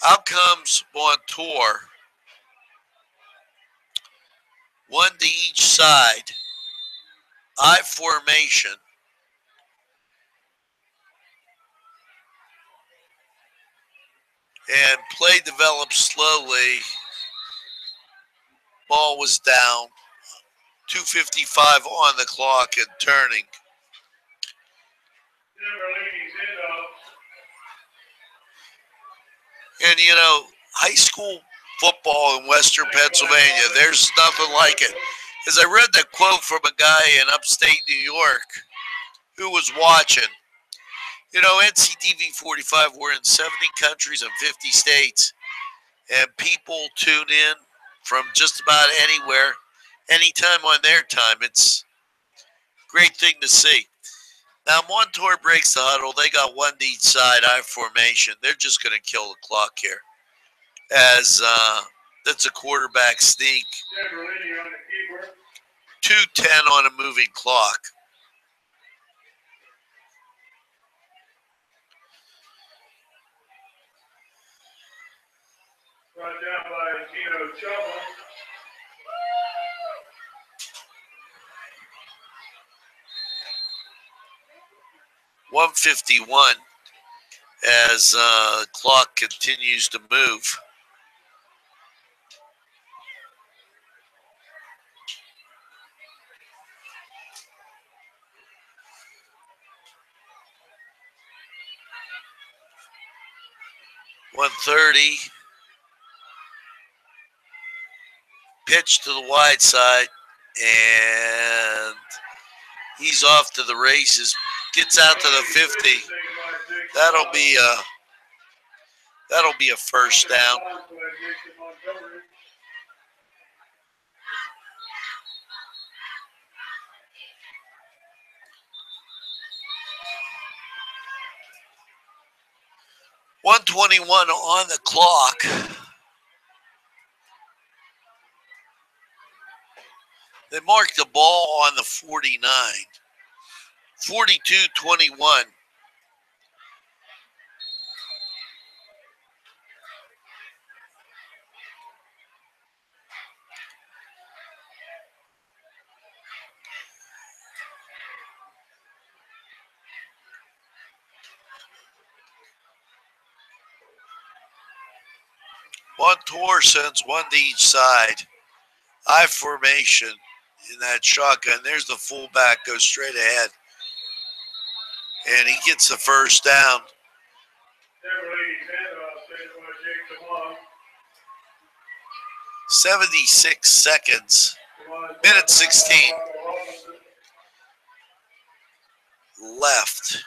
Out comes Montour, one to each side, I formation. And play developed slowly. Ball was down. 2:55 on the clock and turning. And you know, high school football in Western Pennsylvania, there's nothing like it. As I read that quote from a guy in upstate New York who was watching, you know, NCTV45, we're in 70 countries and 50 states, and people tune in from just about anywhere, anytime on their time. It's a great thing to see. Now, Montour breaks the huddle. They got one to each side, I formation. They're just going to kill the clock here, as that's a quarterback sneak. 2:10 on a moving clock. Brought down by Gino Chubble. .151 as clock continues to move. .130. Pitch to the wide side, and he's off to the races. Gets out to the 50. That'll be a first down. .121 on the clock. They marked the ball on the 49. 42-21. Montour sends one to each side. I formation in that shotgun. There's the fullback, goes straight ahead. And he gets the first down. 76 seconds. Minute 16 left.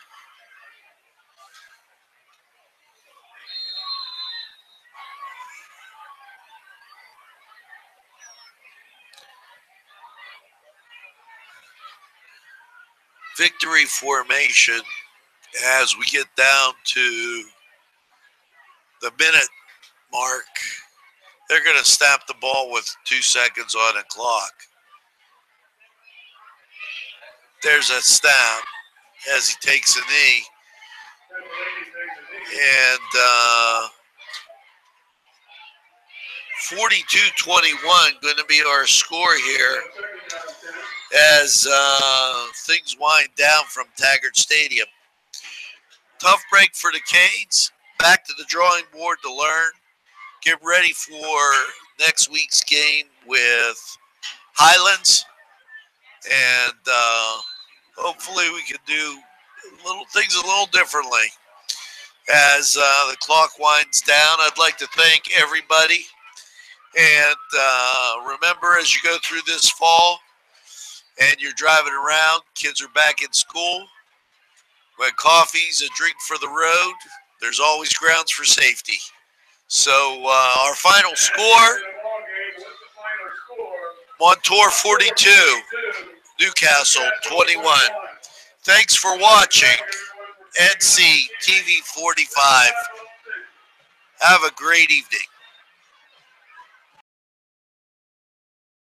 Victory formation as we get down to the minute mark. They're going to snap the ball with 2 seconds on the clock. There's a snap as he takes a knee. And 42-21 going to be our score here as things wind down from Taggart Stadium. Tough break for the Canes. Back to the drawing board to learn. Get ready for next week's game with Highlands. And hopefully we can do things a little differently. As the clock winds down, I'd like to thank everybody. And remember, as you go through this fall and you're driving around, kids are back in school. When coffee's a drink for the road, there's always grounds for safety. So our final score, Montour 42, Newcastle 21. Thanks for watching NCTV45. Have a great evening.